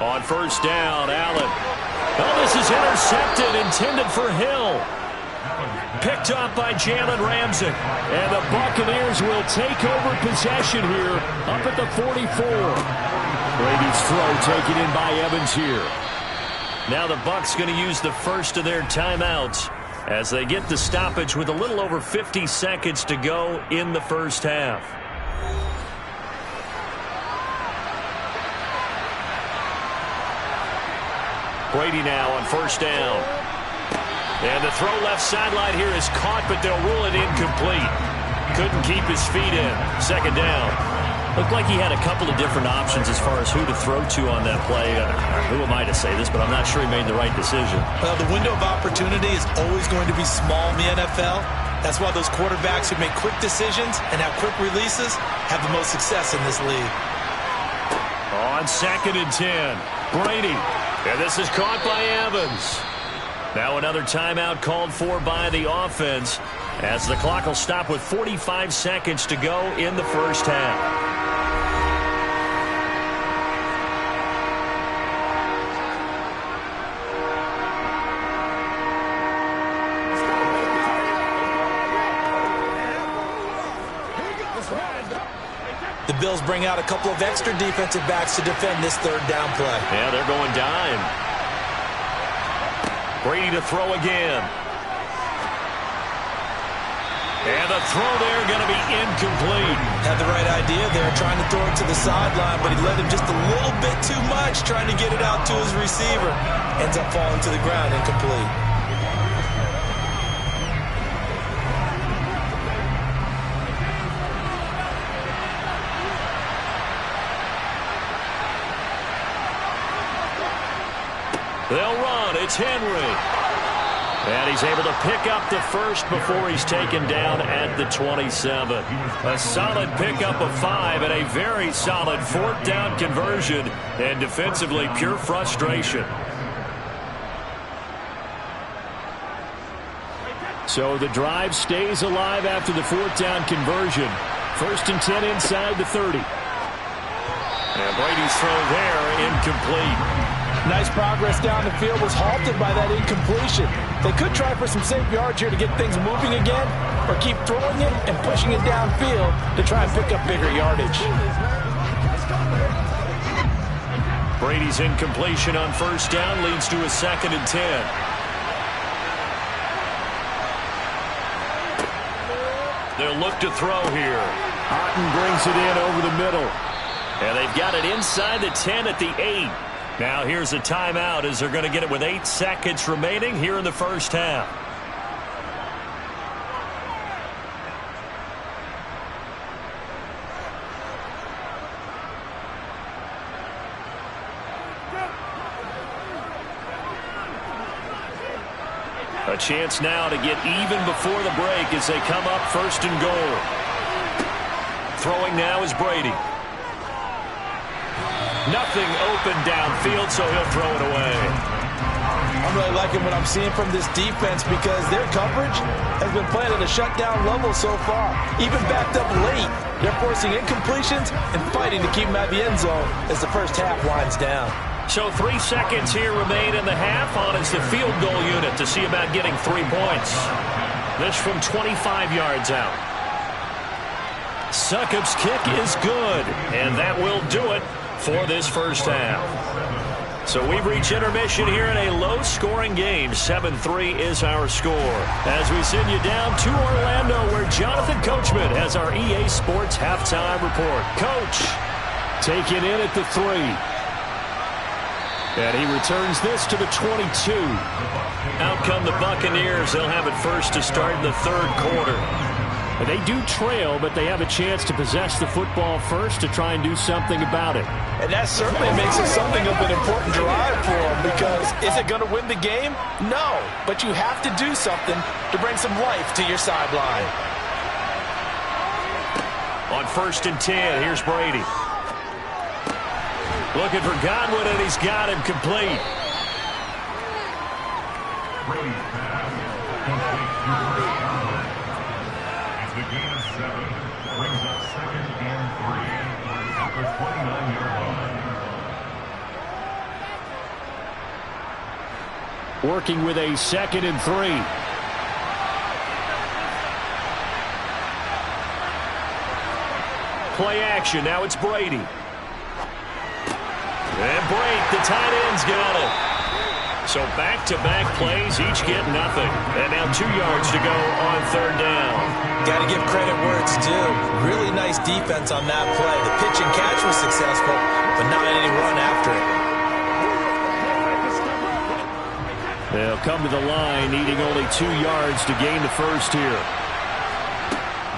On 1st down, Allen. Oh, this is intercepted, intended for Hill. Picked up by Jalen Ramsey. And the Buccaneers will take over possession here up at the 44. Brady's throw taken in by Evans here. Now the Bucs going to use the first of their timeouts as they get the stoppage with a little over 50 seconds to go in the first half. Brady now on 1st down. And the throw left sideline here is caught, but they'll rule it incomplete. Couldn't keep his feet in. 2nd down. Looked like he had a couple of different options as far as who to throw to on that play. Who am I to say this, but I'm not sure he made the right decision. Well, the window of opportunity is always going to be small in the NFL. That's why those quarterbacks who make quick decisions and have quick releases have the most success in this league. On 2nd and 10, Brady. And this is caught by Evans. Now another timeout called for by the offense as the clock will stop with 45 seconds to go in the first half. The Bills bring out a couple of extra defensive backs to defend this third down play. Yeah, they're going dime. Brady to throw again. And the throw there going to be incomplete. Had the right idea there, trying to throw it to the sideline, but he led him just a little bit too much, trying to get it out to his receiver. Ends up falling to the ground, incomplete. They'll run. It's Henry. And he's able to pick up the first before he's taken down at the 27. A solid pickup of 5 and a very solid fourth down conversion. And defensively, pure frustration. So the drive stays alive after the fourth down conversion. 1st and 10 inside the 30. And Brady's throw there, incomplete. Nice progress down the field, was halted by that incompletion. They could try for some safe yards here to get things moving again, or keep throwing it and pushing it downfield to try and pick up bigger yardage. Brady's incompletion on 1st down leads to a 2nd and 10. They'll look to throw here. Otten brings it in over the middle. And they've got it inside the 10 at the 8. Now here's a timeout as they're going to get it with 8 seconds remaining here in the first half. A chance now to get even before the break as they come up 1st and goal. Throwing now is Brady. Nothing open downfield, so he'll throw it away. I'm really liking what I'm seeing from this defense because their coverage has been playing at a shutdown level so far. Even backed up late, they're forcing incompletions and fighting to keep them out of the end zone as the first half winds down. So 3 seconds here remain in the half. On is the field goal unit to see about getting 3 points. This from 25 yards out. Succop's kick is good, and that will do it for this first half. So we've reached intermission here in a low-scoring game. 7-3 is our score. As we send you down to Orlando, where Jonathan Coachman has our EA Sports halftime report. Coach, taken in at the 3. And he returns this to the 22. Out come the Buccaneers. They'll have it first to start in the 3rd quarter. And they do trail, but they have a chance to possess the football first to try and do something about it. And that certainly makes it something of an important drive for them, because is it going to win the game? No, but you have to do something to bring some life to your sideline. On 1st and 10, here's Brady. Looking for Godwin, and he's got him complete. Brady's pass, complete to Godwin. As the gain of 7 brings up 2nd and 3 at the 29-yard line. Working with a 2nd and 3. Play action. Now it's Brady. And break. The tight end's got it. So back-to-back plays, each get nothing. And now 2 yards to go on 3rd down. Got to give credit where it's due. Really nice defense on that play. The pitch and catch was successful, but not any run after it. They'll come to the line, needing only 2 yards to gain the first here.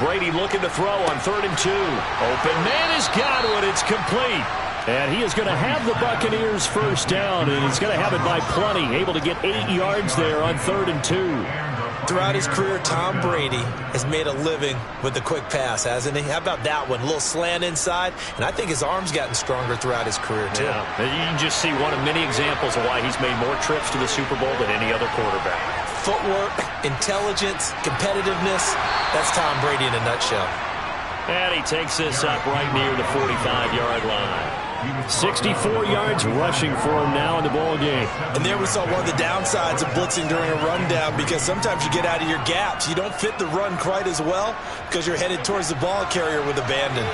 Brady looking to throw on 3rd and 2. Open man is Godwin. It's complete. And he is going to have the Buccaneers first down, and he's going to have it by plenty. Able to get 8 yards there on 3rd and 2. Throughout his career, Tom Brady has made a living with the quick pass, hasn't he? How about that one? A little slant inside, and I think his arm's gotten stronger throughout his career, too. Yeah. You can just see one of many examples of why he's made more trips to the Super Bowl than any other quarterback. Footwork, intelligence, competitiveness, that's Tom Brady in a nutshell. And he takes this up right near the 45-yard line. 64 yards rushing for him now in the ball game. And there we saw one of the downsides of blitzing during a rundown, because sometimes you get out of your gaps. You don't fit the run quite as well because you're headed towards the ball carrier with abandon.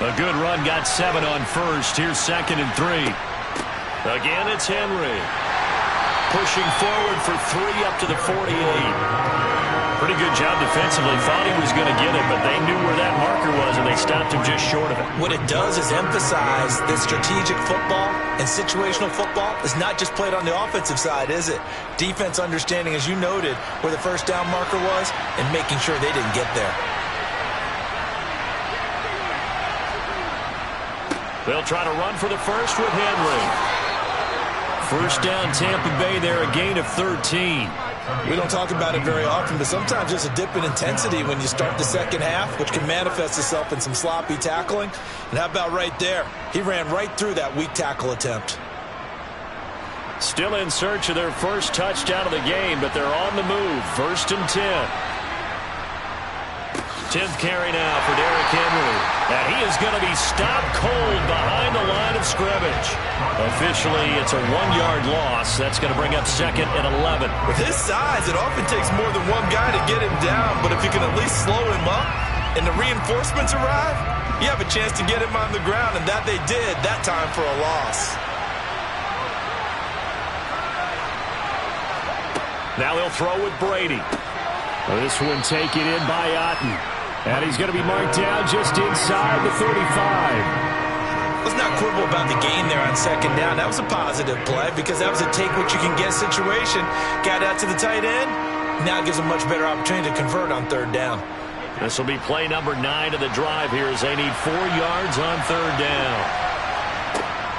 A good run, got 7 on first. Here's 2nd and 3. Again, it's Henry. Pushing forward for 3 up to the 48. Pretty good job defensively. Thought he was going to get it, but they knew where that marker was, and they stopped him just short of it. What it does is emphasize that strategic football and situational football is not just played on the offensive side, is it? Defense understanding, as you noted, where the first down marker was and making sure they didn't get there. They'll try to run for the first with Henry. First down, Tampa Bay there, a gain of 13. We don't talk about it very often, but sometimes there's a dip in intensity when you start the second half, which can manifest itself in some sloppy tackling. And how about right there? He ran right through that weak tackle attempt. Still in search of their first touchdown of the game, but they're on the move. 1st and 10. 10th carry now for Derrick Henry. And he is going to be stopped cold behind the line of scrimmage. Officially, it's a 1-yard loss. That's going to bring up 2nd and 11. With his size, it often takes more than one guy to get him down. But if you can at least slow him up and the reinforcements arrive, you have a chance to get him on the ground. And that they did that time for a loss. Now they'll throw with Brady. This one taken in by Otten. And he's going to be marked down just inside the 35. Let's not quibble about the gain there on 2nd down. That was a positive play because that was a take-what-you-can-get situation. Got out to the tight end. Now it gives a much better opportunity to convert on 3rd down. This will be play number 9 of the drive here as they need 4 yards on 3rd down.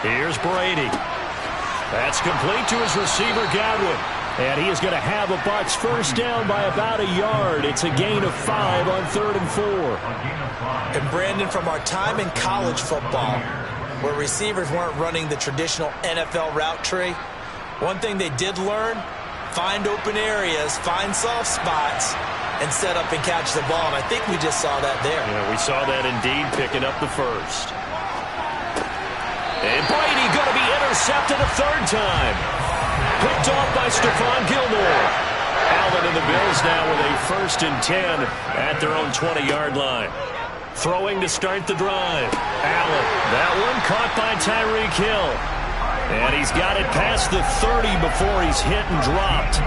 Here's Brady. That's complete to his receiver, Godwin. And he is going to have a Bucs first down by about a yard. It's a gain of 5 on 3rd and 4. And Brandon, from our time in college football, where receivers weren't running the traditional NFL route tree, one thing they did learn, find open areas, find soft spots, and set up and catch the ball. And I think we just saw that there. Yeah, we saw that indeed, picking up the first. And Brady going to be intercepted a 3rd time. Picked off by Stephon Gilmore. Allen and the Bills now with a 1st and 10 at their own 20-yard line. Throwing to start the drive. Allen, that one caught by Tyreek Hill. And he's got it past the 30 before he's hit and dropped.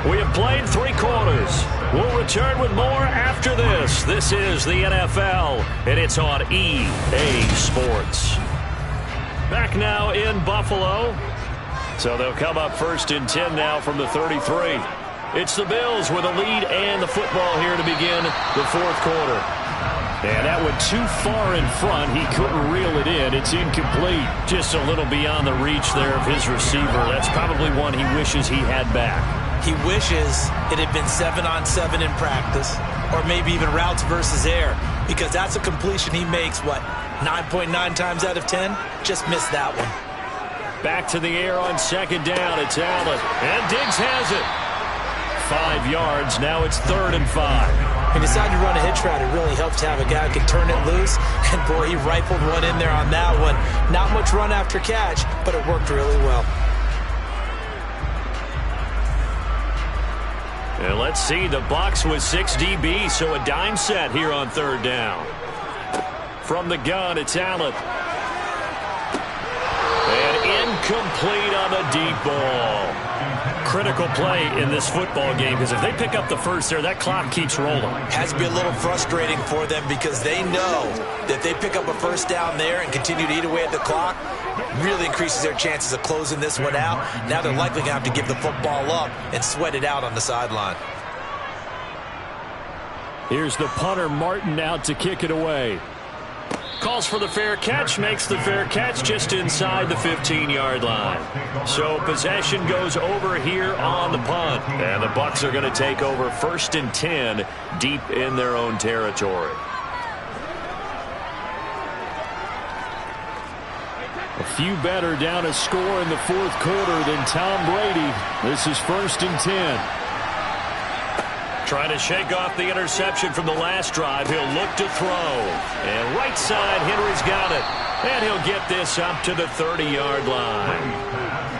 We have played 3 quarters. We'll return with more after this. This is the NFL, and it's on EA Sports. Back now in Buffalo. So they'll come up 1st and 10 now from the 33. It's the Bills with a lead and the football here to begin the 4th quarter. And that went too far in front. He couldn't reel it in. It's incomplete. Just a little beyond the reach there of his receiver. That's probably one he wishes he had back. He wishes it had been 7-on-7 in practice, or maybe even routes versus air, because that's a completion he makes, 9.9 times out of 10? Just missed that one. Back to the air on 2nd down. It's Allen. And Diggs has it. 5 yards. Now it's 3rd and 5. He decided to run a hitch route. It really helps to have a guy who can turn it loose. And, boy, he rifled one in there on that one. Not much run after catch, but it worked really well. And let's see, the Bucs with 6 DB, so a dime set here on 3rd down. From the gun, it's Allen. And incomplete on the deep ball. Critical play in this football game, because if they pick up the first there, that clock keeps rolling. Has to be a little frustrating for them because they know that if they pick up a first down there and continue to eat away at the clock, really increases their chances of closing this one out. Now they're likely going to have to give the football up and sweat it out on the sideline. Here's the punter, Martin, out to kick it away. Calls for the fair catch, makes the fair catch just inside the 15-yard line. So possession goes over here on the punt. And the Bucs are going to take over 1st and 10 deep in their own territory. A few better down a score in the 4th quarter than Tom Brady. This is 1st and 10. Trying to shake off the interception from the last drive. He'll look to throw. And right side, Henry's got it. And he'll get this up to the 30-yard line.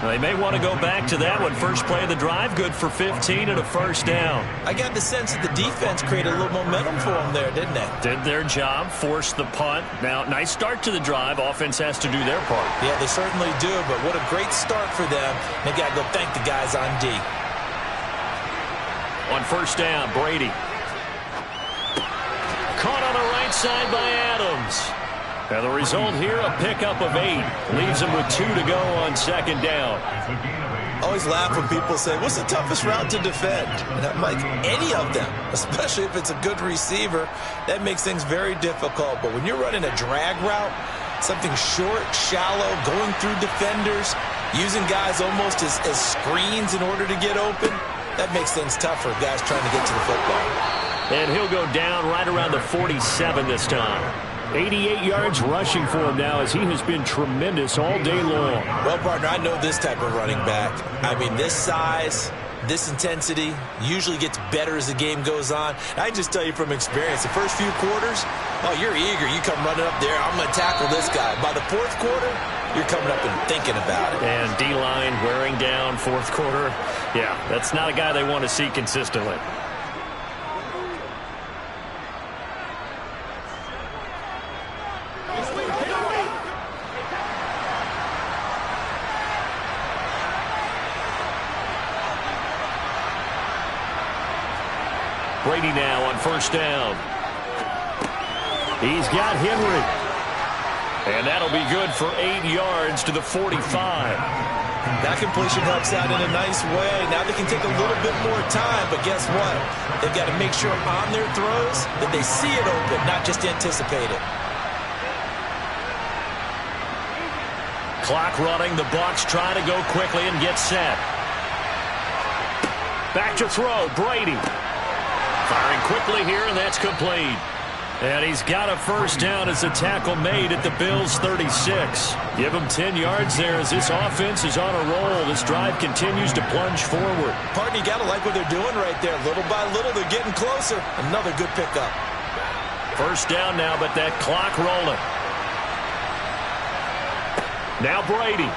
They may want to go back to that one. First play of the drive, good for 15 and a first down. I got the sense that the defense created a little momentum for them there, didn't they? Did their job, forced the punt. Now, nice start to the drive. Offense has to do their part. Yeah, they certainly do, but what a great start for them. They got to go thank the guys on D. On first down, Brady. Caught on the right side by Adams. And the result here, a pickup of 8. Leaves him with 2 to go on second down. Always laugh when people say, what's the toughest route to defend? And I'm like, any of them, especially if it's a good receiver. That makes things very difficult. But when you're running a drag route, something short, shallow, going through defenders, using guys almost as screens in order to get open, that makes things tough for guys trying to get to the football. And he'll go down right around the 47 this time. 88 yards rushing for him now as he has been tremendous all day long. Well, partner, I know this type of running back. I mean, this size, this intensity usually gets better as the game goes on. I just tell you from experience, the first few quarters, oh, you're eager. You come running up there, I'm going to tackle this guy. By the fourth quarter, you're coming up and thinking about it. And D-line wearing down fourth quarter. Yeah, that's not a guy they want to see consistently. Brady now on first down. He's got Henry. And that'll be good for 8 yards to the 45. That completion helps out in a nice way. Now they can take a little bit more time, but guess what? They've got to make sure on their throws that they see it open, not just anticipate it. Clock running. The Bucs try to go quickly and get set. Back to throw. Brady. Firing quickly here, and that's complete. And he's got a first down as the tackle made at the Bills' 36. Give him 10 yards there as this offense is on a roll. This drive continues to plunge forward. Partner, you got to like what they're doing right there. Little by little, they're getting closer. Another good pickup. First down now, but that clock rolling. Now Brady.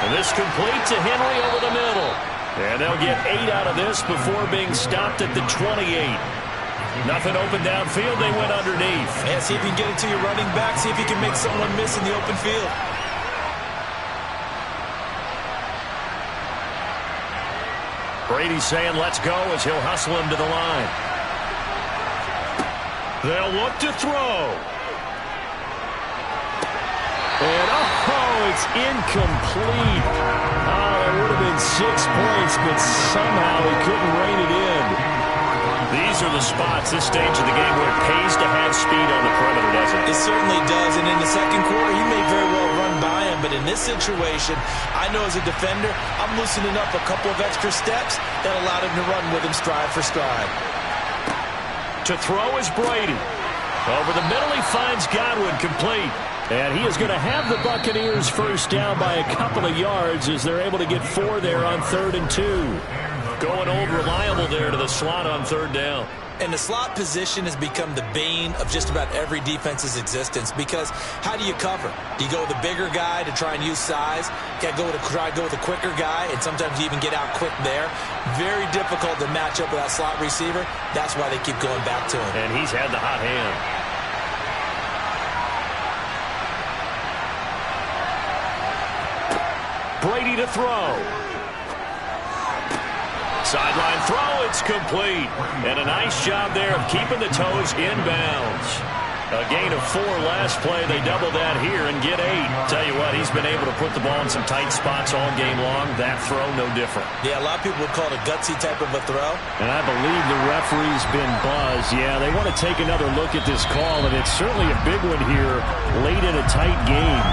And this complete to Henry over the middle. And they'll get 8 out of this before being stopped at the 28. Nothing open downfield. They went underneath. Yeah, see if you can get it to your running back. See if you can make someone miss in the open field. Brady's saying let's go as he'll hustle him to the line. They'll look to throw. And it's incomplete. There would have been 6 points, but somehow he couldn't rein it in. These are the spots, this stage of the game, where it pays to have speed on the perimeter, doesn't it? It certainly does, and in the second quarter, he may very well run by him, but in this situation, I know as a defender, I'm loosening up a couple of extra steps that allowed him to run with him stride for stride. To throw is Brady. Over the middle, he finds Godwin, complete. And he is going to have the Buccaneers first down by a couple of yards as they're able to get 4 there on 3rd and 2. Going old reliable there to the slot on 3rd down. And the slot position has become the bane of just about every defense's existence because how do you cover? Do you go with a bigger guy to try and use size? You got to try to go with a quicker guy, and sometimes you even get out quick there. Very difficult to match up with that slot receiver. That's why they keep going back to him. And he's had the hot hand. Brady to throw. Sideline throw, it's complete. And a nice job there of keeping the toes inbounds. A gain of 4 last play. They double that here and get 8. Tell you what, he's been able to put the ball in some tight spots all game long. That throw, no different. Yeah, a lot of people would call it a gutsy type of a throw. And I believe the referee's been buzzed. Yeah, they want to take another look at this call, and it's certainly a big one here late in a tight game.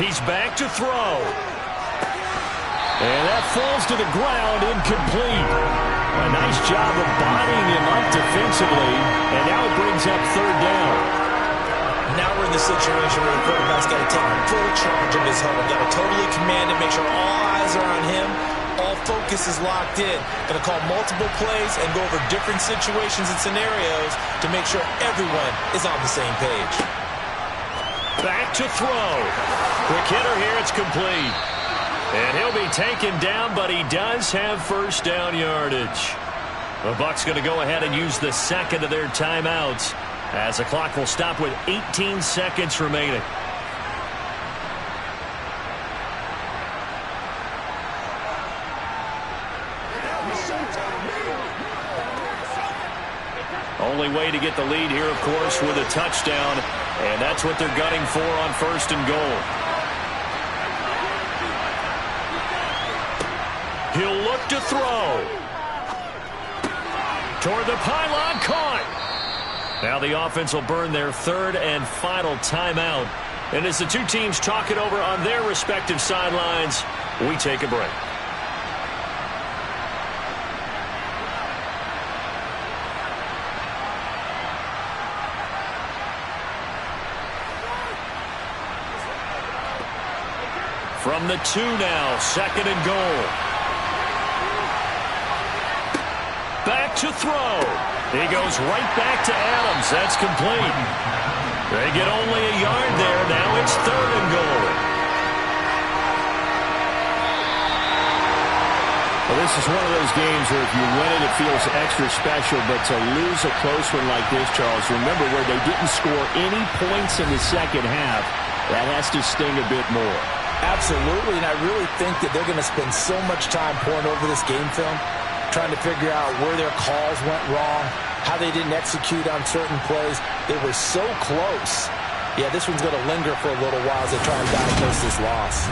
He's back to throw. And that falls to the ground, incomplete. A nice job of bodying him up defensively, and now it brings up third down. Now we're in the situation where the quarterback's got to take full charge of his huddle. Got to totally command it, make sure all eyes are on him. All focus is locked in. Going to call multiple plays and go over different situations and scenarios to make sure everyone is on the same page. Back to throw. Quick hitter here. It's complete. And he'll be taken down, but he does have first down yardage. The Bucs going to go ahead and use the second of their timeouts as the clock will stop with 18 seconds remaining. Only way to get the lead here, of course, with a touchdown, and that's what they're gunning for on first and goal. He'll look to throw. Toward the pylon, caught. Now the offense will burn their third and final timeout. And as the two teams talk it over on their respective sidelines, we take a break. From the 2 now, second and goal. Back to throw. He goes right back to Adams. That's complete. They get only a yard there. Now it's third and goal. Well, this is one of those games where if you win it, it feels extra special. But to lose a close one like this, Charles, remember where they didn't score any points in the second half, that has to sting a bit more. Absolutely, and I really think that they're going to spend so much time pouring over this game film, trying to figure out where their calls went wrong, how they didn't execute on certain plays. They were so close. Yeah, this one's going to linger for a little while as they try and diagnose this loss.